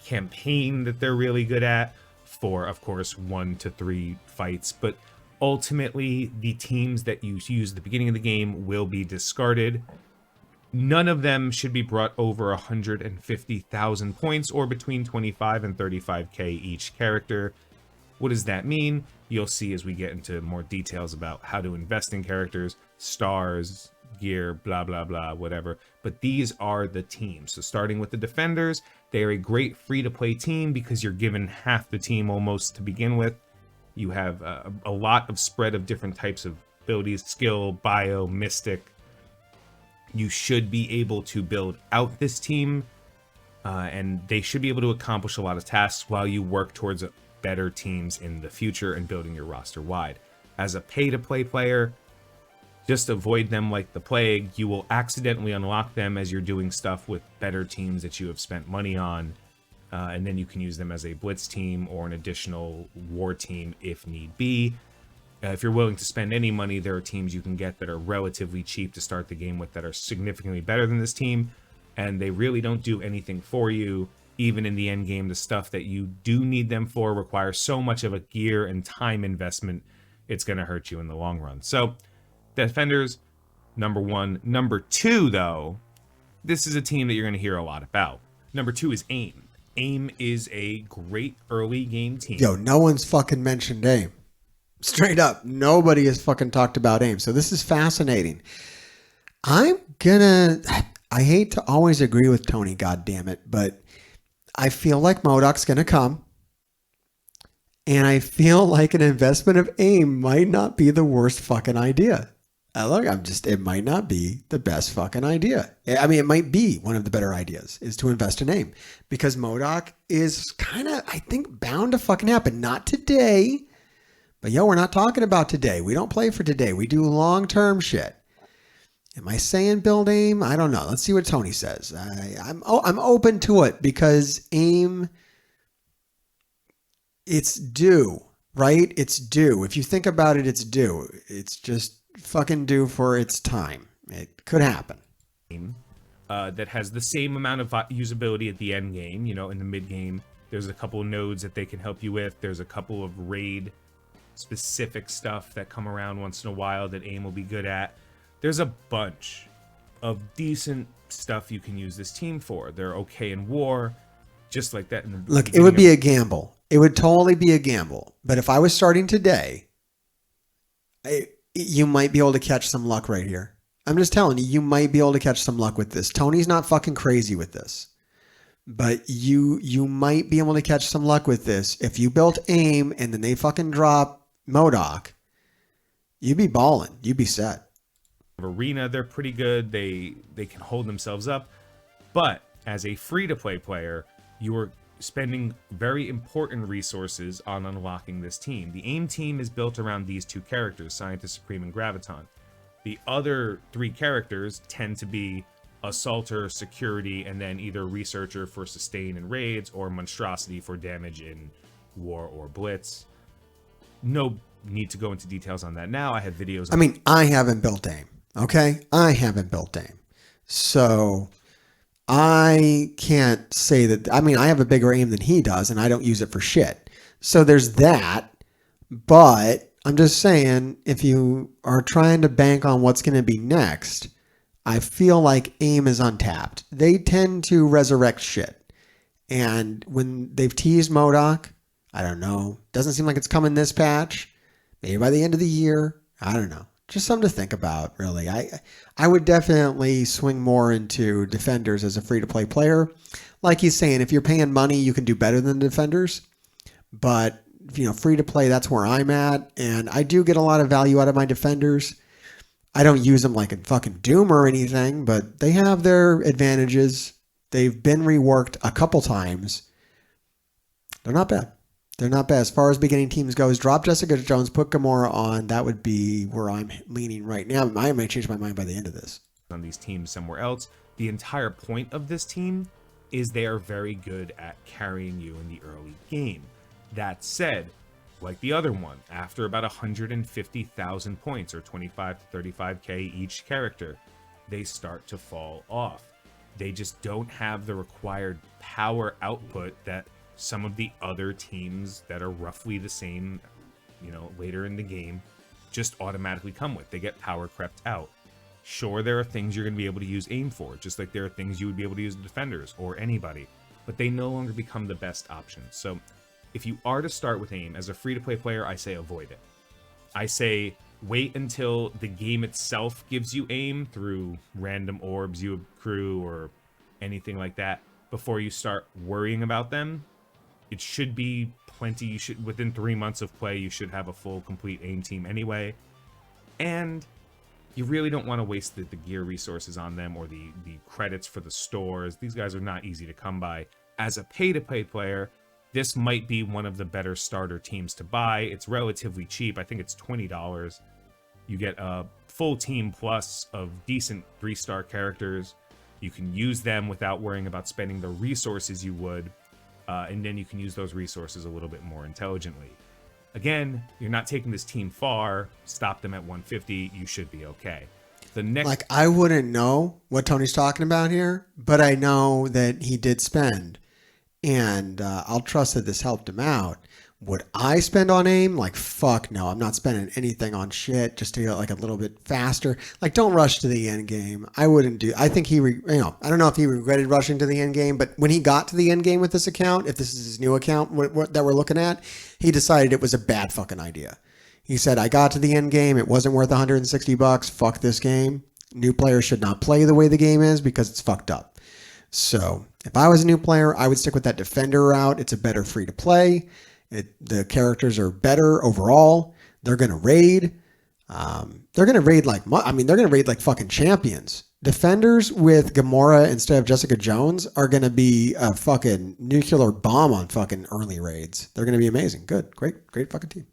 campaign that they're really good at for, of course, 1 to 3 fights. But ultimately, the teams that you use at the beginning of the game will be discarded. None of them should be brought over 150,000 points, or between 25 and 35k each character. What does that mean? You'll see as we get into more details about how to invest in characters, stars, gear, blah, blah, blah, whatever. But these are the teams. So starting with the Defenders, they are a great free-to-play team because you're given half the team almost to begin with. You have a lot of spread of different types of abilities, skill, bio, mystic. You should be able to build out this team, and they should be able to accomplish a lot of tasks while you work towards better teams in the future and building your roster wide. As a pay-to-play player, just avoid them like the plague. You will accidentally unlock them as you're doing stuff with better teams that you have spent money on, and then you can use them as a blitz team or an additional war team if need be. If you're willing to spend any money, there are teams you can get that are relatively cheap to start the game with that are significantly better than this team, and they really don't do anything for you even in the end game, the stuff that you do need them for requires so much of a gear and time investment, it's going to hurt you in the long run. So defenders, number one. Number two, though, this is a team that you're going to hear a lot about. Number two is AIM. AIM is a great early game team. Yo, no one's fucking mentioned AIM. Straight up, nobody has fucking talked about AIM. So this is fascinating. I hate to always agree with Tony, goddammit, but I feel like MODOK's going to come. And I feel like an investment of AIM might not be the worst fucking idea. It might not be the best fucking idea. I mean, it might be one of the better ideas is to invest in AIM because MODOK is kind of, I think, bound to fucking happen. Not today, but we're not talking about today. We don't play for today. We do long-term shit. Am I saying build AIM? I don't know. Let's see what Tony says. I'm open to it because AIM, it's due, right? It's due. If you think about it, it's due. It's just fucking due for its time. It could happen. That has the same amount of usability at the end game. In the mid game, there's a couple of nodes that they can help you with. There's a couple of raid specific stuff that come around once in a while that AIM will be good at. There's a bunch of decent stuff you can use this team for. They're okay in war, just like that. Look, it would be a gamble. It would totally be a gamble. But if I was starting today, you might be able to catch some luck right here. I'm just telling you, you might be able to catch some luck with this. Tony's not fucking crazy with this. But you might be able to catch some luck with this. If you built AIM and then they fucking drop MODOK, you'd be balling. You'd be set. Arena, they're pretty good. They can hold themselves up. But as a free-to-play player, you are spending very important resources on unlocking this team. The AIM team is built around these two characters, Scientist Supreme and Graviton. The other three characters tend to be Assaulter, Security, and then either Researcher for sustain and raids, or Monstrosity for damage in War or Blitz. No need to go into details on that now. I have videos. I haven't built AIM. Okay? I haven't built AIM. So I can't say that. I have a bigger AIM than he does, and I don't use it for shit. So there's that. But I'm just saying, if you are trying to bank on what's going to be next, I feel like AIM is untapped. They tend to resurrect shit. And when they've teased MODOK, I don't know. Doesn't seem like it's coming this patch. Maybe by the end of the year. I don't know. Just something to think about, really. I would definitely swing more into Defenders as a free-to-play player. Like he's saying, if you're paying money, you can do better than Defenders. But, free-to-play, that's where I'm at. And I do get a lot of value out of my Defenders. I don't use them like in fucking Doom or anything, but they have their advantages. They've been reworked a couple times. They're not bad. They're not bad. As far as beginning teams goes, drop Jessica Jones, put Gamora on. That would be where I'm leaning right now. I might change my mind by the end of this. On these teams somewhere else, the entire point of this team is they are very good at carrying you in the early game. That said, like the other one, after about 150,000 points, or 25 to 35k each character, they start to fall off. They just don't have the required power output that some of the other teams that are roughly the same, later in the game, just automatically come with. They get power crept out. Sure, there are things you're going to be able to use AIM for, just like there are things you would be able to use Defenders or anybody, but they no longer become the best option. So if you are to start with AIM as a free-to-play player, I say avoid it. I say wait until the game itself gives you AIM through random orbs you accrue or anything like that before you start worrying about them. It should be plenty. Within 3 months of play, you should have a full, complete AIM team anyway. And you really don't want to waste the gear resources on them or the credits for the stores. These guys are not easy to come by. As a pay-to-play player, this might be one of the better starter teams to buy. It's relatively cheap. I think it's $20. You get a full team plus of decent 3-star characters. You can use them without worrying about spending the resources you would. And then you can use those resources a little bit more intelligently. Again, you're not taking this team far. Stop them at 150. You should be okay. I wouldn't know what Tony's talking about here, but I know that he did spend and I'll trust that this helped him out. Would I spend on aim? Like, fuck no. I'm not spending anything on shit just to get like a little bit faster. Like, don't rush to the end game. I wouldn't do. I think I don't know if he regretted rushing to the end game, but when he got to the end game with this account, if this is his new account that we're looking at, he decided it was a bad fucking idea. He said, I got to the end game. It wasn't worth $160. Fuck this game. New players should not play the way the game is because it's fucked up. So if I was a new player, I would stick with that defender route. It's a better free to play. The characters are better overall. They're gonna raid. They're gonna raid like fucking champions. Defenders with Gamora instead of Jessica Jones are gonna be a fucking nuclear bomb on fucking early raids. They're gonna be amazing. Good, great fucking team.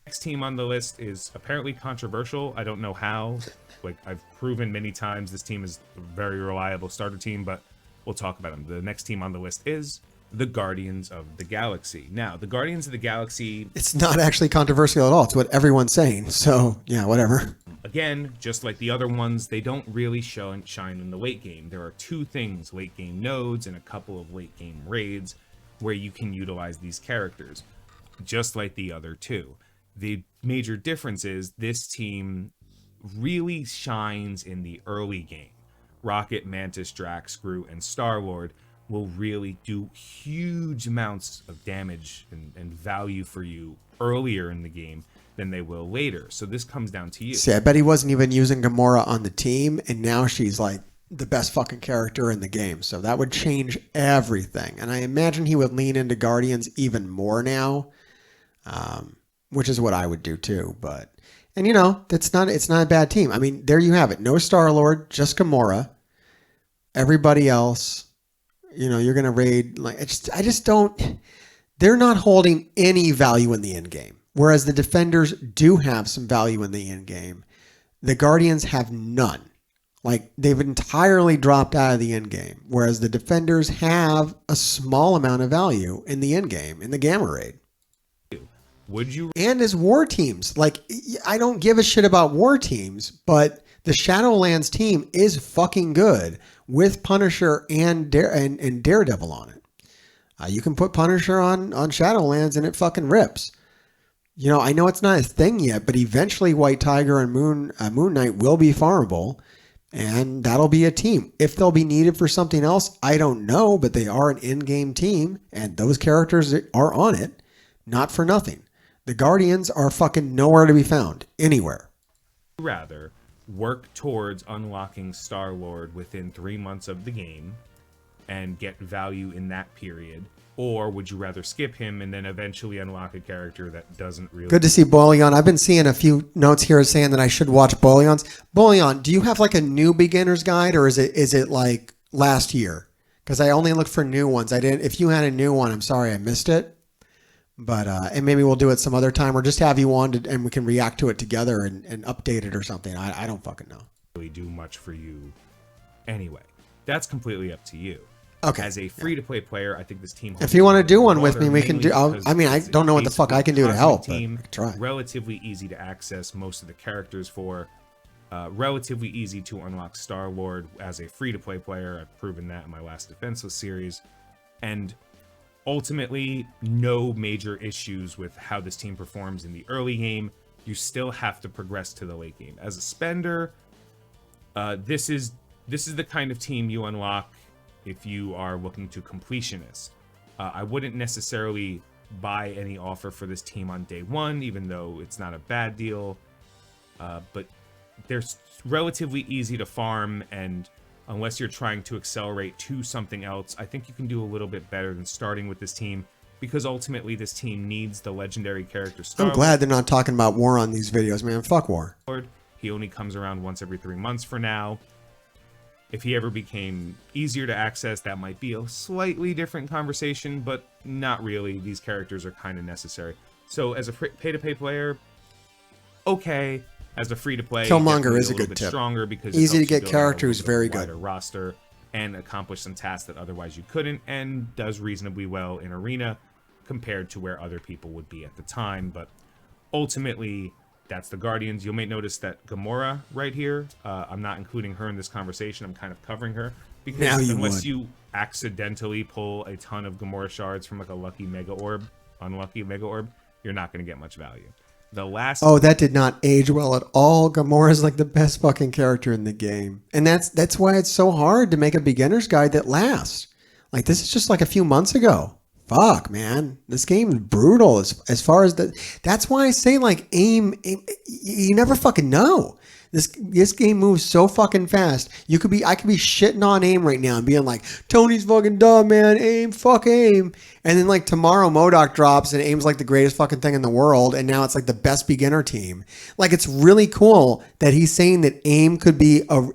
Next team on the list is apparently controversial. I don't know how. Like, I've proven many times this team is a very reliable starter team, but we'll talk about them. The next team on the list is the Guardians of the Galaxy. Now, the Guardians of the Galaxy... It's not actually controversial at all. It's what everyone's saying. So, yeah, whatever. Again, just like the other ones, they don't really shine in the late game. There are two things, late game nodes and a couple of late game raids, where you can utilize these characters, just like the other two. The major difference is this team really shines in the early game. Rocket, Mantis, Drax, Groot, and Star-Lord will really do huge amounts of damage and value for you earlier in the game than they will later. So this comes down to you. See, I bet he wasn't even using Gamora on the team, and now she's like the best fucking character in the game. So that would change everything. And I imagine he would lean into Guardians even more now, which is what I would do too. And it's not a bad team. I mean, there you have it. No Star-Lord, just Gamora. Everybody else, you're going to raid. Like, I just don't, they're not holding any value in the end game. Whereas the defenders do have some value in the end game. The Guardians have none. Like, they've entirely dropped out of the end game. Whereas the defenders have a small amount of value in the end game, in the Gamma Raid. Would you? And as war teams. Like, I don't give a shit about war teams, but the Shadowlands team is fucking good with Punisher and Daredevil on it. You can put Punisher on Shadowlands and it fucking rips. I know it's not a thing yet, but eventually White Tiger and Moon Knight will be farmable, and that'll be a team. If they'll be needed for something else, I don't know, but they are an in-game team, and those characters are on it, not for nothing. The Guardians are fucking nowhere to be found, anywhere. Rather work towards unlocking Star-Lord within 3 months of the game and get value in that period, or would you rather skip him and then eventually unlock a character that doesn't really... Good to see Boleon. I've been seeing a few notes here saying that I should watch Boleon's. Boleon, do you have like a new beginner's guide, or is it like last year? Because I only looked for new ones. I didn't. If you had a new one, I'm sorry I missed it. But and maybe we'll do it some other time, or just have you on and we can react to it together and update it or something. I don't fucking know. Really do much for you anyway. That's completely up to you. Okay. As a free-to-play player, I think this team... If you want to do one with me, we can do... I don't know what the fuck I can do to help, team, but I can try. Relatively easy to access most of the characters for. Relatively easy to unlock Star-Lord as a free-to-play player. I've proven that in my last Defenseless series. And ultimately, no major issues with how this team performs in the early game. You still have to progress to the late game. As a spender, this is the kind of team you unlock if you are looking to completionist. I wouldn't necessarily buy any offer for this team on day one, even though it's not a bad deal. But they're relatively easy to farm, and unless you're trying to accelerate to something else, I think you can do a little bit better than starting with this team, because ultimately this team needs the legendary character Star-Lord. I'm glad they're not talking about war on these videos, man. Fuck war. He only comes around once every 3 months for now. If he ever became easier to access, that might be a slightly different conversation, but not really. These characters are kind of necessary. So as a pay-to-play player, okay. As a free-to-play, Killmonger is a good tip. Stronger because easy to get characters, very good. Roster and accomplish some tasks that otherwise you couldn't, and does reasonably well in Arena compared to where other people would be at the time. But ultimately, That's the Guardians. You may notice that Gamora right here, I'm not including her in this conversation. I'm kind of covering her. Because unless you accidentally pull a ton of Gamora shards from like a unlucky Mega Orb, you're not going to get much value. The last... Oh, that did not age well at all. Gamora is like the best fucking character in the game. And that's why it's so hard to make a beginner's guide that lasts. Like, this is just like a few months ago. Fuck, man. This game is brutal as far as the... That's why I say, like, aim you never fucking know. This game moves so fucking fast. I could be shitting on aim right now and being like, Tony's fucking dumb, man. Aim, fuck aim. And then like tomorrow MODOK drops and aim's like the greatest fucking thing in the world. And now it's like the best beginner team. Like, it's really cool that he's saying that aim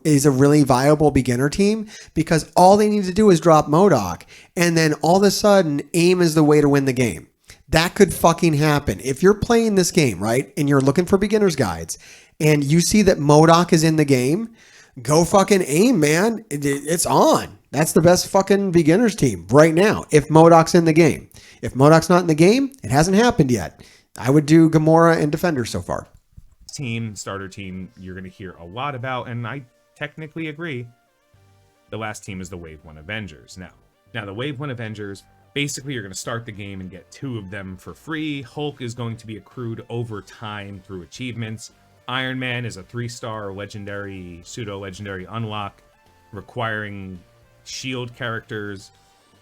is a really viable beginner team, because all they need to do is drop MODOK. And then all of a sudden aim is the way to win the game. That could fucking happen. If you're playing this game, right, and you're looking for beginner's guides, and you see that MODOK is in the game, go fucking aim, man. It's on. That's the best fucking beginners team right now, if MODOK's in the game. If MODOK's not in the game, it hasn't happened yet. I would do Gamora and Defender so far. Starter team, you're going to hear a lot about, and I technically agree. The last team is the Wave 1 Avengers. Now the Wave 1 Avengers, basically you're going to start the game and get 2 of them for free. Hulk is going to be accrued over time through achievements. Iron Man is a 3-star legendary, pseudo-legendary unlock, requiring shield characters,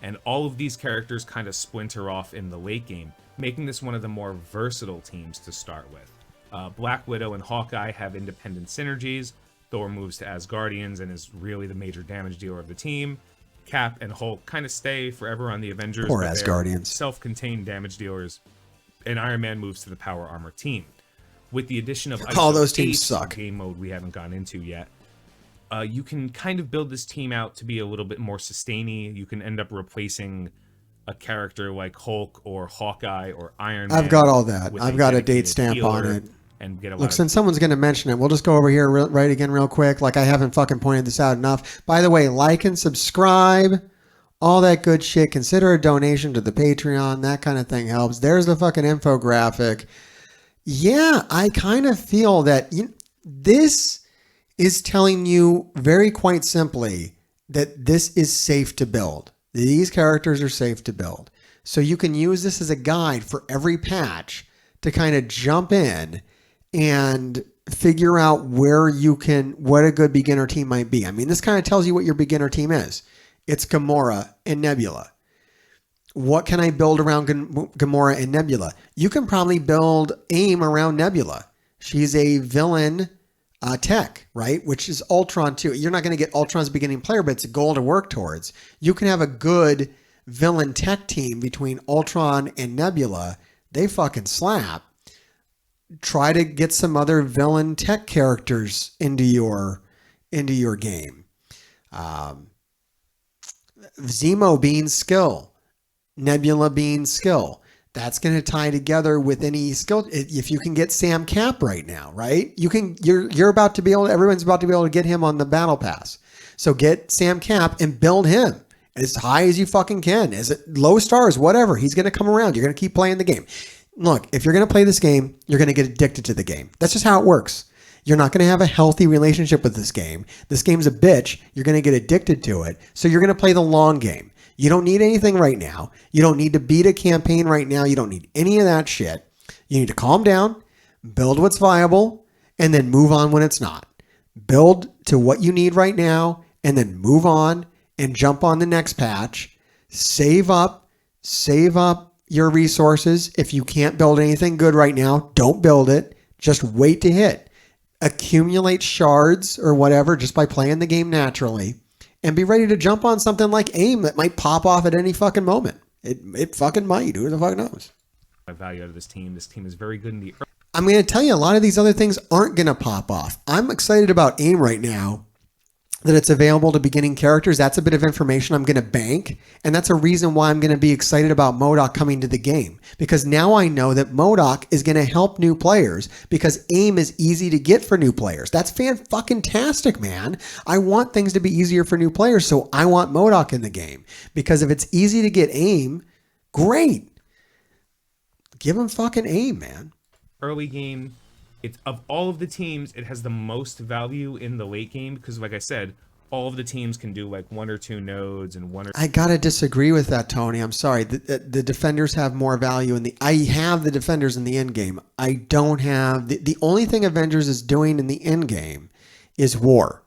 and all of these characters kind of splinter off in the late game, making this one of the more versatile teams to start with. Black Widow and Hawkeye have independent synergies. Thor moves to Asgardians and is really the major damage dealer of the team. Cap and Hulk kind of stay forever on the Avengers. Poor Asgardians. Self-contained damage dealers. And Iron Man moves to the Power Armor team. With the addition of all those teams suck. Game mode we haven't gone into yet, you can kind of build this team out to be a little bit more sustainy. You can end up replacing a character like Hulk or Hawkeye or Iron Man. I've got all that. I've got a date stamp on it. And get a Look, since someone's going to mention it, we'll just go over here right again real quick. Like, I haven't fucking pointed this out enough. By the way, like and subscribe. All that good shit. Consider a donation to the Patreon. That kind of thing helps. There's the fucking infographic. Yeah, I kind of feel that this is telling you very quite simply that this is safe to build. These characters are safe to build. So you can use this as a guide for every patch to kind of jump in and figure out what a good beginner team might be. I mean, this kind of tells you what your beginner team is. It's Gamora and Nebula. What can I build around Gamora and Nebula? You can probably build AIM around Nebula. She's a villain tech, right? Which is Ultron too. You're not going to get Ultron's beginning player, but it's a goal to work towards. You can have a good villain tech team between Ultron and Nebula. They fucking slap. Try to get some other villain tech characters into your game. Zemo being skill. Nebula being skill. That's going to tie together with any skill. If you can get Sam Cap right now, right? You're about to be able. Everyone's about to be able to get him on the battle pass. So get Sam Cap and build him as high as you fucking can. As it low stars, whatever. He's going to come around. You're going to keep playing the game. Look, if you're going to play this game, you're going to get addicted to the game. That's just how it works. You're not going to have a healthy relationship with this game. This game's a bitch. You're going to get addicted to it. So you're going to play the long game. You don't need anything right now. You don't need to beat a campaign right now. You don't need any of that shit. You need to calm down, build what's viable, and then move on when it's not. Build to what you need right now, and then move on and jump on the next patch. Save up your resources. If you can't build anything good right now, don't build it. Just wait to hit. Accumulate shards or whatever just by playing the game naturally. And be ready to jump on something like AIM that might pop off at any fucking moment. It fucking might. Who the fuck knows? Value out of this team. This team is very good in the... I'm going to tell you, a lot of these other things aren't going to pop off. I'm excited about AIM right now, that it's available to beginning characters. That's a bit of information I'm going to bank. And that's a reason why I'm going to be excited about MODOK coming to the game. Because now I know that MODOK is going to help new players, because AIM is easy to get for new players. That's fan-fucking-tastic, man. I want things to be easier for new players, so I want MODOK in the game. Because if it's easy to get AIM, great. Give them fucking AIM, man. Early game, It's of all of the teams, it has the most value in the late game because, like I said, all of the teams can do like 1 or 2 nodes and 1 or. I gotta disagree with that, Tony. I'm sorry. The defenders have more value in the. I have the defenders in the end game. I don't have the only thing Avengers is doing in the end game is war.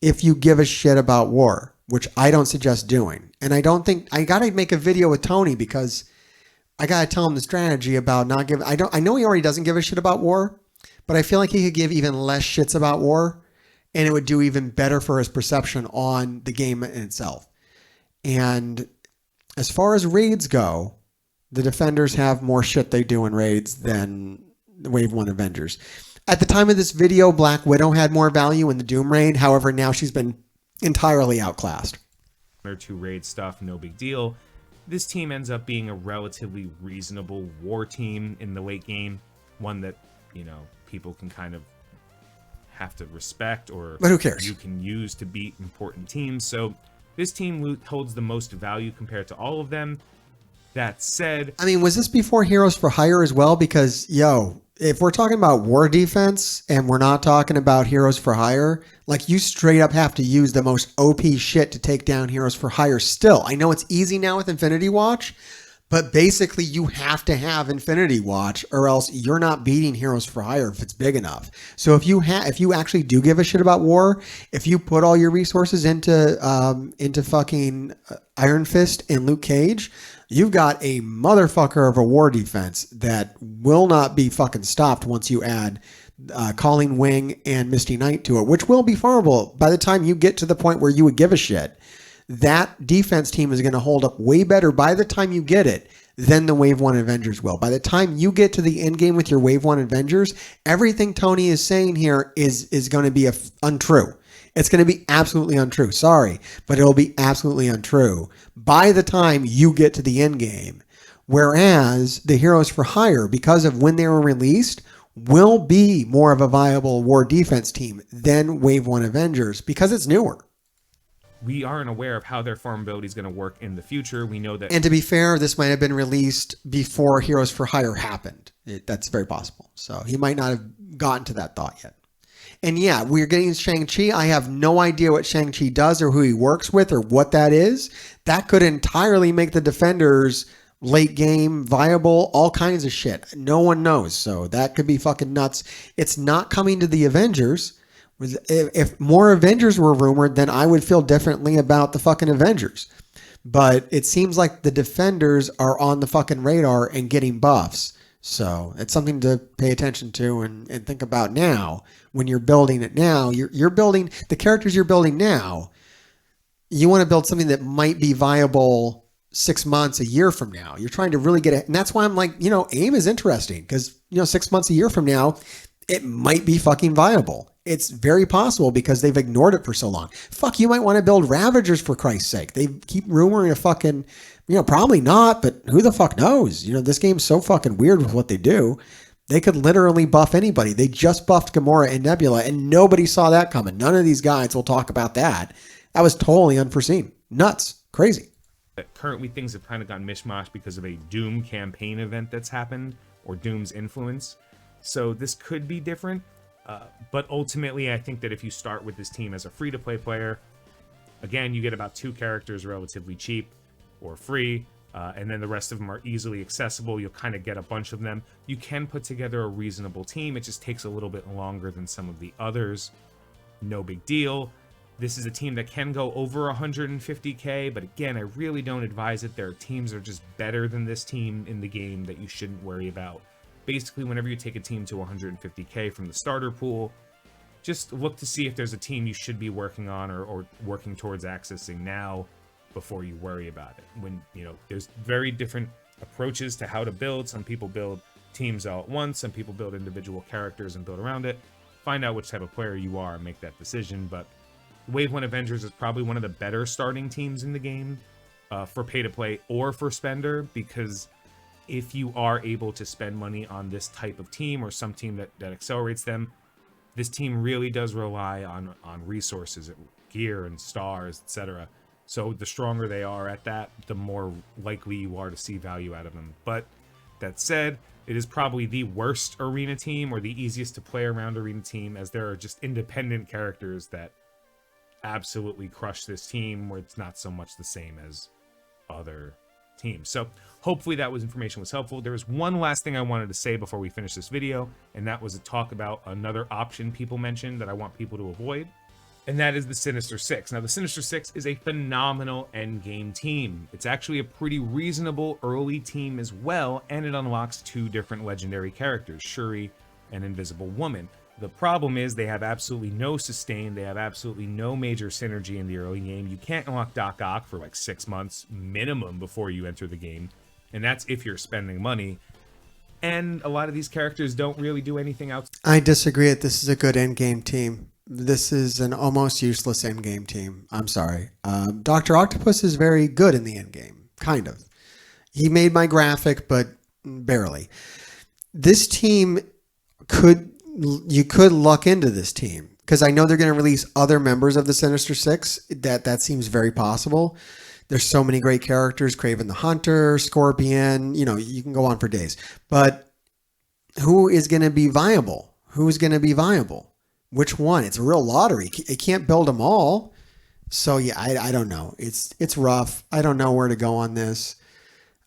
If you give a shit about war, which I don't suggest doing, and I don't think I gotta make a video with Tony because I gotta tell him the strategy about not giving. I know he already doesn't give a shit about war, but I feel like he could give even less shits about war. And it would do even better for his perception on the game in itself. And as far as raids go, the defenders have more shit they do in raids than the Wave 1 Avengers. At the time of this video, Black Widow had more value in the Doom raid. However, now she's been entirely outclassed. 1 or 2 raid stuff, no big deal. This team ends up being a relatively reasonable war team in the late game. One that, you know, people can kind of have to respect, or but who cares? You can use to beat important teams. So this team holds the most value compared to all of them. That said, I mean, was this before Heroes for Hire as well? Because if we're talking about war defense and we're not talking about Heroes for Hire, like you straight up have to use the most OP shit to take down Heroes for Hire still. I know it's easy now with Infinity Watch, but basically you have to have Infinity Watch or else you're not beating Heroes for Hire if it's big enough. So if you actually do give a shit about war, if you put all your resources into fucking Iron Fist and Luke Cage, you've got a motherfucker of a war defense that will not be fucking stopped once you add Calling Wing and Misty Knight to it, which will be farmable by the time you get to the point where you would give a shit. That defense team is going to hold up way better by the time you get it than the Wave 1 Avengers will. By the time you get to the end game with your Wave 1 Avengers, everything Tony is saying here is going to be untrue. It's going to be absolutely untrue. Sorry, but it'll be absolutely untrue by the time you get to the end game. Whereas the Heroes for Hire, because of when they were released, will be more of a viable war defense team than Wave 1 Avengers because it's newer. We aren't aware of how their farmability is going to work in the future. We know that. And to be fair, this might have been released before Heroes for Hire happened. That's very possible. So he might not have gotten to that thought yet. And yeah, we're getting Shang-Chi. I have no idea what Shang-Chi does or who he works with or what that is. That could entirely make the Defenders late game viable, all kinds of shit. No one knows. So that could be fucking nuts. It's not coming to the Avengers. If more Avengers were rumored, then I would feel differently about the fucking Avengers. But it seems like the Defenders are on the fucking radar and getting buffs. So it's something to pay attention to and think about now. When you're building it now, you're building the characters you're building now. You want to build something that might be viable 6 months, a year from now. You're trying to really get it. And that's why I'm like, AIM is interesting because, 6 months, a year from now, it might be fucking viable. It's very possible because they've ignored it for so long. Fuck, you might want to build Ravagers for Christ's sake. They keep rumoring a fucking, probably not, but who the fuck knows? This game's so fucking weird with what they do. They could literally buff anybody. They just buffed Gamora and Nebula, and nobody saw that coming. None of these guys will talk about that. That was totally unforeseen. Nuts. Crazy. Currently, things have kind of gone mishmash because of a Doom campaign event that's happened, or Doom's influence. So this could be different. But ultimately, I think that if you start with this team as a free-to-play player, again, you get about 2 characters relatively cheap or free, and then the rest of them are easily accessible. You'll kind of get a bunch of them. You can put together a reasonable team. It just takes a little bit longer than some of the others. No big deal. This is a team that can go over 150k, but again, I really don't advise it. There are teams that are just better than this team in the game that you shouldn't worry about. Basically, whenever you take a team to 150k from the starter pool, just look to see if there's a team you should be working on or working towards accessing now before you worry about it. When, there's very different approaches to how to build. Some people build teams all at once. Some people build individual characters and build around it. Find out which type of player you are and make that decision. But Wave 1 Avengers is probably one of the better starting teams in the game for pay-to-play or for spender, because if you are able to spend money on this type of team or some team that accelerates them, this team really does rely on resources, gear and stars, etc. So the stronger they are at that, the more likely you are to see value out of them. But that said, It is probably the worst arena team or the easiest to play around arena team, as there are just independent characters that absolutely crush this team, where it's not so much the same as other teams. So hopefully that information was helpful. There was one last thing I wanted to say before we finish this video, and that was to talk about another option people mentioned that I want people to avoid, and that is the Sinister Six. Now, the Sinister Six is a phenomenal endgame team. It's actually a pretty reasonable early team as well, and it unlocks 2 different legendary characters, Shuri and Invisible Woman. The problem is they have absolutely no sustain. They have absolutely no major synergy in the early game. You can't unlock Doc Ock for like 6 months minimum before you enter the game, and that's if you're spending money. And a lot of these characters don't really do anything else. I disagree that this is a good endgame team. This is an almost useless endgame team. I'm sorry. Dr. Octopus is very good in the endgame, kind of. He made my graphic, but barely. This team you could luck into this team, because I know they're going to release other members of the Sinister Six. That seems very possible. There's so many great characters: Kraven the Hunter, Scorpion. You know, you can go on for days. But who is going to be viable? Who's going to be viable? Which one? It's a real lottery. It can't build them all. So yeah, I don't know. It's rough. I don't know where to go on this.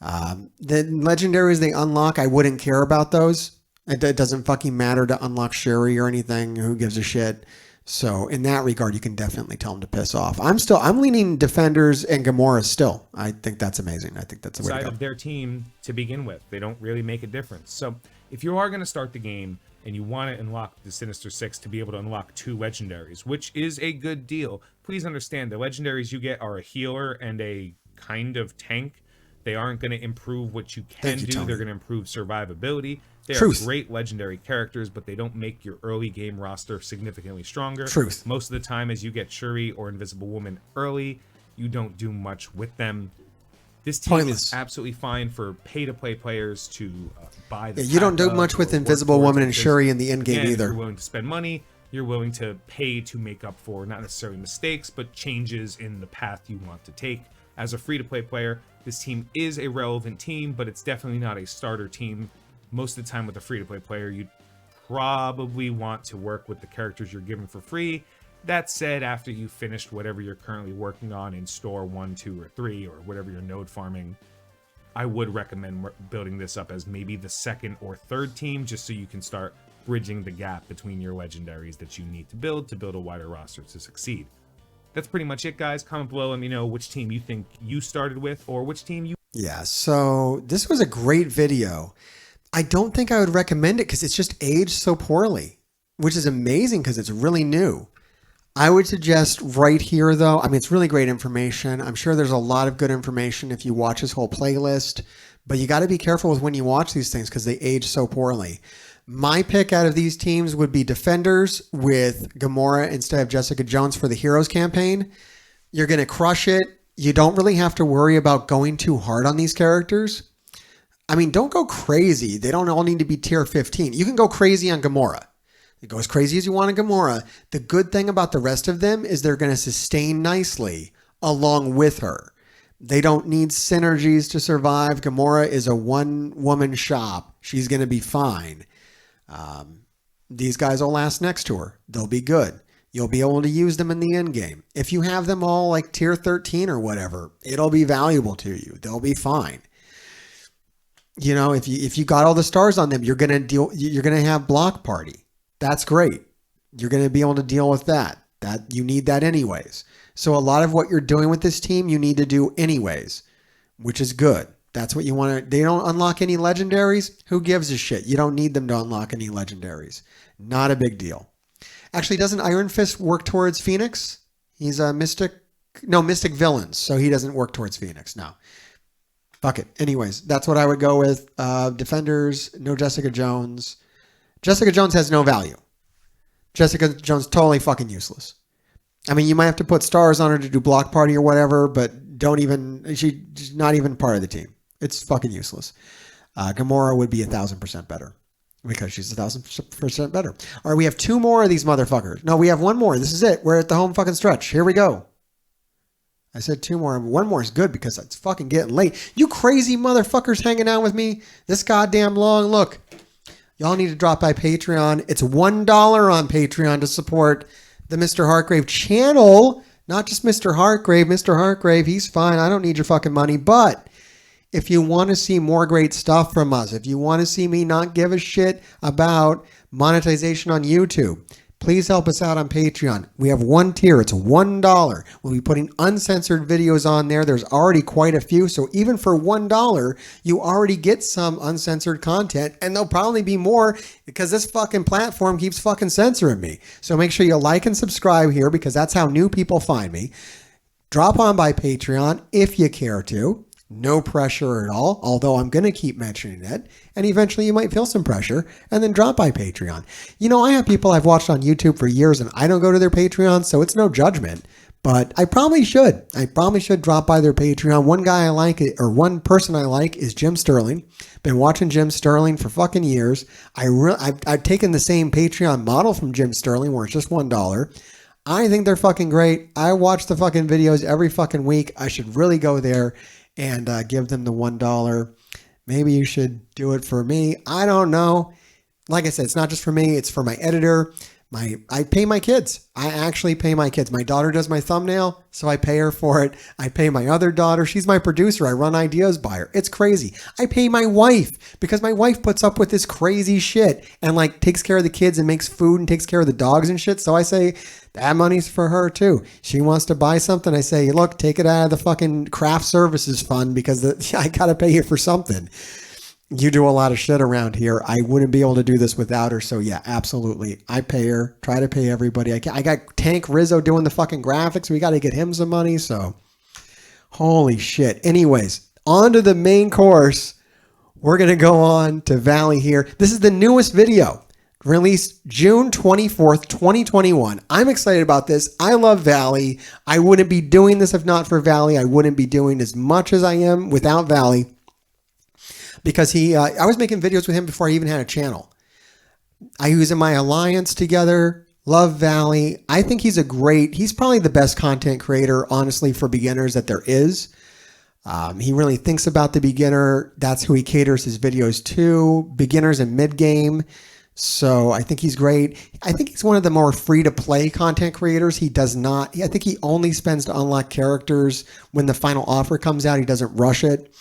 The legendaries they unlock, I wouldn't care about those. It doesn't fucking matter to unlock Shuri or anything. Who gives a shit? So in that regard, you can definitely tell them to piss off. I'm leaning Defenders and Gamora still. I think that's amazing. I think that's the way to go. Side of their team to begin with, they don't really make a difference. So if you are going to start the game and you want to unlock the Sinister Six to be able to unlock 2 legendaries, which is a good deal, please understand the legendaries you get are a healer and a kind of tank. They aren't going to improve what you can do. Tony. They're going to improve survivability. They Truth. are great legendary characters, but they don't make your early game roster significantly stronger. Truth. Most of the time, as you get Shuri or Invisible Woman early, you don't do much with them. This team Pointless. is absolutely fine for pay-to-play players to buy the you don't do much with Invisible Woman and Shuri in the end game again, either. If you're willing to spend money, you're willing to pay to make up for not necessarily mistakes, but changes in the path you want to take. As a free-to-play player, this team is a relevant team, but it's definitely not a starter team. Most of the time with a free-to-play player, you probably want to work with the characters you're given for free. That said, after you've finished whatever you're currently working on in store 1, 2, or 3, or whatever you're node farming, I would recommend building this up as maybe the 2nd or 3rd team, just so you can start bridging the gap between your legendaries that you need to build a wider roster to succeed. That's pretty much it, guys. Comment below, let me know which team you think you started with, or which team you... Yeah, so this was a great video. I don't think I would recommend it because it's just aged so poorly, which is amazing because it's really new. I would suggest right here, though. I mean, it's really great information. I'm sure there's a lot of good information if you watch this whole playlist, but you got to be careful with when you watch these things because they age so poorly. My pick out of these teams would be Defenders with Gamora instead of Jessica Jones for the Heroes campaign. You're going to crush it. You don't really have to worry about going too hard on these characters. I mean, don't go crazy. They don't all need to be tier 15. You can go crazy on Gamora. Go as crazy as you want on Gamora. The good thing about the rest of them is they're going to sustain nicely along with her. They don't need synergies to survive. Gamora is a one-woman shop. She's going to be fine. These guys will last next to her. They'll be good. You'll be able to use them in the end game. If you have them all like tier 13 or whatever, it'll be valuable to you. They'll be fine. You know, if you got all the stars on them, you're going to have block party. That's great. You're going to be able to deal with that. That you need that anyways. So a lot of what you're doing with this team, you need to do anyways, which is good. That's what you want to. They don't unlock any legendaries. Who gives a shit? You don't need them to unlock any legendaries. Not a big deal. Actually, doesn't Iron Fist work towards Phoenix? He's a mystic villain, so he doesn't work towards Phoenix. No. Fuck it. Anyways, that's what I would go with. Defenders, no Jessica Jones. Jessica Jones has no value. Jessica Jones totally fucking useless. I mean, you might have to put stars on her to do block party or whatever, but she's not even part of the team. It's fucking useless. Gamora would be 1,000% better because she's 1,000% better. All right, we have 2 more of these motherfuckers. No, we have 1 more. This is it. We're at the home fucking stretch. Here we go. I said 2 more. 1 more is good because it's fucking getting late. You crazy motherfuckers hanging out with me this goddamn long. Look, y'all need to drop by Patreon. It's $1 on Patreon to support the MrHartgrave channel. Not just Mr. Hartgrave. Mr. Hartgrave, he's fine. I don't need your fucking money. But if you want to see more great stuff from us, if you want to see me not give a shit about monetization on YouTube, please help us out on Patreon. We have 1 tier. It's $1. We'll be putting uncensored videos on there. There's already quite a few. So even for $1, you already get some uncensored content. And there'll probably be more because this fucking platform keeps fucking censoring me. So make sure you like and subscribe here because that's how new people find me. Drop on by Patreon if you care to. No pressure at all, although I'm going to keep mentioning it. And eventually you might feel some pressure and then drop by Patreon. You know, I have people I've watched on YouTube for years and I don't go to their Patreon, so it's no judgment. But I probably should. I probably should drop by their Patreon. One guy I like, or one person I like, is Jim Sterling. Been watching Jim Sterling for fucking years. I've taken the same Patreon model from Jim Sterling where it's just $1. I think they're fucking great. I watch the fucking videos every fucking week. I should really go there and give them the $1. Maybe you should do it for me. I don't know. Like I said, it's not just for me. It's for my editor. I pay my kids. I actually pay my kids. My daughter does my thumbnail, so I pay her for it. I pay my other daughter. She's my producer. I run ideas by her. It's crazy. I pay my wife because my wife puts up with this crazy shit and like takes care of the kids and makes food and takes care of the dogs and shit. So I say that money's for her too. She wants to buy something. I say, look, take it out of the fucking craft services fund because I got to pay you for something. You do a lot of shit around here. I wouldn't be able to do this without her. So yeah, absolutely. I pay her. Try to pay everybody. I got TankRizzo doing the fucking graphics. We got to get him some money. So holy shit. Anyways, on to the main course. We're going to go on to Valley here. This is the newest video released June 24th, 2021. I'm excited about this. I love Valley. I wouldn't be doing this if not for Valley. I wouldn't be doing as much as I am without Valley. Because I was making videos with him before I even had a channel. I was in my alliance together. Love Valley. I think he's probably the best content creator, honestly, for beginners that there is. He really thinks about the beginner. That's who he caters his videos to, beginners and mid-game. So I think he's great. I think he's one of the more free-to-play content creators. I think he only spends to unlock characters when the final offer comes out. He doesn't rush it.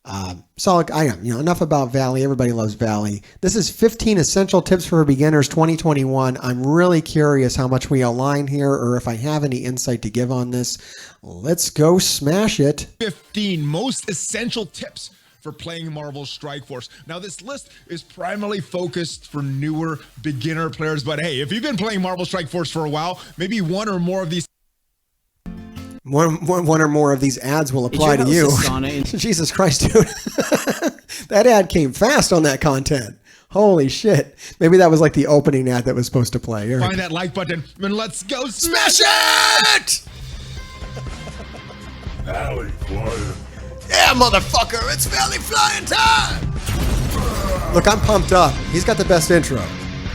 Enough about Valley. Everybody loves Valley. This is 15 essential tips for beginners 2021. I'm really curious how much we align here or if I have any insight to give on this. Let's go smash it. 15 most essential tips for playing Marvel Strike Force. Now, this list is primarily focused for newer beginner players, but hey, if you've been playing Marvel Strike Force for a while, maybe one or more of these ads will apply to you. Jesus Christ, dude. That ad came fast on that content. Holy shit. Maybe that was like the opening ad that was supposed to play. Find that like button and let's go smash it! ValleyFlyin. Yeah, motherfucker, it's ValleyFlyin time! Look, I'm pumped up. He's got the best intro.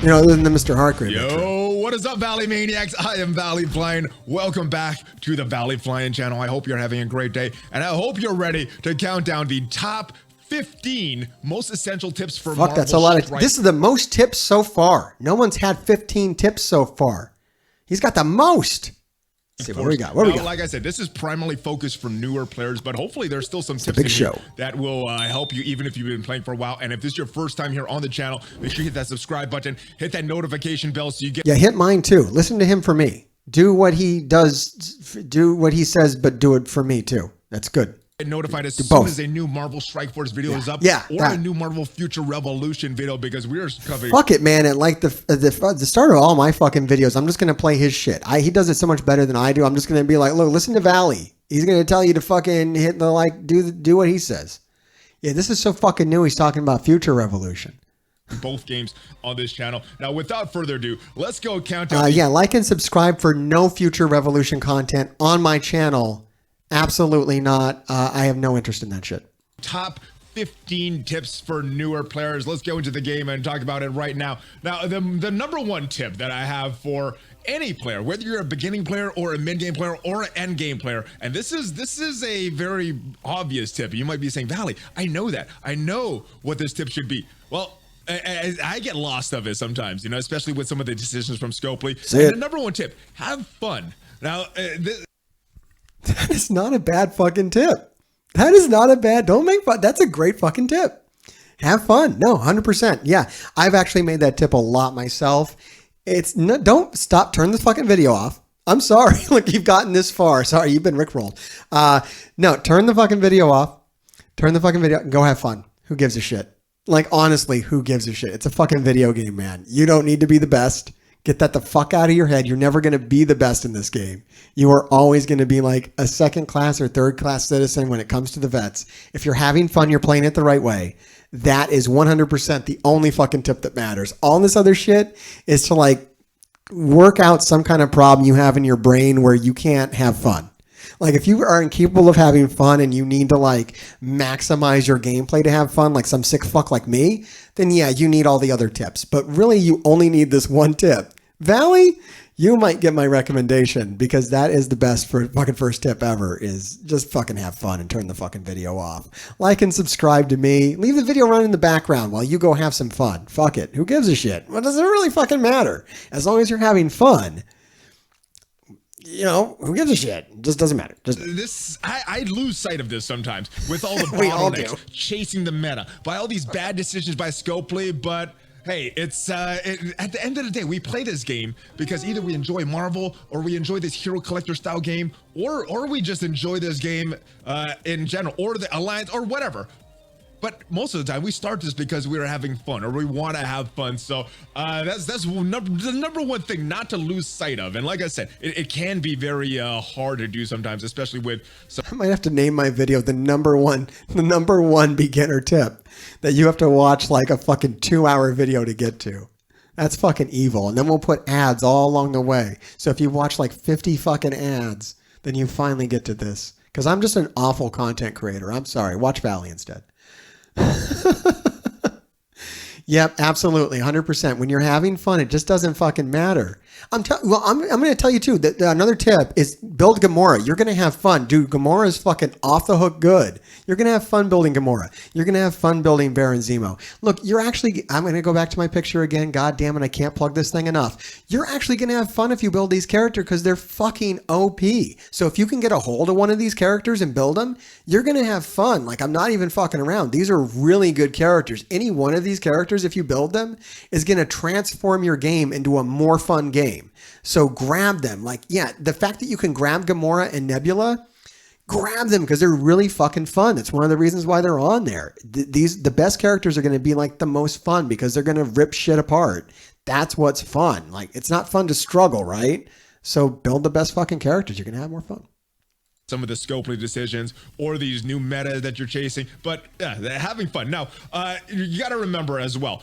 Other than the MrHartgrave. Yo, what is up, Valley Maniacs? I am ValleyFlyin. Welcome back to the ValleyFlyin channel. I hope you're having a great day, and I hope you're ready to count down the top 15 most essential tips for Marvel that's a lot Strike. This is the most tips so far. No one's had 15 tips so far. He's got the most. Let's see what we got. Like I said, this is primarily focused for newer players, but hopefully there's still some tips in here that will help you even if you've been playing for a while. And if this is your first time here on the channel, make sure you hit that subscribe button, hit that notification bell so you get... Yeah, hit mine too. Listen to him for me. Do what he does, do what he says, but do it for me too. That's good. Get notified as soon as a new Marvel Strike Force video is up, or a new Marvel Future Revolution video, because we're covering. Fuck it, man! At like the start of all my fucking videos, I'm just gonna play his shit. He does it so much better than I do. I'm just gonna be like, look, listen to Valley. He's gonna tell you to fucking hit the like, do what he says. Yeah, this is so fucking new. He's talking about Future Revolution. Both games on this channel. Now, without further ado, let's go count down. Like and subscribe for no Future Revolution content on my channel. Absolutely not. I have no interest in that shit. Top 15 tips for newer players. Let's go into the game and talk about it right now. Now, the number one tip that I have for any player, whether you're a beginning player or a mid-game player or an end-game player. And this is a very obvious tip. You might be saying, Valley, I know that. I know what this tip should be. Well, I get lost of it sometimes, you know, especially with some of the decisions from Scopely. And the number one tip, have fun. Now, that is not a bad fucking tip. That is not a bad, don't make fun. That's a great fucking tip. Have fun. No, 100%. Yeah. I've actually made that tip a lot myself. It's no, don't stop. Turn the fucking video off. I'm sorry. Look, you've gotten this far. Sorry. You've been rickrolled. No, turn the fucking video off. Turn the fucking video and go have fun. Who gives a shit? Like, honestly, who gives a shit? It's a fucking video game, man. You don't need to be the best. Get that the fuck out of your head. You're never going to be the best in this game. You are always going to be like a second class or third class citizen when it comes to the vets. If you're having fun, you're playing it the right way. That is 100% the only fucking tip that matters. All this other shit is to like work out some kind of problem you have in your brain where you can't have fun. Like if you are incapable of having fun and you need to like maximize your gameplay to have fun, like some sick fuck like me, then yeah, you need all the other tips. But really you only need this one tip. Valley, you might get my recommendation because that is the best for fucking first tip ever is just fucking have fun and turn the fucking video off. Like and subscribe to me. Leave the video running in the background while you go have some fun. Fuck it. Who gives a shit? What does it really fucking matter? As long as you're having fun. You know, who gives a shit? It just doesn't matter. Just this, I lose sight of this sometimes with all the bottlenecks, chasing the meta, by all these bad decisions by Scopely, but hey, it's at the end of the day, we play this game because either we enjoy Marvel or we enjoy this hero collector style game, or we just enjoy this game in general, or the Alliance, or whatever. But most of the time, we start this because we are having fun, or we want to have fun. So that's the number one thing not to lose sight of. And like I said, it can be very hard to do sometimes, especially with. I might have to name my video the number one beginner tip that you have to watch like a fucking 2-hour video to get to. That's fucking evil. And then we'll put ads all along the way. So if you watch like 50 fucking ads, then you finally get to this. Because I'm just an awful content creator. I'm sorry. Watch Valley instead. Yep, absolutely, 100%. When you're having fun, it just doesn't fucking matter. I'm going to tell you too that another tip is build Gamora. You're going to have fun, dude. Gamora is fucking off the hook good. You're going to have fun building Gamora. You're going to have fun building Baron Zemo. Look, I'm going to go back to my picture again. God damn it, I can't plug this thing enough. You're actually going to have fun if you build these characters because they're fucking OP. So if you can get a hold of one of these characters and build them, you're going to have fun. Like, I'm not even fucking around. These are really good characters. Any one of these characters, if you build them, is going to transform your game into a more fun game. So grab them. Like, yeah, the fact that you can grab Gamora and Nebula, grab them because they're really fucking fun. That's one of the reasons why they're on there. The best characters are going to be like the most fun because they're going to rip shit apart. That's what's fun. Like, it's not fun to struggle, right? So build the best fucking characters. You're going to have more fun. Some of the Scopely decisions or these new meta that you're chasing, but having fun. Now, you got to remember as well,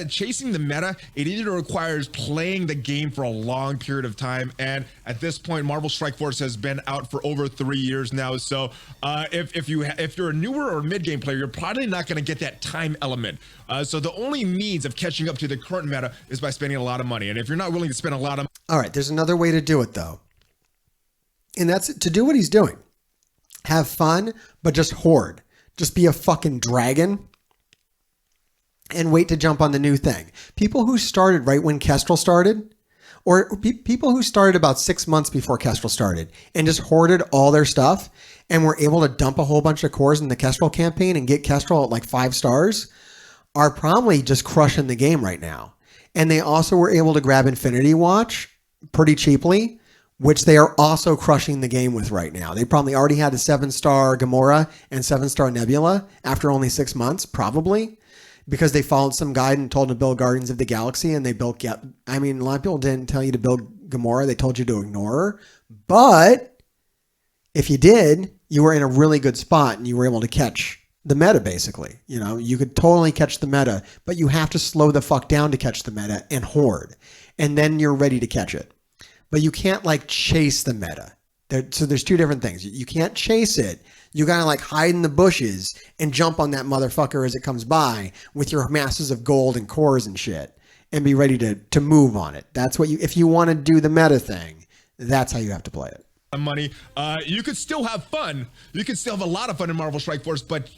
chasing the meta, it either requires playing the game for a long period of time. And at this point, Marvel Strike Force has been out for over 3 years now. So if you're a newer or mid-game player, you're probably not going to get that time element. So the only means of catching up to the current meta is by spending a lot of money. And if you're not willing to spend a lot of all right, there's another way to do it though. And that's to do what he's doing. Have fun, but just hoard. Just be a fucking dragon and wait to jump on the new thing. People who started right when Kestrel started, or people who started about 6 months before Kestrel started and just hoarded all their stuff and were able to dump a whole bunch of cores in the Kestrel campaign and get Kestrel at like 5 stars are probably just crushing the game right now. And they also were able to grab Infinity Watch pretty cheaply, which they are also crushing the game with right now. They probably already had a 7-star Gamora and 7-star Nebula after only 6 months, probably, because they followed some guide and told them to build Guardians of the Galaxy, and they built, I mean, a lot of people didn't tell you to build Gamora. They told you to ignore her. But if you did, you were in a really good spot, and you were able to catch the meta, basically. You know, you could totally catch the meta, but you have to slow the fuck down to catch the meta and hoard, and then you're ready to catch it. But you can't like chase the meta. So there's two different things. You can't chase it. You gotta like hide in the bushes and jump on that motherfucker as it comes by with your masses of gold and cores and shit. and be ready to move on it. That's what if you want to do the meta thing, that's how you have to play it. Money, you could still have fun. You could still have a lot of fun in Marvel Strike Force, but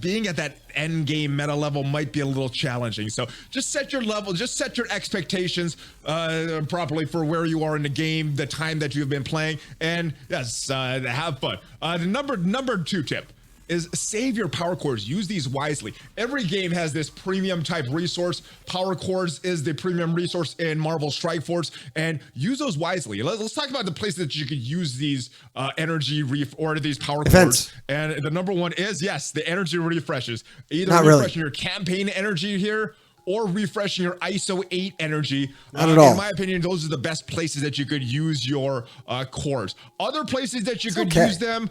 being at that end game meta level might be a little challenging. So just set your level, just set your expectations properly for where you are in the game, the time that you've been playing, and yes, have fun. The number 2 tip is save your power cores. Use these wisely. Every game has this premium type resource. Power cores is the premium resource in Marvel Strike Force, and use those wisely. Let's talk about the places that you could use these energy or these power cores. And the number 1 is, yes, the energy refreshes. Either refreshing your campaign energy here, or refreshing your ISO 8 energy. Not at all. In my opinion, those are the best places that you could use your cores. Other places that you could use them,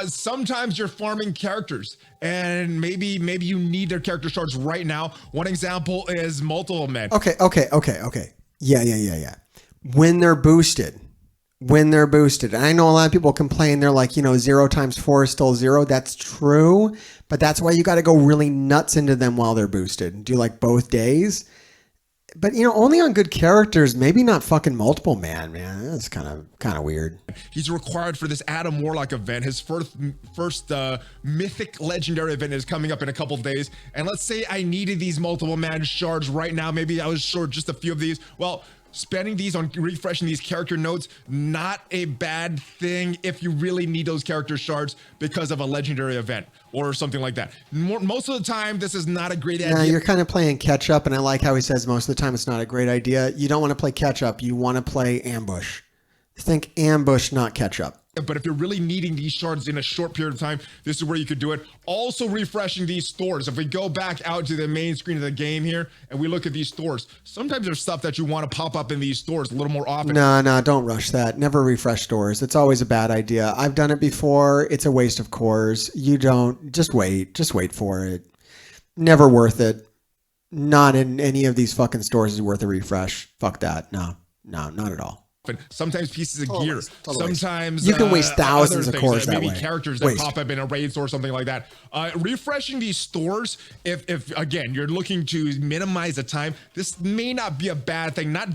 sometimes you're farming characters, and maybe you need their character shards right now. One example is multiple men. Okay. Yeah. When they're boosted. And I know a lot of people complain, they're like, 0 times 4 is still 0. That's true, but that's why you got to go really nuts into them while they're boosted. Do like both days. But only on good characters, maybe not fucking multiple man. That's kind of weird. He's required for this Adam Warlock event. His first mythic legendary event is coming up in a couple of days. And let's say I needed these multiple man shards right now. Maybe I was short just a few of these. Well, spending these on refreshing these character nodes, not a bad thing if you really need those character shards because of a legendary event or something like that. Most of the time, this is not a great idea. Yeah, you're kind of playing catch up, and I like how he says most of the time it's not a great idea. You don't want to play catch up. You want to play ambush. Think ambush, not catch up. But if you're really needing these shards in a short period of time, this is where you could do it. Also refreshing these stores. If we go back out to the main screen of the game here and we look at these stores, sometimes there's stuff that you want to pop up in these stores a little more often. No, don't rush that. Never refresh stores. It's always a bad idea. I've done it before. It's a waste of cores. You don't, just wait for it. Never worth it. Not in any of these fucking stores is worth a refresh. Fuck that. No, not at all. Sometimes pieces of gear. Sometimes you can waste thousands of cores that maybe way. Characters that pop up in a raid store or something like that. Refreshing these stores, if again you're looking to minimize the time, this may not be a bad thing. Not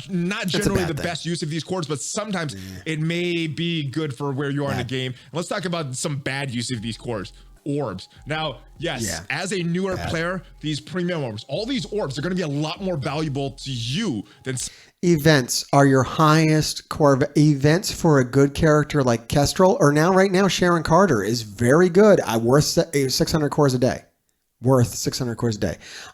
generally the best use of these cores, but sometimes it may be good for where you are in the game. And let's talk about some bad use of these cores. Orbs. Now, yes, as a newer player, these premium orbs, all these orbs are going to be a lot more valuable to you than events are your highest core events for a good character like Kestrel, or right now Sharon Carter is very good. Worth 600 cores a day.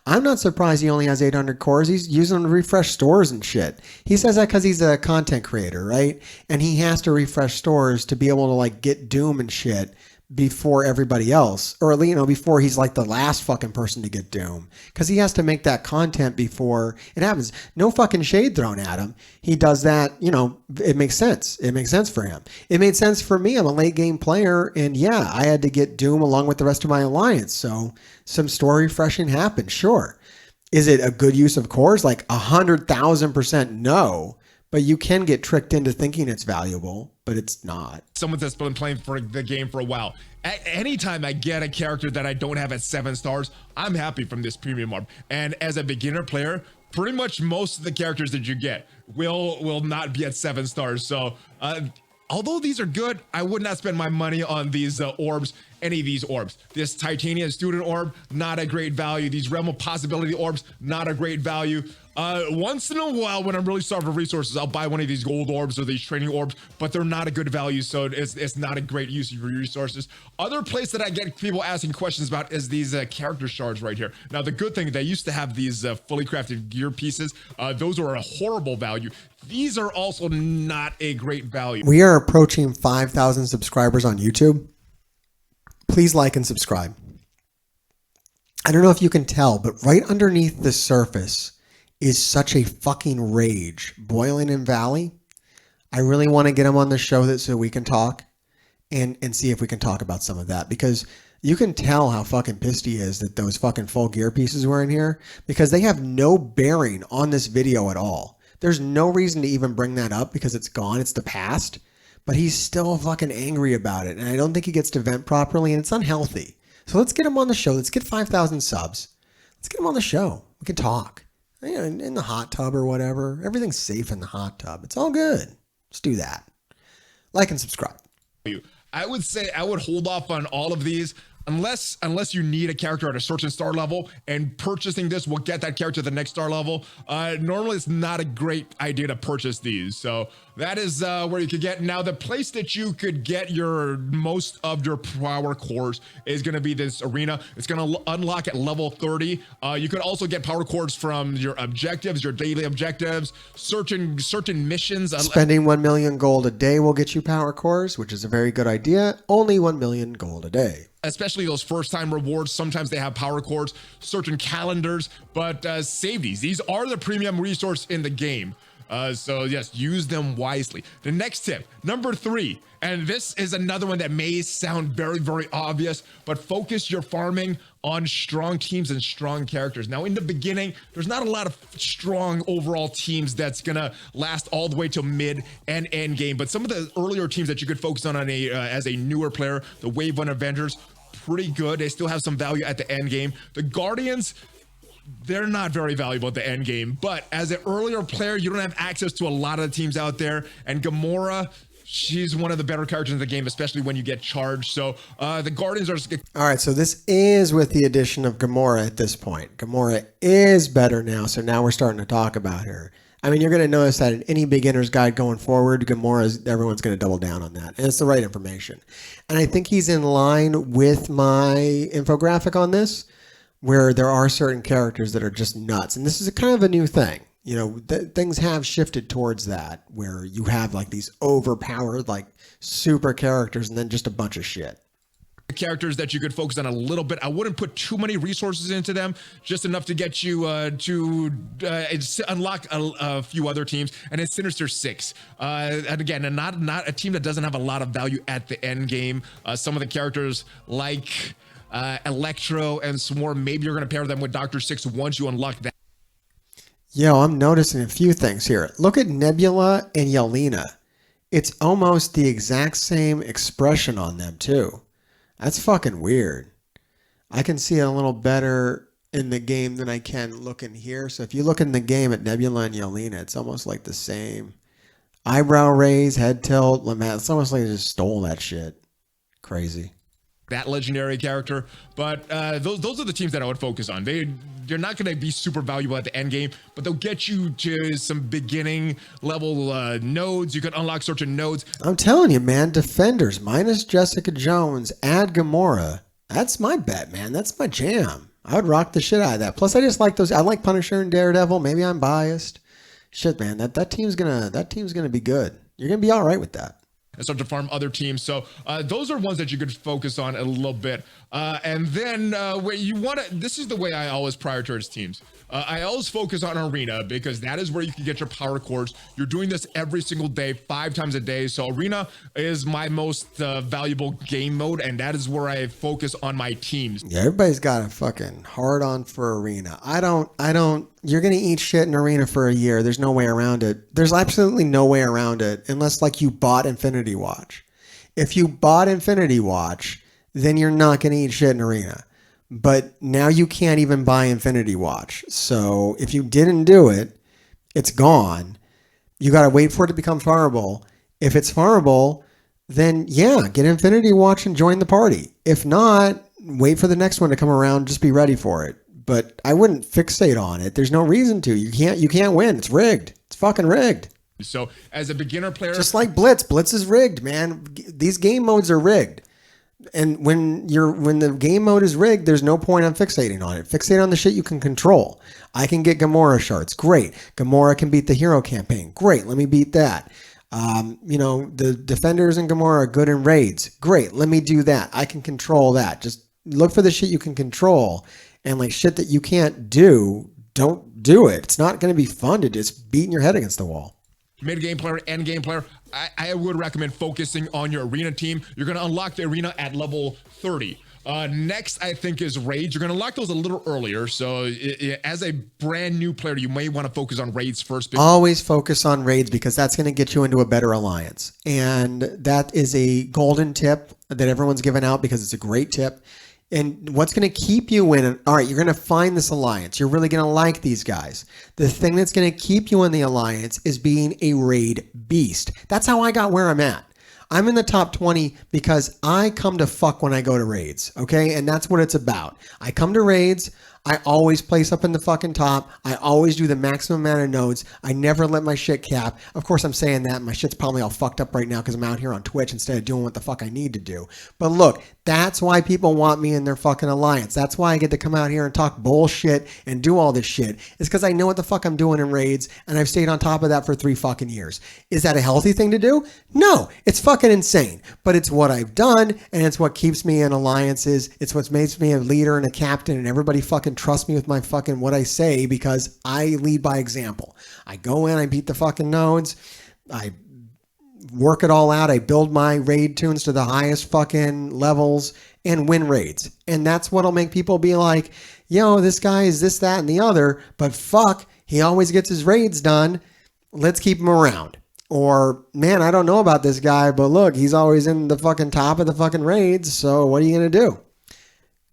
I'm not surprised he only has 800 cores. He's using them to refresh stores and shit. He says that because he's a content creator, right? And he has to refresh stores to be able to like get Doom and shit before everybody else, or before he's like the last fucking person to get Doom, because he has to make that content before it happens. No fucking shade thrown at him. He does that, it makes sense. It makes sense for him. It made sense for me. I'm a late game player, and I had to get Doom along with the rest of my alliance, so some story refreshing happened. Sure. Is it a good use of cores? Like 100,000% no. But you can get tricked into thinking it's valuable, but it's not. Someone that's been playing for the game for a while. Anytime I get a character that I don't have at 7 stars, I'm happy from this premium orb. And as a beginner player, pretty much most of the characters that you get will not be at 7 stars. So although these are good, I would not spend my money on these orbs, any of these orbs. This Titanium Student Orb, not a great value. These Realm of Possibility orbs, not a great value. Once in a while, when I'm really starved for resources, I'll buy one of these gold orbs or these training orbs, but they're not a good value, so it's not a great use of your resources. Other place that I get people asking questions about is these character shards right here. Now, the good thing, they used to have these fully crafted gear pieces. Those are a horrible value. These are also not a great value. We are approaching 5,000 subscribers on YouTube. Please like and subscribe. I don't know if you can tell, but right underneath the surface is such a fucking rage boiling in Valley. I really want to get him on the show so we can talk and see if we can talk about some of that, because you can tell how fucking pissed he is that those fucking full gear pieces were in here, because they have no bearing on this video at all. There's no reason to even bring that up because it's gone. It's the past. But he's still fucking angry about it. And I don't think he gets to vent properly, and it's unhealthy. So let's get him on the show. Let's get 5,000 subs. Let's get him on the show. We can talk. You know, in the hot tub or whatever. Everything's safe in the hot tub. It's all good. Let's do that. Like and subscribe. I would say I would hold off on all of these unless you need a character at a certain star level, and purchasing this will get that character to the next star level. Normally it's not a great idea to purchase these. So that is where you could get. Now the place that you could get your most of your power cores is going to be this arena. It's going to unlock at level 30. You could also get power cores from your objectives, your daily objectives, certain missions. Spending 1 million gold a day will get you power cores, which is a very good idea. Only 1 million gold a day. Especially those first-time rewards. Sometimes they have power cores, certain calendars, but save these. These are the premium resource in the game. So yes, use them wisely. The next tip, number 3, and this is another one that may sound very, very obvious, but focus your farming on strong teams and strong characters. Now, in the beginning, there's not a lot of strong overall teams that's gonna last all the way to mid and end game, but some of the earlier teams that you could focus on as a newer player, the Wave 1 Avengers, pretty good. They still have some value at the end game. The Guardians, they're not very valuable at the end game, but as an earlier player, you don't have access to a lot of the teams out there. And Gamora, she's one of the better characters in the game, especially when you get charged. So the Guardians are... All right, so this is with the addition of Gamora at this point. Gamora is better now, so now we're starting to talk about her. I mean, you're going to notice that in any beginner's guide going forward, everyone's going to double down on that. And it's the right information. And I think he's in line with my infographic on this, where there are certain characters that are just nuts. And this is kind of a new thing. You know, things have shifted towards that, where you have like these overpowered, like super characters and then just a bunch of shit. Characters that you could focus on a little bit. I wouldn't put too many resources into them, just enough to get you to unlock a few other teams. And it's Sinister Six, and again, and not a team that doesn't have a lot of value at the end game. Some of the characters like Electro and Swarm, maybe you're going to pair them with Dr. Six once you unlock that. Yo, I'm noticing a few things here. Look at Nebula and Yelena. It's almost the exact same expression on them too. That's fucking weird. I can see it a little better in the game than I can looking here. So if you look in the game at Nebula and Yelena, it's almost like the same. Eyebrow raise, head tilt, it's almost like they just stole that shit. Crazy. That legendary character, but those are the teams that I would focus on. They're not going to be super valuable at the end game, but they'll get you to some beginning level nodes. You can unlock certain nodes. I'm telling you, man, Defenders minus Jessica Jones, add Gamora. That's my bet, man. That's my jam. I would rock the shit out of that. Plus, I just like those. I like Punisher and Daredevil. Maybe I'm biased. Shit, man, that team's gonna be good. You're gonna be all right with that. And start to farm other teams. So those are ones that you could focus on a little bit. And then where you want to, this is the way I always prioritize teams. I always focus on Arena because that is where you can get your power cores. You're doing this every single day, 5 times a day. So Arena is my most valuable game mode, and that is where I focus on my teams. Yeah, everybody's got a fucking hard on for Arena. I don't, you're going to eat shit in Arena for a year. There's no way around it. There's absolutely no way around it unless like you bought Infinity Watch. If you bought Infinity Watch, then you're not going to eat shit in Arena. But now you can't even buy Infinity Watch. So if you didn't do it, it's gone. You got to wait for it to become farmable. If it's farmable, then yeah, get Infinity Watch and join the party. If not, wait for the next one to come around. Just be ready for it. But I wouldn't fixate on it. There's no reason to. You can't win. It's rigged. It's fucking rigged. So as a beginner player, just like Blitz is rigged, man. These game modes are rigged. And when the game mode is rigged, there's no point on fixating on it. Fixate on the shit you can control. I can get Gamora shards. Great. Gamora can beat the hero campaign. Great. Let me beat that. The Defenders and Gamora are good in raids. Great. Let me do that. I can control that. Just look for the shit you can control, and like shit that you can't do, don't do it. It's not going to be fun to just beating your head against the wall. Mid-game player, end-game player, I would recommend focusing on your Arena team. You're going to unlock the Arena at level 30. Next, I think, is raids. You're going to unlock those a little earlier. So as a brand new player, you may want to focus on raids first. Always focus on raids because that's going to get you into a better alliance. And that is a golden tip that everyone's given out because it's a great tip. And what's going to keep you in it? All right, you're going to find this alliance. You're really going to like these guys. The thing that's going to keep you in the alliance is being a raid beast. That's how I got where I'm at. I'm in the top 20 because I come to fuck when I go to raids, okay? And that's what it's about. I come to raids. I always place up in the fucking top. I always do the maximum amount of nodes. I never let my shit cap. Of course, I'm saying that. My shit's probably all fucked up right now because I'm out here on Twitch instead of doing what the fuck I need to do. But look, that's why people want me in their fucking alliance. That's why I get to come out here and talk bullshit and do all this shit. It's because I know what the fuck I'm doing in raids, and I've stayed on top of that for 3 fucking years. Is that a healthy thing to do? No, it's fucking insane. But it's what I've done, and it's what keeps me in alliances. It's what makes me a leader and a captain, and everybody fucking trust me with my fucking what I say because I lead by example. I go in, I beat the fucking nodes, I work it all out, I build my raid tunes to the highest fucking levels and win raids. And that's what'll make people be like, yo, this guy is this, that, and the other, but fuck, he always gets his raids done. Let's keep him around. Or, man, I don't know about this guy, but look, he's always in the fucking top of the fucking raids, so what are you going to do?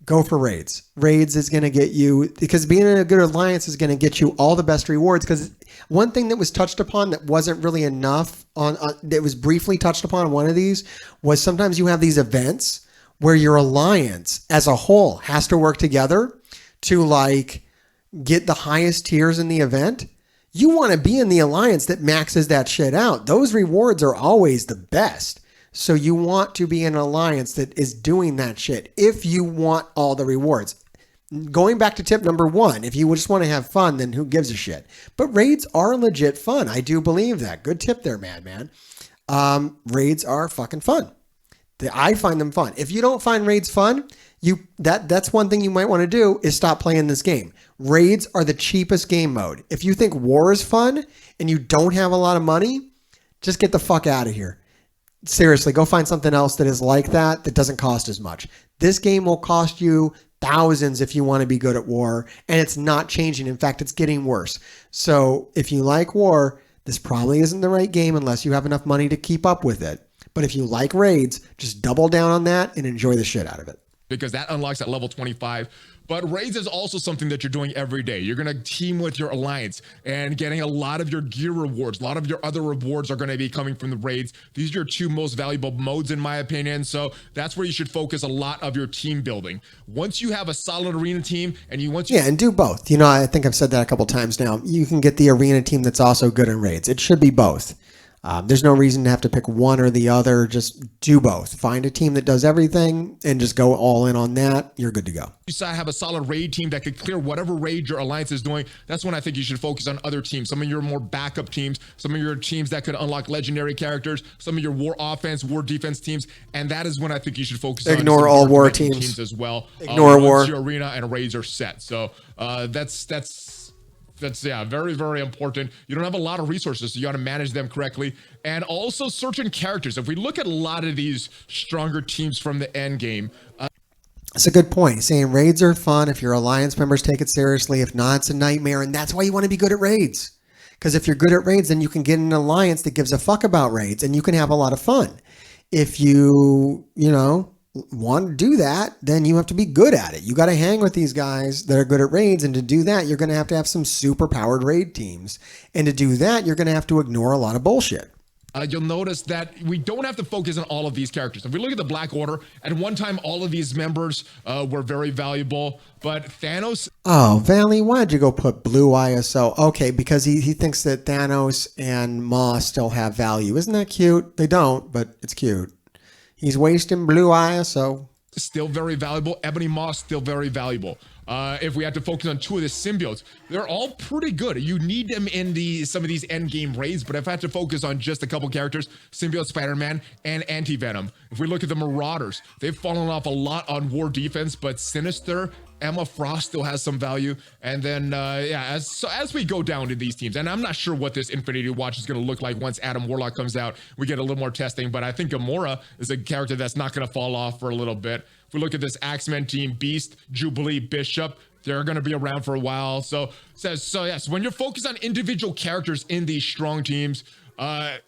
Go for raids. Raids is going to get you, because being in a good alliance is going to get you all the best rewards. Because one thing that was touched upon that wasn't really enough that was briefly touched upon on one of these was sometimes you have these events where your alliance as a whole has to work together to like get the highest tiers in the event. You want to be in the alliance that maxes that shit out. Those rewards are always the best. So you want to be in an alliance that is doing that shit if you want all the rewards. Going back to tip number 1, if you just want to have fun, then who gives a shit? But raids are legit fun. I do believe that. Good tip there, Madman. Raids are fucking fun. I find them fun. If you don't find raids fun, that's one thing you might want to do is stop playing this game. Raids are the cheapest game mode. If you think war is fun and you don't have a lot of money, just get the fuck out of here. Seriously, go find something else that is like that doesn't cost as much. This game will cost you thousands if you want to be good at war, and it's not changing. In fact, it's getting worse. So if you like war, this probably isn't the right game unless you have enough money to keep up with it. But if you like raids, just double down on that and enjoy the shit out of it. Because that unlocks at level 25. But raids is also something that you're doing every day. You're going to team with your alliance and getting a lot of your gear rewards. A lot of your other rewards are going to be coming from the raids. These are your 2 most valuable modes, in my opinion. So that's where you should focus a lot of your team building. Once you have a solid arena team and and do both. You know, I think I've said that a couple times now. You can get the arena team that's also good in raids. It should be both. There's no reason to have to pick one or the other. Just do both. Find a team that does everything and just go all in on that. You're good to go. You have a solid raid team that could clear whatever raid your alliance is doing. That's when I think you should focus on other teams. Some of your more backup teams, some of your teams that could unlock legendary characters, some of your war offense, war defense teams. And that is when I think you should focus on ignore all war teams as well. Ignore war. Your arena and raids are set. So that's very, very important. You don't have a lot of resources, so you got to manage them correctly. And also certain characters. If we look at a lot of these stronger teams from the end game. That's a good point. Saying raids are fun if your alliance members take it seriously. If not, it's a nightmare. And that's why you want to be good at raids. Because if you're good at raids, then you can get in an alliance that gives a fuck about raids and you can have a lot of fun. If you want to do that, then you have to be good at it. You got to hang with these guys that are good at raids, and to do that, you're going to have some super powered raid teams. And to do that, you're going to have to ignore a lot of bullshit. You'll notice that we don't have to focus on all of these characters. If we look at the Black Order, at one time, all of these members were very valuable, but Thanos... Oh, Valley, why'd you go put Blue ISO? Okay, because he thinks that Thanos and Maw still have value. Isn't that cute? They don't, but it's cute. He's wasting Blue ISO. Still very valuable. Ebony Maw, still very valuable. If we had to focus on 2 of the symbiotes, they're all pretty good. You need them in some of these end game raids, but if I had to focus on just a couple characters, Symbiote Spider-Man and Anti-Venom. If we look at the Marauders, they've fallen off a lot on war defense, but Sinister, Emma Frost still has some value. And then, as we go down to these teams, and I'm not sure what this Infinity Watch is going to look like once Adam Warlock comes out. We get a little more testing, but I think Gamora is a character that's not going to fall off for a little bit. If we look at this X-Men team, Beast, Jubilee, Bishop, they're going to be around for a while. So yes, when you're focused on individual characters in these strong teams,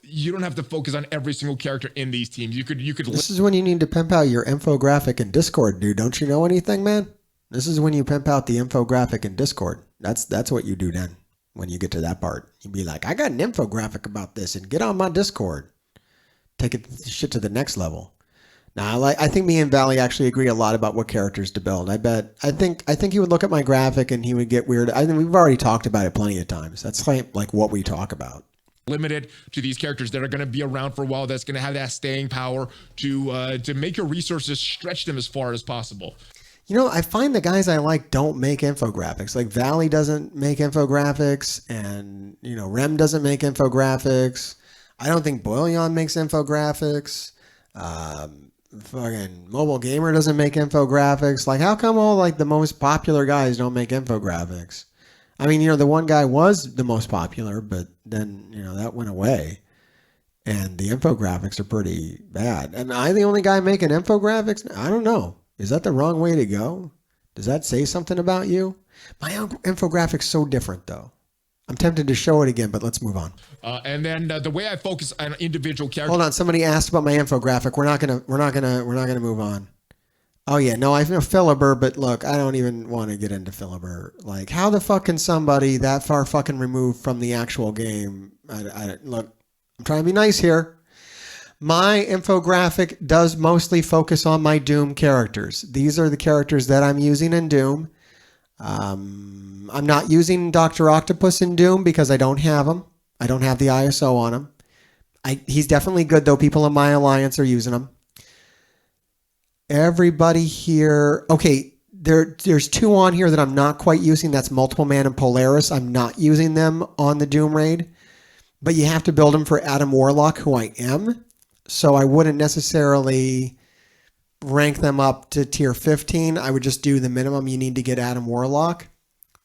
you don't have to focus on every single character in these teams. You could. This is when you need to pimp out your infographic in Discord, dude. Don't you know anything, man? This is when you pimp out the infographic in Discord. That's what you do then. When you get to that part, you'd be like, I got an infographic about this, and get on my Discord. Take it shit to the next level. Now, I think me and Valley actually agree a lot about what characters to build. I think he would look at my graphic and he would get weird. I think we've already talked about it plenty of times. That's like what we talk about. Limited to these characters that are going to be around for a while. That's going to have that staying power to make your resources, stretch them as far as possible. You know, I find the guys I like don't make infographics. Like Valley doesn't make infographics, and you know Rem doesn't make infographics. I don't think Boilion makes infographics. Fucking Mobile Gamer doesn't make infographics. Like, how come all like the most popular guys don't make infographics? I mean, you know, the one guy was the most popular, but then, you know, that went away. And the infographics are pretty bad. Am I the only guy making infographics? I don't know. Is that the wrong way to go? Does that say something about you? My infographics so different though. I'm tempted to show it again, but let's move on. And then the way I focus on individual characters. Hold on, somebody asked about my infographic. We're not gonna move on. Oh yeah, no, I feel Philibert, but look, I don't even want to get into Philibert. Like, how the fuck can somebody that far fucking removed from the actual game? Look, I'm trying to be nice here. My infographic does mostly focus on my Doom characters. These are the characters that I'm using in Doom. I'm not using Dr. Octopus in Doom because I don't have him. I don't have the ISO on him. He's definitely good, though. People in my alliance are using him. Everybody here... Okay, there's two on here that I'm not quite using. That's Multiple Man and Polaris. I'm not using them on the Doom raid. But you have to build them for Adam Warlock, who I am. So I wouldn't necessarily rank them up to tier 15. I would just do the minimum you need to get Adam Warlock.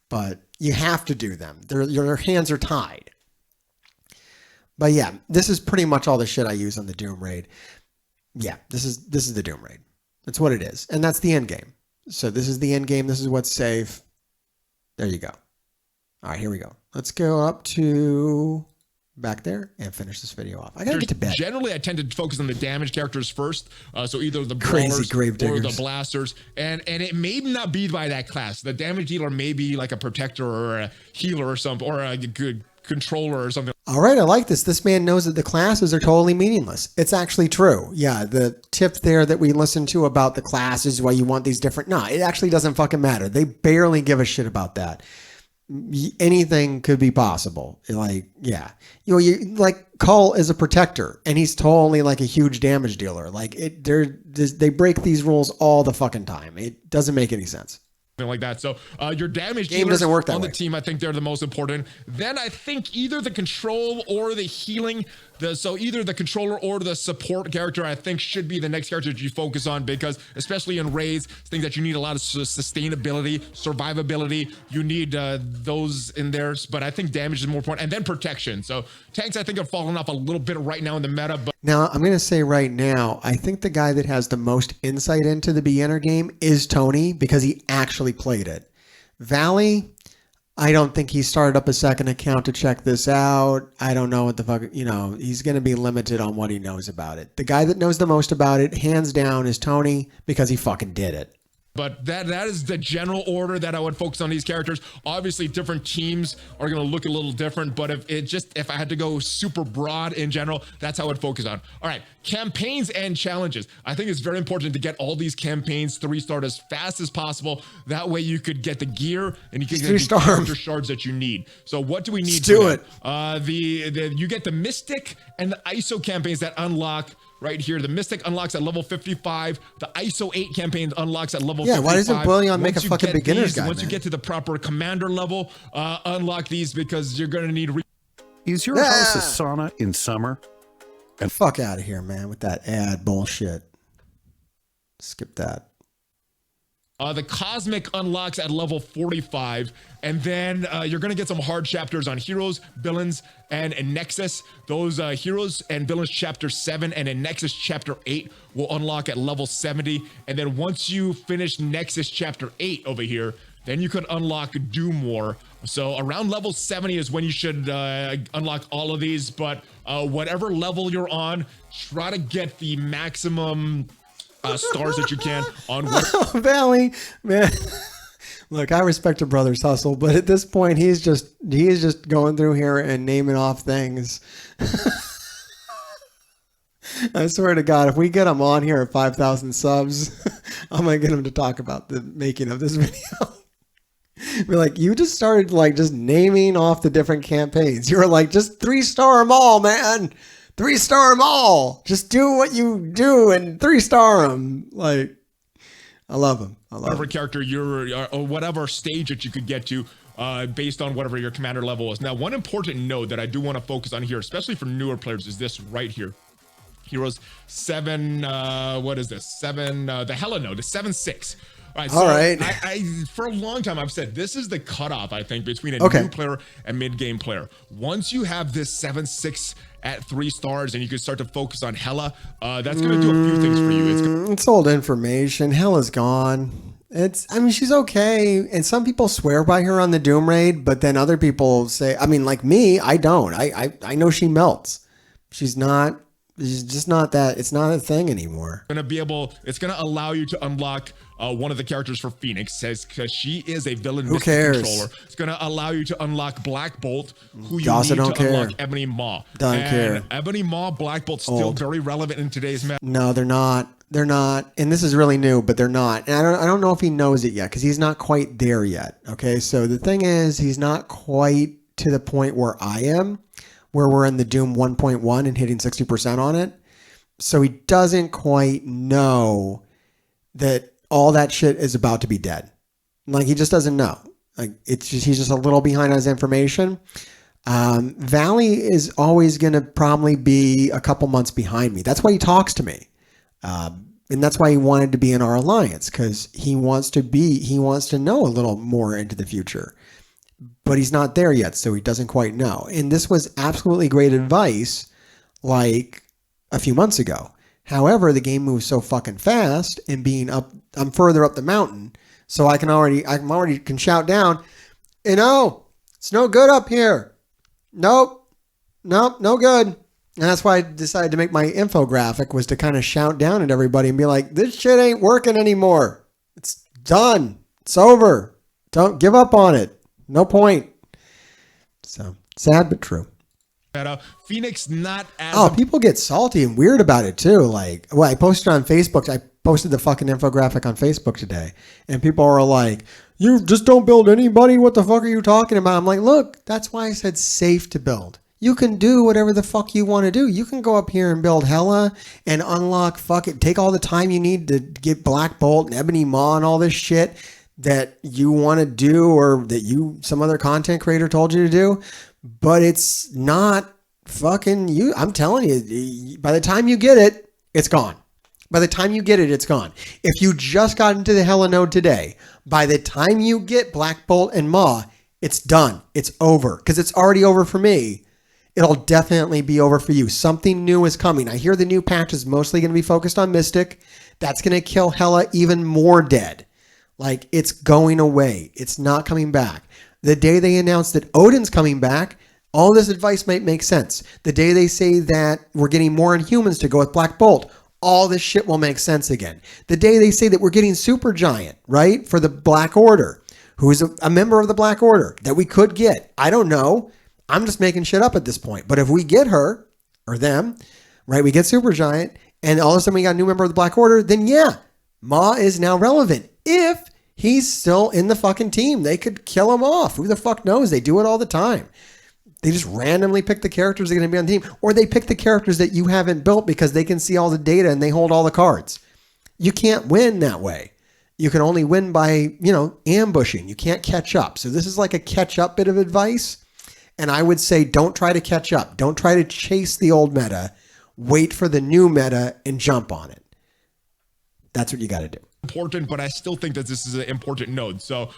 But you have to do them. Your hands are tied. But yeah, this is pretty much all the shit I use on the Doom raid. Yeah, this is the Doom raid. That's what it is. And that's the end game. So this is the end game. This is what's safe. There you go. All right, here we go. Let's go up to back there and finish this video off. I gotta get to bed. Generally, I tend to focus on the damage characters first. So either the crazy grave or the blasters, and it may not be by that class. The damage dealer may be like a protector or a healer or something, or a good controller or something. All right, I like this. This man knows that the classes are totally meaningless. It's actually true. Yeah, the tip there that we listened to about the classes, why you want these different... No, it actually doesn't fucking matter. They barely give a shit about that. Anything could be possible. Like, yeah. You know, like Cull is a protector, and he's totally like a huge damage dealer. Like, they break these rules all the fucking time. It doesn't make any sense. Like that. So your damage game doesn't work that on way. The team, I think they're the most important. Then I think either the control or the healing, so either the controller or the support character, I think should be the next character that you focus on, because especially in raids, things that you need a lot of sustainability, survivability, you need those in there. But I think damage is more important, and then protection. So tanks, I think, are falling off a little bit right now in the meta. But now I'm gonna say right now, I think the guy that has the most insight into the beginner game is Tony, because he actually played it. Valley, I don't think he started up a second account to check this out. I don't know what the fuck, you know, he's going to be limited on what he knows about it. The guy that knows the most about it, hands down, is Tony, because he fucking did it. But that is the general order that I would focus on these characters. Obviously, different teams are going to look a little different, but if I had to go super broad in general, that's how I would focus on. All right, campaigns and challenges. I think it's very important to get all these campaigns 3-starred as fast as possible. That way you could get the gear and you can get the character shards that you need. So what do we need? Let's do it. You get the Mystic and the ISO campaigns that unlock right here. The Mystic unlocks at level 55. The ISO 8 campaign unlocks at level 55. Yeah, why doesn't Boilion make a fucking beginner's guide, Once you get to the proper commander level, unlock these, because you're going to need... Is your house a sauna in summer? And fuck out of here, man, with that ad bullshit. Skip that. The Cosmic unlocks at level 45, and then you're going to get some hard chapters on Heroes, Villains, and Nexus. Those Heroes and Villains Chapter 7 and Nexus Chapter 8 will unlock at level 70, and then once you finish Nexus Chapter 8 over here, then you can unlock Doom War So around level 70 is when you should unlock all of these, but whatever level you're on, try to get the maximum stars that you can on Valley, man. Look, I respect a brother's hustle, but at this point, he is just going through here and naming off things. I swear to God, if we get him on here at 5,000 subs, I'm gonna get him to talk about the making of this video. Be like, you just started like just naming off the different campaigns. You were like, just 3-star them all, man. 3-star them all. Just do what you do and 3-star them. Like, I love him. I love whatever character you're, or whatever stage that you could get to, based on whatever your commander level is. Now, one important note that I do want to focus on here, especially for newer players, is this right here. Heroes 7, what is this? 7, the Hella node, the 7-6. All right. I for a long time I've said this is the cutoff, I think, between a new player and mid-game player. Once you have this 7-6 at 3 stars and you can start to focus on Hella, that's going to do a few things for you. It's old information. Hella's gone. I mean, she's okay. And some people swear by her on the Doom Raid, but then other people say, I mean, like me, I don't. I know she melts. She's just not that. It's not a thing anymore. It's going to allow you to unlock one of the characters for Phoenix, because she is a villain. Who cares? Controller. It's going to allow you to unlock Black Bolt, who you also need don't to care. unlock Ebony Maw. Don't care. Ebony Maw, Black Bolt, still very relevant in today's meta. No, they're not. They're not. And this is really new, but they're not. And I don't know if he knows it yet, because he's not quite there yet. Okay, so the thing is, he's not quite to the point where I am, where we're in the Doom 1.1 and hitting 60% on it. So he doesn't quite know that all that shit is about to be dead. Like, he just doesn't know. Like, he's just a little behind on his information. Valley is always going to probably be a couple months behind me. That's why he talks to me. And that's why he wanted to be in our alliance, because he wants to know a little more into the future. But he's not there yet, so he doesn't quite know. And this was absolutely great advice, like a few months ago. However, the game moves so fucking fast, and I'm further up the mountain, so I can already shout down, it's no good up here. Nope, no good. And that's why I decided to make my infographic, was to kind of shout down at everybody and be like, this shit ain't working anymore. It's done. It's over. Don't give up on it. No point. So sad but true. Phoenix not as people get salty and weird about it too. Like, well, I posted on Facebook. I posted the fucking infographic on Facebook today, and people are like, you just don't build anybody. What the fuck are you talking about? I'm like, look, that's why I said safe to build. You can do whatever the fuck you want to do. You can go up here and build Hella and unlock take all the time you need to get Black Bolt and Ebony Maw and all this shit that you want to do, or that some other content creator told you to do. But it's not fucking you. I'm telling you, by the time you get it, it's gone. By the time you get it, it's gone. If you just got into the Hella node today, by the time you get Black Bolt and Maw, it's done. It's over. Because it's already over for me. It'll definitely be over for you. Something new is coming. I hear the new patch is mostly going to be focused on Mystic. That's going to kill Hella even more dead. Like, it's going away. It's not coming back. The day they announce that Odin's coming back, all this advice might make sense. The day they say that we're getting more Inhumans to go with Black Bolt, all this shit will make sense again. The day they say that we're getting Supergiant, right, for the Black Order, who is a member of the Black Order, that we could get. I don't know. I'm just making shit up at this point. But if we get her, or them, right, we get Supergiant, and all of a sudden we got a new member of the Black Order, then yeah, Maw is now relevant. If he's still in the fucking team, they could kill him off. Who the fuck knows? They do it all the time. They just randomly pick the characters that are going to be on the team, or they pick the characters that you haven't built because they can see all the data and they hold all the cards. You can't win that way. You can only win by, ambushing. You can't catch up. So this is like a catch up bit of advice. And I would say, don't try to catch up. Don't try to chase the old meta. Wait for the new meta and jump on it. That's what you got to do. Important, but I still think that this is an important node. So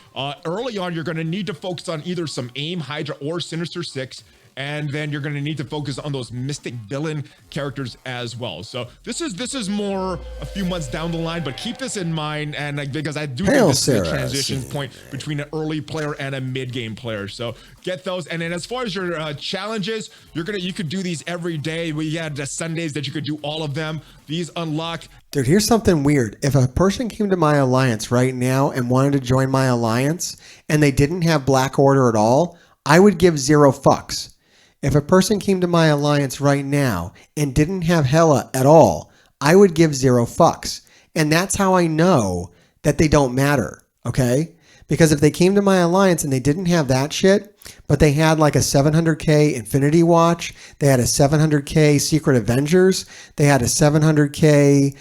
early on, you're going to need to focus on either some AIM, Hydra, or Sinister Six. and then you're going to need to focus on those mystic villain characters as well. So this is more a few months down the line, but keep this in mind, and because I do think this is a transition point between an early player and a mid-game player. So get those. And then as far as your challenges, you could do these every day. We had Sundays that you could do all of them. These unlock. Dude, here's something weird. If a person came to my alliance right now and wanted to join my alliance and they didn't have Black Order at all, I would give 0 fucks. If a person came to my alliance right now and didn't have Hela at all, I would give 0 fucks. And that's how I know that they don't matter, okay? Because if they came to my alliance and they didn't have that shit, but they had like a 700k Infinity Watch, they had a 700k Secret Avengers, they had a 700k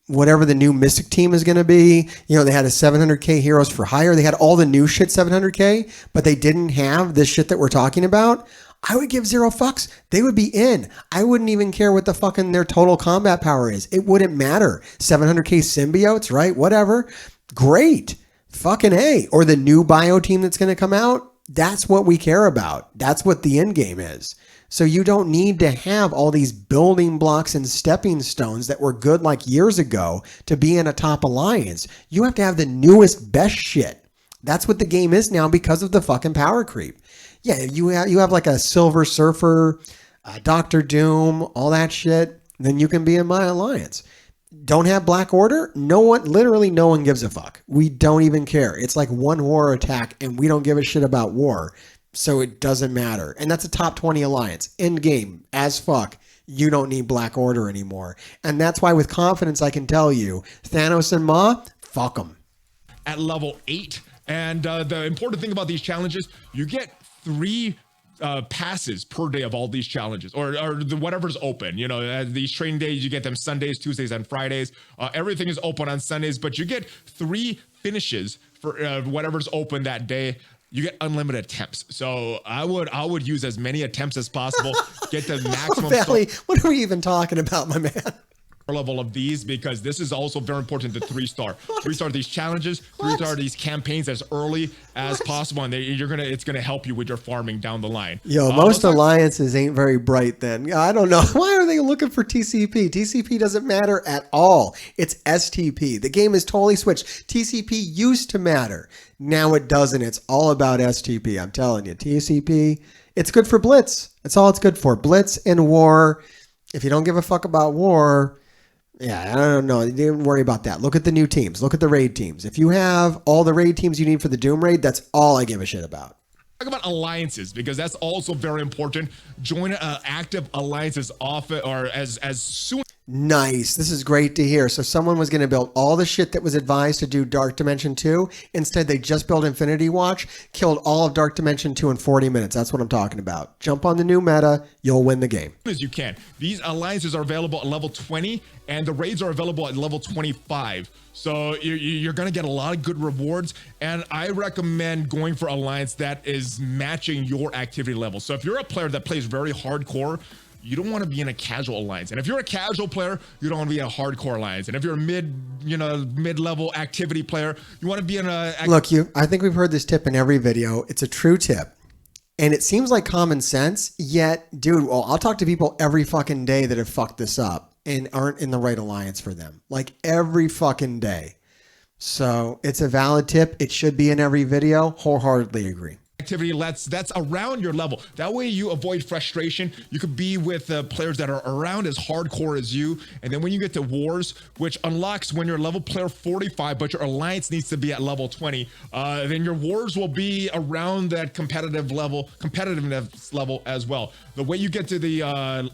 whatever the new Mystic team is going to be, you know, they had a 700k Heroes for Hire, they had all the new shit 700k, but they didn't have this shit that we're talking about, I would give 0 fucks. They would be in. I wouldn't even care what the fucking their total combat power is. It wouldn't matter. 700k symbiotes, right? Whatever. Great. Fucking A. Or the new bio team that's going to come out. That's what we care about. That's what the end game is. So you don't need to have all these building blocks and stepping stones that were good like years ago to be in a top alliance. You have to have the newest, best shit. That's what the game is now because of the fucking power creep. Yeah, you have like a Silver Surfer, Doctor Doom, all that shit, then you can be in my alliance. Don't have Black Order? Literally no one gives a fuck. We don't even care. It's like one war attack and we don't give a shit about war. So it doesn't matter. And that's a top 20 alliance. End game, as fuck. You don't need Black Order anymore. And that's why with confidence I can tell you, Thanos and Ma, fuck them. At level 8. And the important thing about these challenges, you get 3 passes per day of all these challenges, or whatever's open. You know, these training days, you get them Sundays, Tuesdays, and Fridays. Everything is open on Sundays, but you get 3 finishes for whatever's open that day. You get unlimited attempts. So I would use as many attempts as possible. Get the maximum. Valley, what are we even talking about, my man? Level of these, because this is also very important to 3-star. 3-star these challenges, 3-star these campaigns as early as possible, and it's gonna help you with your farming down the line. Yo, most alliances ain't very bright then. I don't know. Why are they looking for TCP? TCP doesn't matter at all. It's STP. The game is totally switched. TCP used to matter. Now it doesn't. It's all about STP. I'm telling you. TCP, it's good for Blitz. That's all it's good for. Blitz and war. If you don't give a fuck about war, yeah, I don't know. You didn't worry about that. Look at the new teams. Look at the raid teams. If you have all the raid teams you need for the Doom raid, that's all I give a shit about. Talk about alliances, because that's also very important. Join active alliances often, or as soon. Nice. This is great to hear. So someone was going to build all the shit that was advised to do Dark Dimension 2. Instead, they just built Infinity Watch, killed all of Dark Dimension 2 in 40 minutes. That's what I'm talking about. Jump on the new meta. You'll win the game. As you can. These alliances are available at level 20, and the raids are available at level 25. So you're going to get a lot of good rewards, and I recommend going for alliance that is matching your activity level. So if you're a player that plays very hardcore, you don't want to be in a casual alliance. And if you're a casual player, you don't want to be in a hardcore alliance. And if you're a mid-level activity player, you want to be in a... Look, I think we've heard this tip in every video. It's a true tip. And it seems like common sense, yet, dude, well, I'll talk to people every fucking day that have fucked this up and aren't in the right alliance for them. Like every fucking day. So it's a valid tip. It should be in every video. Wholeheartedly agree. Activity that's around your level. That way you avoid frustration. You could be with players that are around as hardcore as you, and then when you get to wars, which unlocks when you're level player 45, but your alliance needs to be at level 20, then your wars will be around that competitiveness level as well. The way you get to the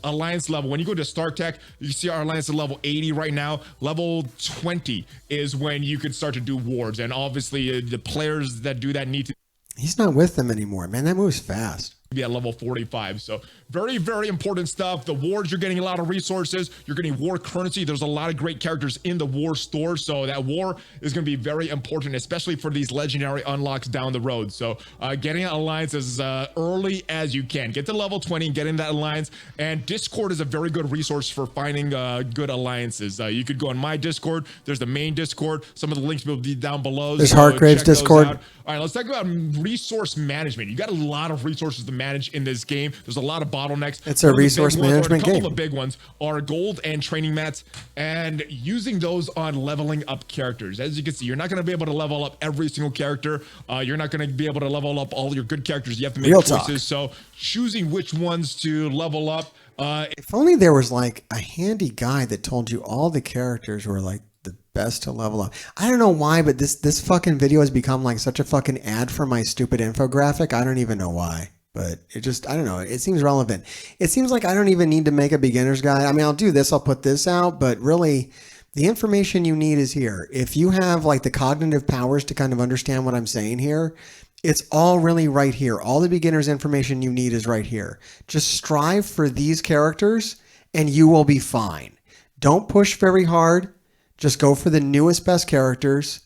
alliance level, when you go to Start Tech, you see our alliance at level 80 right now. Level 20 is when you could start to do wars, and obviously the players that do that need to. He's not with them anymore, man. That moves fast. Be at level 45. So very, very important stuff. The wars, you're getting a lot of resources. You're getting war currency. There's a lot of great characters in the war store. So that war is going to be very important, especially for these legendary unlocks down the road. So getting an alliance as early as you can. Get to level 20 and get in that alliance. And Discord is a very good resource for finding good alliances. You could go on my Discord. There's the main Discord. Some of the links will be down below. There's HeartGrave's Discord. All right, let's talk about resource management. You got a lot of resources to manage manage in this game. There's a lot of bottlenecks. It's a resource management game. A couple of big ones are gold and training mats, and using those on leveling up characters. As you can see, you're not going to be able to level up every single character. You're not going to be able to level up all your good characters. You have to make choices. So choosing which ones to level up. If only there was like a handy guide that told you all the characters were like the best to level up. I don't know why, but this fucking video has become like such a fucking ad for my stupid infographic. I don't even know why, but it just, I don't know. It seems relevant. It seems like I don't even need to make a beginner's guide. I mean, I'll do this, I'll put this out, but really the information you need is here. If you have like the cognitive powers to kind of understand what I'm saying here, it's all really right here. All the beginner's information you need is right here. Just strive for these characters and you will be fine. Don't push very hard. Just go for the newest, best characters,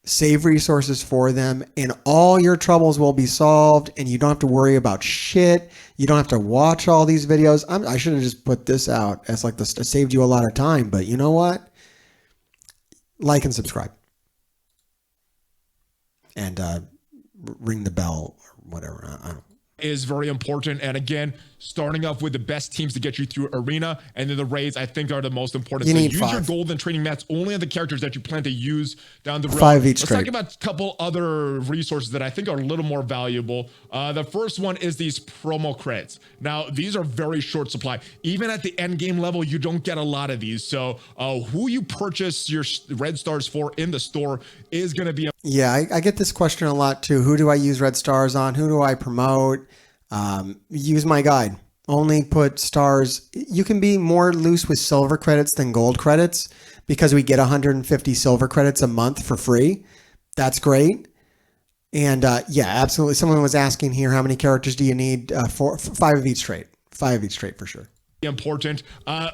save resources for them, and all your troubles will be solved, and you don't have to worry about shit. You don't have to watch all these videos. I should have just put this out as like this. It saved you a lot of time, but you know what? Like and subscribe. And ring the bell or whatever. I don't know. Is very important. And again, starting off with the best teams to get you through Arena, and then the raids I think are the most important. You so need use 5. your gold and training mats only on the characters that you plan to use down the road. 5 each Let's trade. talk about a couple other resources that I think are a little more valuable. The first one is these promo credits. Now, these are very short supply. Even at the end game level, you don't get a lot of these. So who you purchase your red stars for in the store is going to be Yeah, I get this question a lot too. Who do I use red stars on? Who do I promote? Use my guide. Only put stars. You can be more loose with silver credits than gold credits because we get 150 silver credits a month for free. That's great. And yeah, absolutely. Someone was asking here, how many characters do you need? 5 of each trait. 5 of each trait for sure. Important.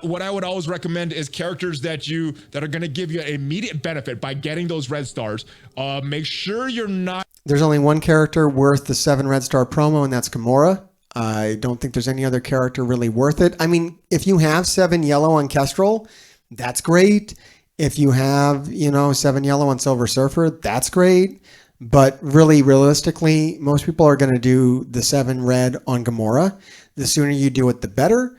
What I would always recommend is characters that are going to give you an immediate benefit by getting those red stars. Make sure you're not. There's only one character worth the 7 red star promo, and that's Gamora. I don't think there's any other character really worth it. I mean, if you have 7 yellow on Kestrel, that's great. If you have, 7 yellow on Silver Surfer, that's great. But really, realistically, most people are going to do the 7 red on Gamora. The sooner you do it, the better.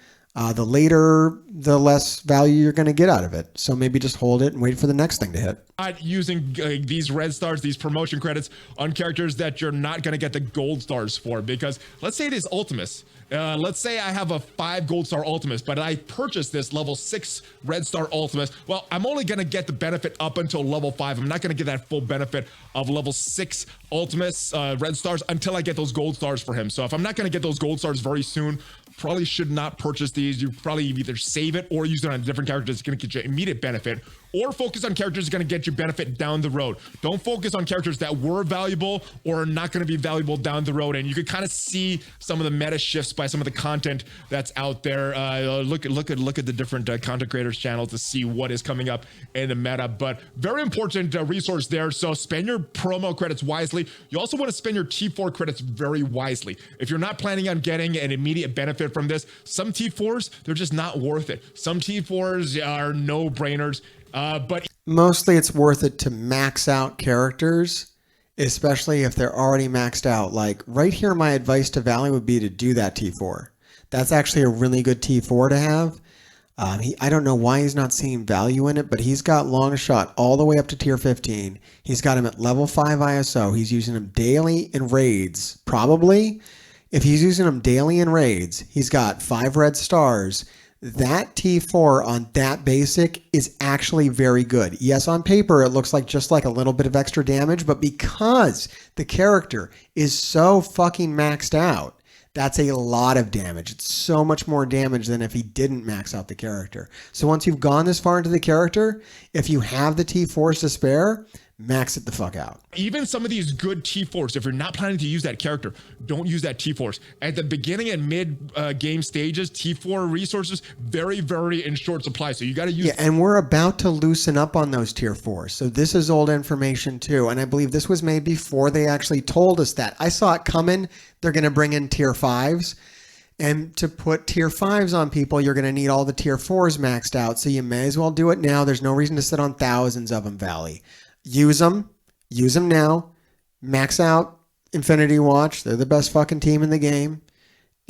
The later, the less value you're going to get out of it. So maybe just hold it and wait for the next thing to hit. Not using these red stars, these promotion credits on characters that you're not going to get the gold stars for. Because let's say this Ultimus. Let's say I have a 5 gold star Ultimus, but I purchased this level 6 red star Ultimus. Well, I'm only going to get the benefit up until level 5. I'm not going to get that full benefit of level 6 Ultimus red stars until I get those gold stars for him. So if I'm not going to get those gold stars very soon, probably should not purchase these. You probably either save it or use it on a different character that's going to get you immediate benefit, or focus on characters that are going to get you benefit down the road. Don't focus on characters that were valuable or are not going to be valuable down the road. And you can kind of see some of the meta shifts by some of the content that's out there. Look at the different content creators channels to see what is coming up in the meta. But very important resource there. So spend your promo credits wisely. You also want to spend your T4 credits very wisely. If you're not planning on getting an immediate benefit from this, some T4s, they're just not worth it. Some T4s are no-brainers. But mostly it's worth it to max out characters, especially if they're already maxed out. Like right here, my advice to Valley would be to do that T4. That's actually a really good T4 to have. I don't know why he's not seeing value in it, but he's got long shot all the way up to tier 15. He's got him at level 5 ISO. He's using him daily in raids. Probably if he's using him daily in raids, he's got 5 red stars. That T4 on that basic is actually very good. Yes, on paper, it looks like just like a little bit of extra damage, but because the character is so fucking maxed out, that's a lot of damage. It's so much more damage than if he didn't max out the character. So once you've gone this far into the character, if you have the T4s to spare, max it the fuck out. Even some of these good T4s, if you're not planning to use that character, don't use that T4s. At the beginning and mid game stages, T4 resources, very, very in short supply. So you got to use. Yeah, and we're about to loosen up on those tier 4s. So this is old information too. And I believe this was made before they actually told us that. I saw it coming. They're going to bring in tier 5s. And to put tier 5s on people, you're going to need all the tier 4s maxed out. So you may as well do it now. There's no reason to sit on thousands of them, Valley. Use them now, max out Infinity Watch. They're the best fucking team in the game.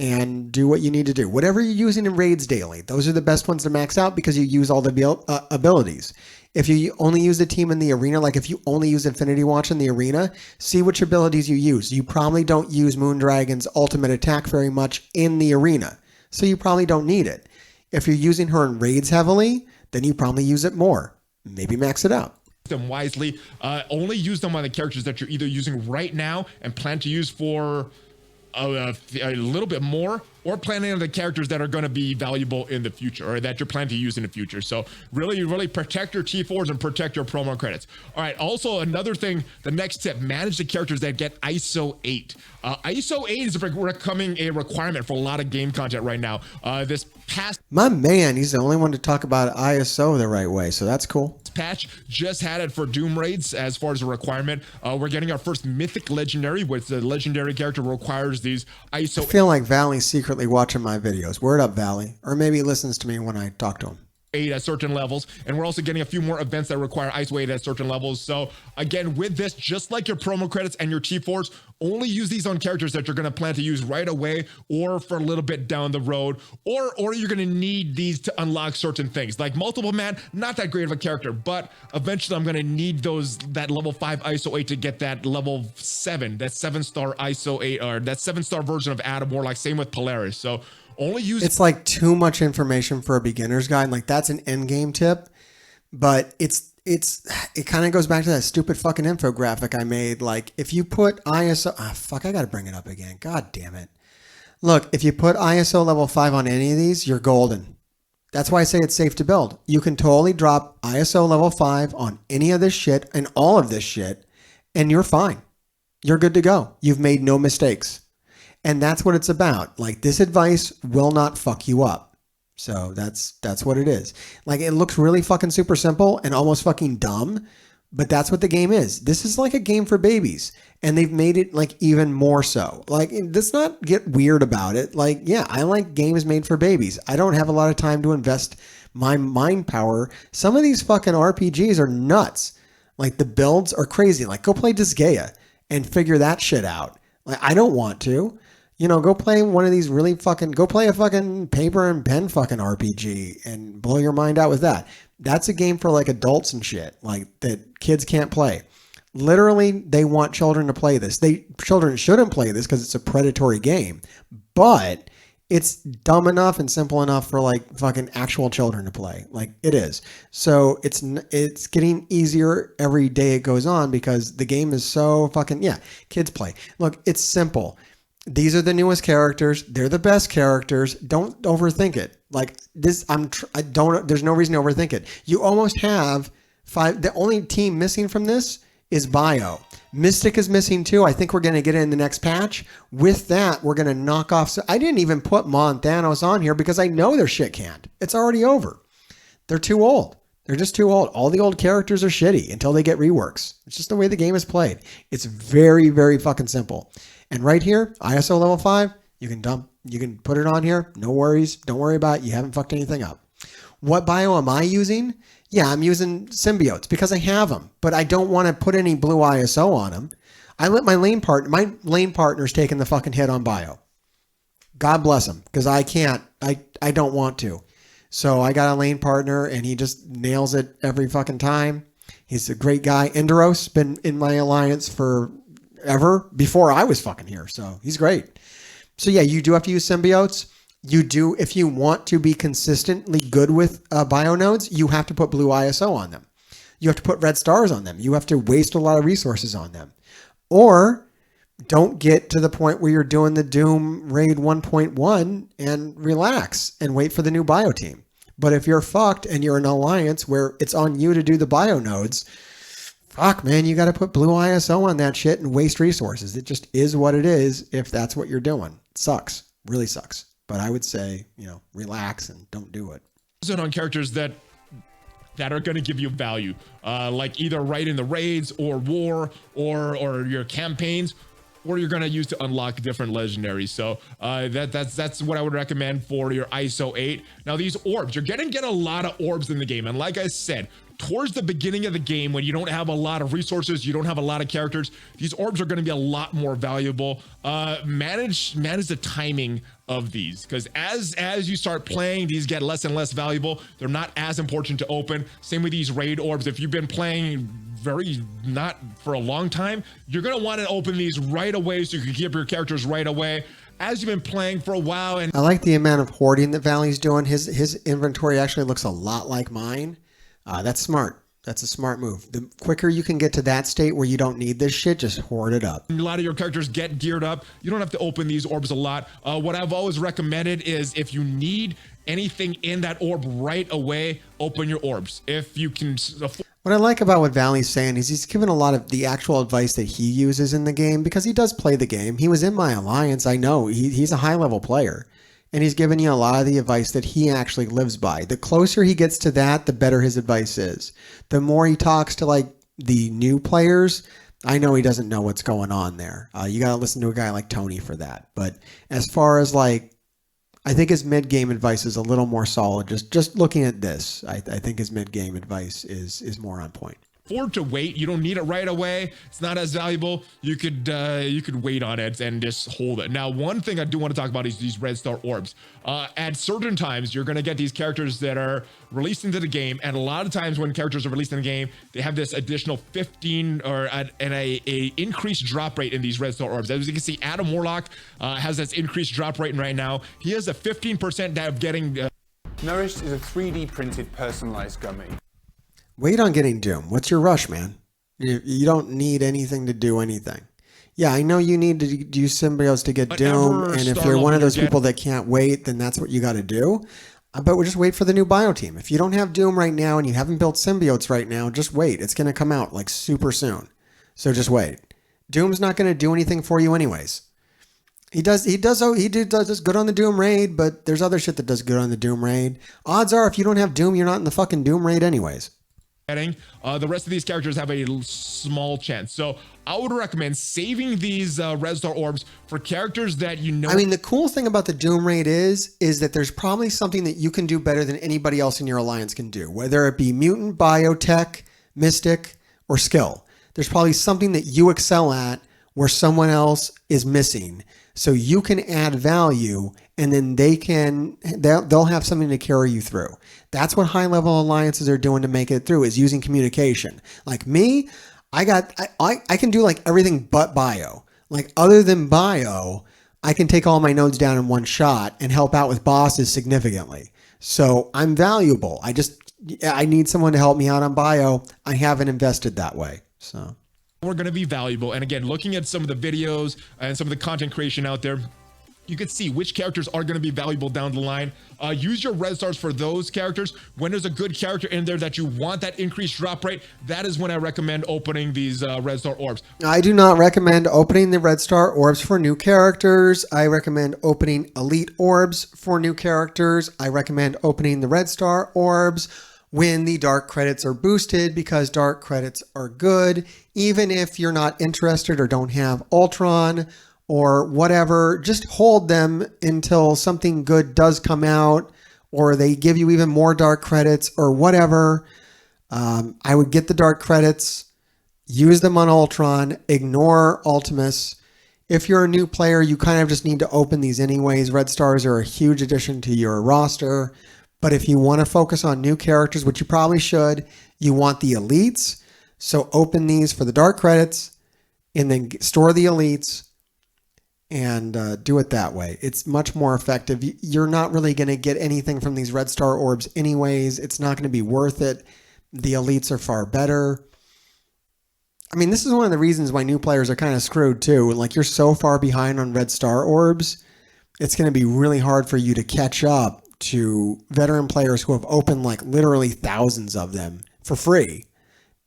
and do what you need to do. Whatever you're using in raids daily, those are the best ones to max out because you use all the abilities. If you only use the team in the arena, like if you only use Infinity Watch in the arena, see which abilities you use. You probably don't use Moondragon's ultimate attack very much in the arena, so you probably don't need it. If you're using her in raids heavily, then you probably use it more. Maybe max it out. Them wisely. Only use them on the characters that you're either using right now and plan to use for a little bit more, or planning on the characters that are going to be valuable in the future, or that you're planning to use in the future. So really protect your T4s and protect your promo credits. All right, also another thing, the next tip, manage the characters that get ISO 8. ISO 8 is becoming a requirement for a lot of game content right now. This past my man, he's the only one to talk about ISO the right way, so that's cool. Patch just had it for Doom raids as far as a requirement. We're getting our first mythic legendary, which the legendary character requires these ISO. I feel like Valley's secretly watching my videos. Word up, Valley. Or maybe he listens to me when I talk to him. 8 at certain levels, and we're also getting a few more events that require ISO 8 at certain levels. So again, with this, just like your promo credits and your T4s, only use these on characters that you're going to plan to use right away or for a little bit down the road, or you're going to need these to unlock certain things. Like Multiple Man, not that great of a character, but eventually I'm going to need that level 5 ISO 8 to get that level 7, that 7-star ISO 8, or that 7-star version of Adam Warlock. Same with Polaris. So only use. It's like too much information for a beginner's guide. Like that's an end game tip, but it kind of goes back to that stupid fucking infographic I made. Like if you put ISO, I got to bring it up again. God damn it. Look, if you put ISO level 5 on any of these, you're golden. That's why I say it's safe to build. You can totally drop ISO level 5 on any of this shit and all of this shit, and you're fine. You're good to go. You've made no mistakes. And that's what it's about. Like this advice will not fuck you up. So that's what it is. Like it looks really fucking super simple and almost fucking dumb, but that's what the game is. This is like a game for babies, and they've made it like even more so. Like let's not get weird about it. Like, yeah, I like games made for babies. I don't have a lot of time to invest my mind power. Some of these fucking RPGs are nuts. Like the builds are crazy. Like go play Disgaea and figure that shit out. Like I don't want to. You know, go play one of these go play a fucking paper and pen fucking RPG and blow your mind out with that. That's a game for like adults and shit, like that kids can't play. Literally, they want children to play this. Children shouldn't play this because it's a predatory game, but it's dumb enough and simple enough for like fucking actual children to play. Like it is. So it's getting easier every day it goes on because the game is so fucking, yeah, kids play. Look, it's simple. These are the newest characters. They're the best characters. Don't overthink it. Like this, there's no reason to overthink it. You almost have 5. The only team missing from this is Bio. Mystic is missing too. I think we're going to get it in the next patch. With that, we're going to knock off. So I didn't even put Ma and Thanos on here because I know their shit can't. It's already over. They're too old. They're just too old. All the old characters are shitty until they get reworks. It's just the way the game is played. It's very, very fucking simple. And right here, ISO level 5, you can put it on here. No worries. Don't worry about it. You haven't fucked anything up. What bio am I using? Yeah, I'm using symbiotes because I have them, but I don't want to put any blue ISO on them. I let my lane partner's taking the fucking hit on bio. God bless him, because I can't. I don't want to. So I got a lane partner, and he just nails it every fucking time. He's a great guy. Enderos, been in my alliance for ever before I was fucking here, so he's great. So yeah, you do have to use symbiotes. You do, if you want to be consistently good with bio nodes, you have to put blue ISO on them. You have to put red stars on them. You have to waste a lot of resources on them. Or don't get to the point where you're doing the Doom Raid 1.1 and relax and wait for the new bio team. But if you're fucked and you're in an alliance where it's on you to do the bio nodes, fuck, man, you got to put blue ISO on that shit and waste resources. It just is what it is if that's what you're doing. It sucks. Really sucks. But I would say, relax and don't do it. On characters that are going to give you value, like either right in the raids or war or your campaigns, or you're going to use to unlock different legendaries. So that's what I would recommend for your ISO 8. Now these orbs, you're going to get a lot of orbs in the game. And like I said, towards the beginning of the game, when you don't have a lot of resources, you don't have a lot of characters, these orbs are going to be a lot more valuable. Manage the timing of these, because as you start playing, these get less and less valuable. They're not as important to open. Same with these raid orbs. If you've been playing not for a long time, you're going to want to open these right away so you can keep your characters right away. As you've been playing for a while, and I like the amount of hoarding that Valley's doing. His inventory actually looks a lot like mine. That's smart. That's a smart move. The quicker you can get to that state where you don't need this shit, just hoard it up. A lot of your characters get geared up. You don't have to open these orbs a lot. What I've always recommended is if you need anything in that orb right away, open your orbs. If you can afford. What I like about what Valley's saying is he's given a lot of the actual advice that he uses in the game because he does play the game. He was in my alliance. I know he's a high level player. And he's giving you a lot of the advice that he actually lives by. The closer he gets to that, the better his advice is. The more he talks to like the new players, I know he doesn't know what's going on there. You got to listen to a guy like Tony for that. But as far as like, I think his mid-game advice is a little more solid. Just looking at this, I think his mid-game advice is more on point. Afford to wait. You don't need it right away. It's not as valuable. You could wait on it and just hold it. Now, one thing I do want to talk about is these red star orbs. At certain times, you're going to get these characters that are released into the game, and a lot of times when characters are released in the game, they have this additional 15 or a increased drop rate in these red star orbs. As you can see, Adam Warlock has this increased drop rate right now. He has a 15% of getting. Nourished is a 3D printed personalized gummy. Wait on getting Doom. What's your rush, man? You don't need anything to do anything. Yeah, I know you need to use symbiotes to get Doom, and if you're one of those people that can't wait, then that's what you got to do. But we'll just wait for the new bio team. If you don't have Doom right now and you haven't built symbiotes right now, just wait. It's going to come out like super soon. So just wait. Doom's not going to do anything for you anyways. He does good on the Doom raid, but there's other shit that does good on the Doom raid. Odds are if you don't have Doom, you're not in the fucking Doom raid anyways. The rest of these characters have a small chance. So I would recommend saving these red star orbs for characters that you know. I mean, the cool thing about the Doom raid is that there's probably something that you can do better than anybody else in your alliance can do, whether it be mutant, biotech, mystic, or skill. There's probably something that you excel at where someone else is missing. So you can add value, and then they'll have something to carry you through. That's what high level alliances are doing to make it through, is using communication. Like me, I can do like everything but bio. Like other than bio, I can take all my nodes down in one shot and help out with bosses significantly. So I'm valuable. I need someone to help me out on bio. I haven't invested that way. So we're going to be valuable. And again, looking at some of the videos and some of the content creation out there, you can see which characters are going to be valuable down the line. Use your red stars for those characters. When there's a good character in there that you want that increased drop rate, that is when I recommend opening these red star orbs. I do not recommend opening the red star orbs for new characters. I recommend opening elite orbs for new characters. I recommend opening the red star orbs when the dark credits are boosted, because dark credits are good. Even if you're not interested or don't have Ultron or whatever, just hold them until something good does come out, or they give you even more dark credits or whatever. I would get the dark credits, use them on Ultron, ignore Ultimus. If you're a new player, you kind of just need to open these anyways. Red stars are a huge addition to your roster. But if you want to focus on new characters, which you probably should, you want the elites. So open these for the dark credits and then store the elites and do it that way. It's much more effective. You're not really going to get anything from these red star orbs anyways. It's not going to be worth it. The elites are far better. I mean, this is one of the reasons why new players are kind of screwed too. Like, you're so far behind on red star orbs, it's going to be really hard for you to catch up to veteran players who have opened like literally thousands of them for free.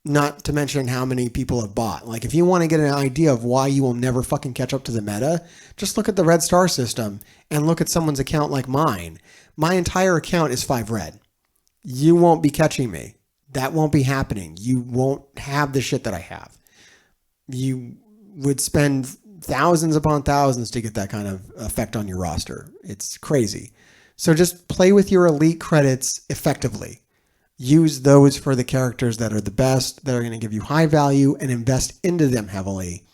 Not to mention how many people have bought. Like, if you want to get an idea of why you will never fucking catch up to the meta, just look at the red star system and look at someone's account like mine. My entire account is 5 red. You won't be catching me. That won't be happening. You won't have the shit that I have. You would spend thousands upon thousands to get that kind of effect on your roster. It's crazy. So just play with your elite credits effectively. Use those for the characters that are the best, that are going to give you high value, and invest into them heavily.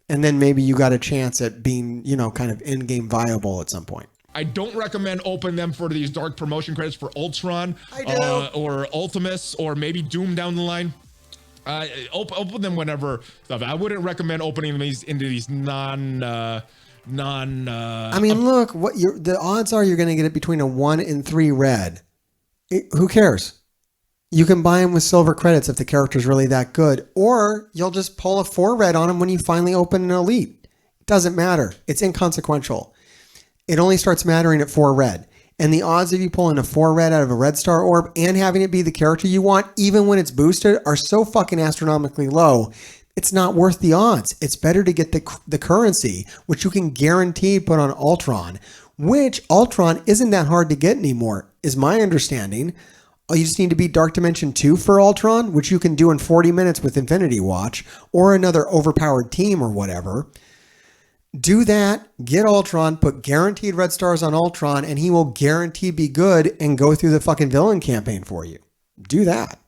and then maybe you got a chance at being, you know, kind of in-game viable at some point. I don't recommend open them for these dark promotion credits for Ultron or Ultimus or maybe Doom down the line. Open them whenever stuff. I wouldn't recommend opening these into these I mean, look, the odds are you're going to get it between a 1 and 3 red. Who cares? You can buy them with silver credits if the character's really that good, or you'll just pull a 4 red on them when you finally open an elite. It doesn't matter. It's inconsequential. It only starts mattering at 4 red. And the odds of you pulling a 4 red out of a red star orb and having it be the character you want, even when it's boosted, are so fucking astronomically low. It's not worth the odds. It's better to get the currency, which you can guarantee put on Ultron, which Ultron isn't that hard to get anymore, is my understanding. You just need to beat Dark Dimension 2 for Ultron, which you can do in 40 minutes with Infinity Watch, or another overpowered team or whatever. Do that, get Ultron, put guaranteed red stars on Ultron, and he will guaranteed be good and go through the fucking villain campaign for you. Do that.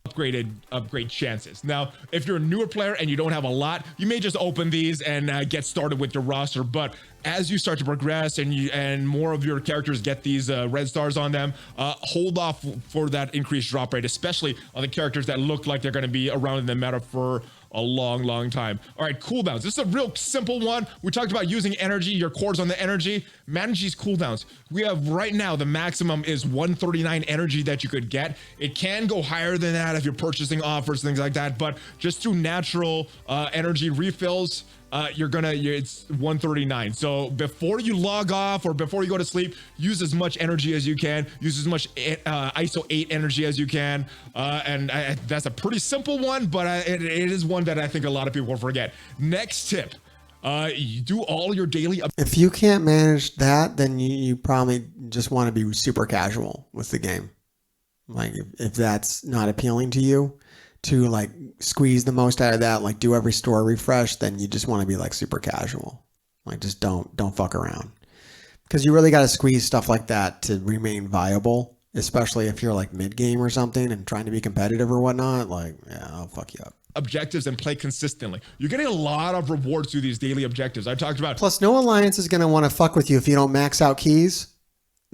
Upgrade chances. Now, if you're a newer player and you don't have a lot, you may just open these and get started with your roster. But as you start to progress and more of your characters get these red stars on them, hold off for that increased drop rate, especially on the characters that look like they're going to be around in the meta for a long time. All right, cooldowns. This is a real simple one. We talked about using energy, your cores on the energy. Manage these cooldowns. We have right now, the maximum is 139 energy that you could get. It can go higher than that if you're purchasing offers, things like that, but just through natural energy refills, it's 139. So before you log off or before you go to sleep, use as much energy as you can, use as much ISO 8 energy as you can. That's a pretty simple one, but it is one that I think a lot of people will forget. Next tip, you do all your daily. If you can't manage that, then you probably just want to be super casual with the game. Like if that's not appealing to you, to like squeeze the most out of that, like do every store refresh, then you just want to be like super casual. Like just don't fuck around, because you really got to squeeze stuff like that to remain viable, especially if you're like mid game or something and trying to be competitive or whatnot. Like, yeah, I'll fuck you up. Objectives and play consistently. You're getting a lot of rewards through these daily objectives. I talked about. Plus, no alliance is going to want to fuck with you if you don't max out keys.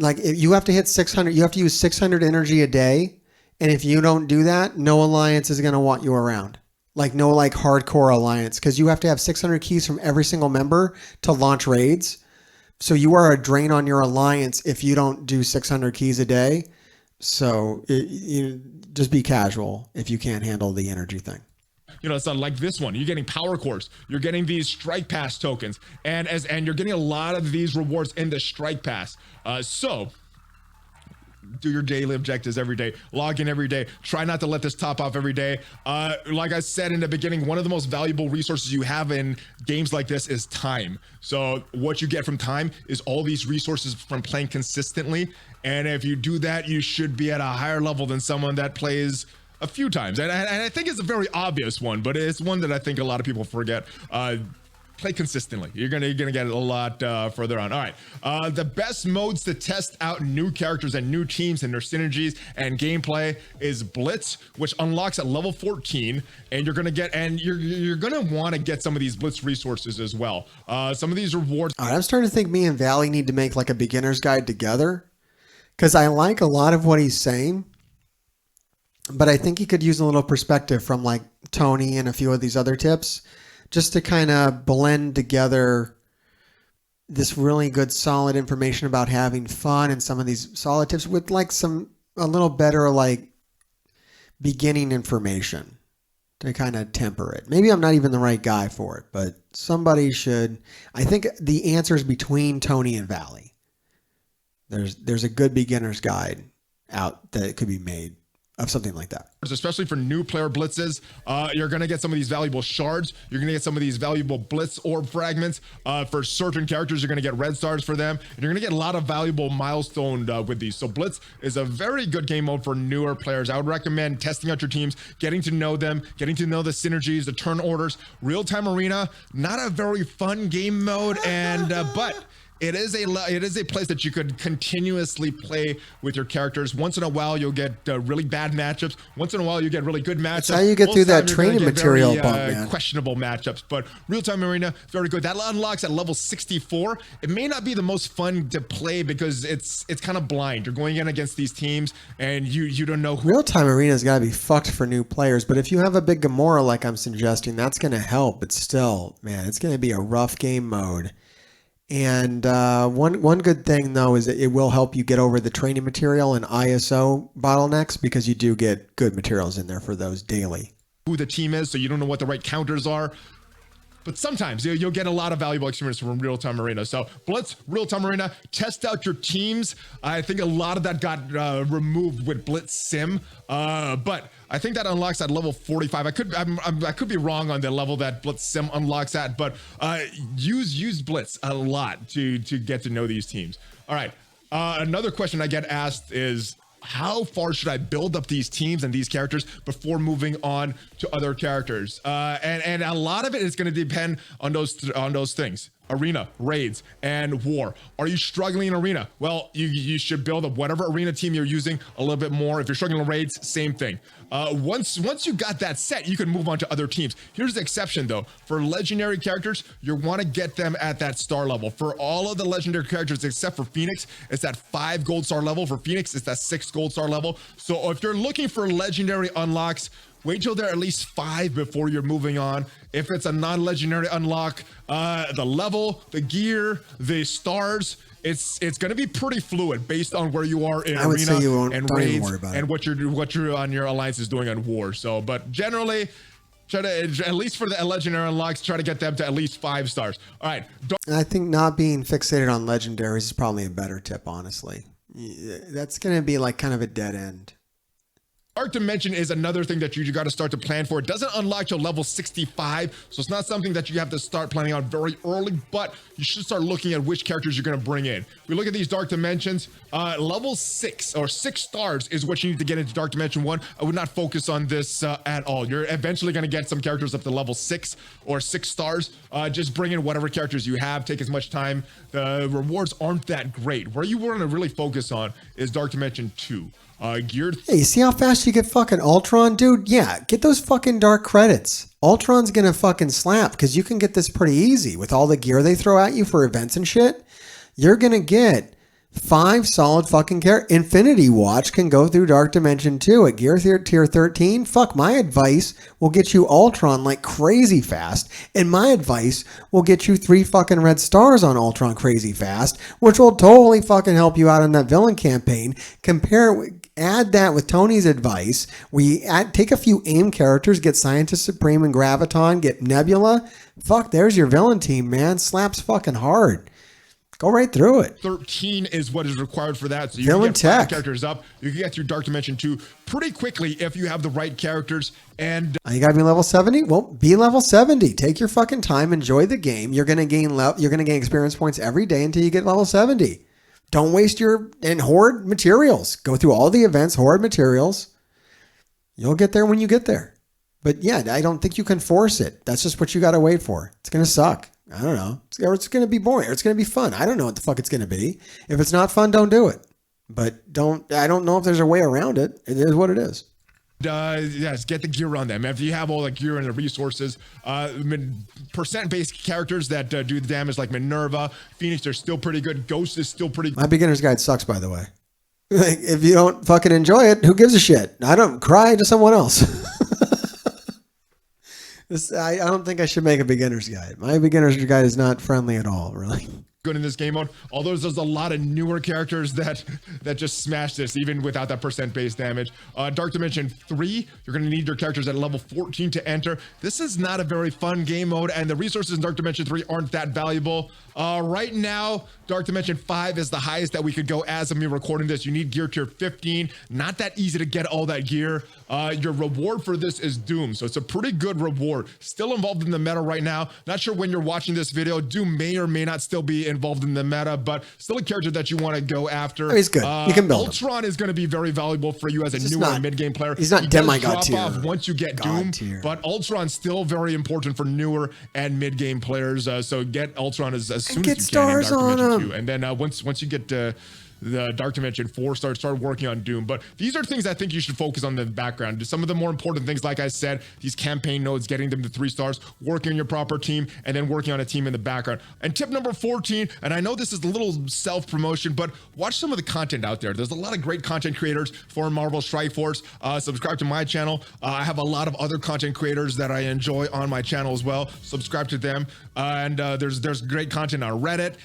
Like if you have to hit 600, you have to use 600 energy a day. And if you don't do that, no alliance is going to want you around. Like no like hardcore alliance, because you have to have 600 keys from every single member to launch raids. So you are a drain on your alliance if you don't do 600 keys a day. So you just be casual if you can't handle the energy thing. You know, it's not like this one. You're getting power cores. You're getting these strike pass tokens, and you're getting a lot of these rewards in the strike pass. So do your daily objectives every day, log in every day, try not to let this top off every day. Like I said in the beginning, one of the most valuable resources you have in games like this is time. So what you get from time is all these resources from playing consistently. And if you do that, you should be at a higher level than someone that plays a few times. And I think it's a very obvious one, but it's one that I think a lot of people forget. Play consistently. You're gonna get a lot further on. All right, the best modes to test out new characters and new teams and their synergies and gameplay is Blitz, which unlocks at level 14, and you're gonna want to get some of these Blitz resources as well. Some of these rewards. All right, I'm starting to think me and Valley need to make like a beginner's guide together, because I like a lot of what he's saying, but I think he could use a little perspective from like Tony and a few of these other tips, just to kind of blend together this really good solid information about having fun and some of these solid tips with like a little better like beginning information to kind of temper it. Maybe I'm not even the right guy for it, but somebody should. I think the answer is between Tony and Valley. There's a good beginner's guide out that could be made of something like that. Especially for new player blitzes, you're going to get some of these valuable shards. You're going to get some of these valuable blitz orb fragments. For certain characters, you're going to get red stars for them. And you're going to get a lot of valuable milestone with these. So Blitz is a very good game mode for newer players. I would recommend testing out your teams, getting to know them, getting to know the synergies, the turn orders. Real-time arena, not a very fun game mode, and but it is a place that you could continuously play with your characters. Once in a while, you'll get really bad matchups. Once in a while, you get really good matchups. That's how you get through that training material bump, man. Questionable matchups, but real-time arena, very good. That unlocks at level 64. It may not be the most fun to play because it's kind of blind. You're going in against these teams, and you don't know who. Real-time arena's got to be fucked for new players, but if you have a big Gamora like I'm suggesting, that's going to help. But still, man, it's going to be a rough game mode. And one good thing, though, is that it will help you get over the training material and ISO bottlenecks because you do get good materials in there for those daily. Who the team is, so you don't know what the right counters are. But sometimes you'll get a lot of valuable experience from real-time arena. So Blitz, real-time arena, test out your teams. I think a lot of that got removed with Blitz Sim, but I think that unlocks at level 45. I could be wrong on the level that Blitz Sim unlocks at, but use Blitz a lot to get to know these teams. All right, another question I get asked is, how far should I build up these teams and these characters before moving on to other characters? And a lot of it is going to depend on those things. Arena, raids, and war. Are you struggling in arena? Well, you should build up whatever arena team you're using a little bit more. If you're struggling in raids, same thing. Once you got that set, you can move on to other teams. Here's the exception though. For legendary characters, you want to get them at that star level. For all of the legendary characters except for Phoenix, it's that 5 gold star level. For Phoenix, it's that 6 gold star level. So if you're looking for legendary unlocks, wait till they're at least 5 before you're moving on. If it's a non-legendary unlock, the level, the gear, the stars, it's going to be pretty fluid based on where you are in arena and raids and what you're on your alliance is doing on war. So, but generally, try to, at least for the legendary unlocks, try to get them to at least 5 stars. All right. I think not being fixated on legendaries is probably a better tip, honestly. That's going to be like kind of a dead end. Dark Dimension is another thing that you got to start to plan for. It doesn't unlock till level 65, so it's not something that you have to start planning on very early, but you should start looking at which characters you're going to bring in. If we look at these Dark Dimensions, level 6 or 6 stars is what you need to get into Dark Dimension 1. I would not focus on this at all. You're eventually going to get some characters up to level 6 or 6 stars. Just bring in whatever characters you have. Take as much time. The rewards aren't that great. Where you want to really focus on is Dark Dimension 2. Geared. Hey, you see how fast you get fucking Ultron, dude? Yeah, get those fucking dark credits. Ultron's gonna fucking slap because you can get this pretty easy with all the gear they throw at you for events and shit. You're gonna get 5 solid fucking characters. Infinity Watch can go through Dark Dimension 2 at gear tier 13. Fuck, my advice will get you Ultron like crazy fast, and my advice will get you 3 fucking red stars on Ultron crazy fast, which will totally fucking help you out in that villain campaign. Add that with Tony's advice. Take a few AIM characters, get Scientist Supreme and Graviton, get Nebula. Fuck, there's your villain team, man. Slaps fucking hard. Go right through it. 13 is what is required for that. So you can get 5 characters up. You can get through Dark Dimension 2 pretty quickly if you have the right characters. And you gotta be level 70. Well, be level 70. Take your fucking time. Enjoy the game. You're gonna gain experience points every day until you get level 70. Don't waste and hoard materials. Go through all the events, hoard materials. You'll get there when you get there. But yeah, I don't think you can force it. That's just what you got to wait for. It's going to suck. I don't know. It's going to be boring. Or it's going to be fun. I don't know what the fuck it's going to be. If it's not fun, don't do it. But I don't know if there's a way around it. It is what it is. Yes, get the gear on them. If you have all the gear and the resources, percent-based characters that do the damage like Minerva, Phoenix are still pretty good. Ghost is still pretty good. My beginner's guide sucks, by the way. Like, if you don't fucking enjoy it, who gives a shit? I don't cry to someone else. I don't think I should make a beginner's guide. My beginner's guide is not friendly at all, really. Good in this game mode, although there's a lot of newer characters that just smash this even without that percent-based damage. Dark Dimension 3, you're going to need your characters at level 14 to enter. This is not a very fun game mode, and the resources in Dark Dimension 3 aren't that valuable. Right now, Dark Dimension 5 is the highest that we could go as of me recording this. You need gear tier 15. Not that easy to get all that gear. Your reward for this is Doom, so it's a pretty good reward. Still involved in the meta right now. Not sure when you're watching this video. Doom may or may not still be in involved in the meta, but still a character that you want to go after. Oh, he's good. You can build Ultron is going to be very valuable for you as a newer mid-game player. He's not demigod tier. Drop off once you get Doom, but Ultron's still very important for newer and mid-game players. So get Ultron as soon as you can in Dark Dimension 2. And then once you get the Dark Dimension 4 start working on Doom. But these are things I think you should focus on in the background. Some of the more important things, like I said, these campaign nodes, getting them to 3 stars, working on your proper team, and then working on a team in the background. And tip number 14, and I know this is a little self-promotion, but watch some of the content out there. There's a lot of great content creators for Marvel Strike Force. Subscribe to my channel. I have a lot of other content creators that I enjoy on my channel as well. Subscribe to them. And there's great content on Reddit,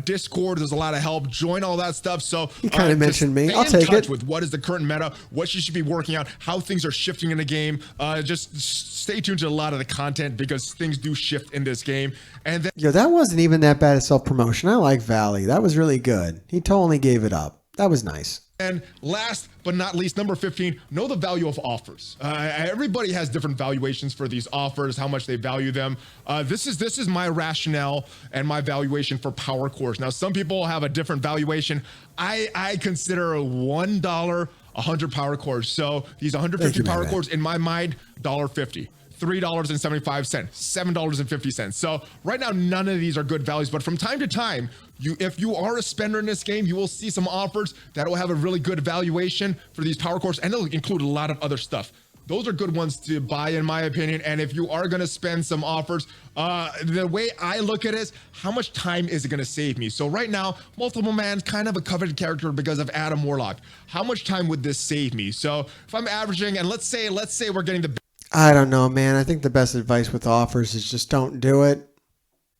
Discord. There's a lot of help. Join all that stuff. So you kind of mentioned me. I'll take it. With what is the current meta, what you should be working on, how things are shifting in the game. Just stay tuned to a lot of the content because things do shift in this game. And then, yo, that wasn't even that bad of self-promotion. I like Valley. That was really good. He totally gave it up. That was nice. And last but not least, number 15, know the value of offers. Everybody has different valuations for these offers, how much they value them. This is my rationale and my valuation for power cores. Now, some people have a different valuation. I consider $1 100 power cores. So these 150 power cores in my mind, $1.50. $3.75, $7.50. So right now, none of these are good values, but from time to time, if you are a spender in this game, you will see some offers that will have a really good valuation for these power cores, and they'll include a lot of other stuff. Those are good ones to buy, in my opinion. And if you are going to spend some offers, the way I look at it is, how much time is it going to save me? So right now, Multiple Man's kind of a coveted character because of Adam Warlock. How much time would this save me? So if I'm averaging, and let's say we're getting the... I don't know, man. I think the best advice with offers is just don't do it.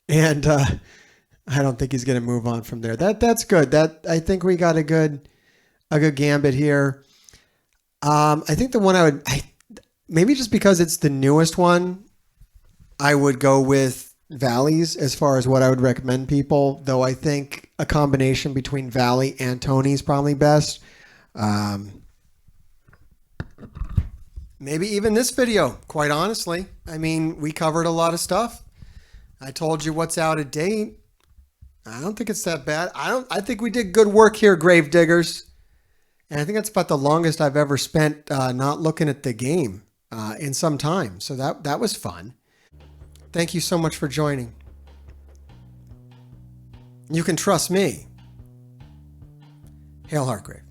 And I don't think he's going to move on from there. That's good. I think we got a good gambit here. I think the one maybe just because it's the newest one, I would go with Valley's as far as what I would recommend people, though I think a combination between Valley and Tony's probably best. Maybe even this video, quite honestly. I mean, we covered a lot of stuff. I told you what's out of date. I don't think it's that bad. I think we did good work here, Grave Diggers. And I think that's about the longest I've ever spent not looking at the game in some time. So that was fun. Thank you so much for joining. You can trust me. Hail Hartgrave.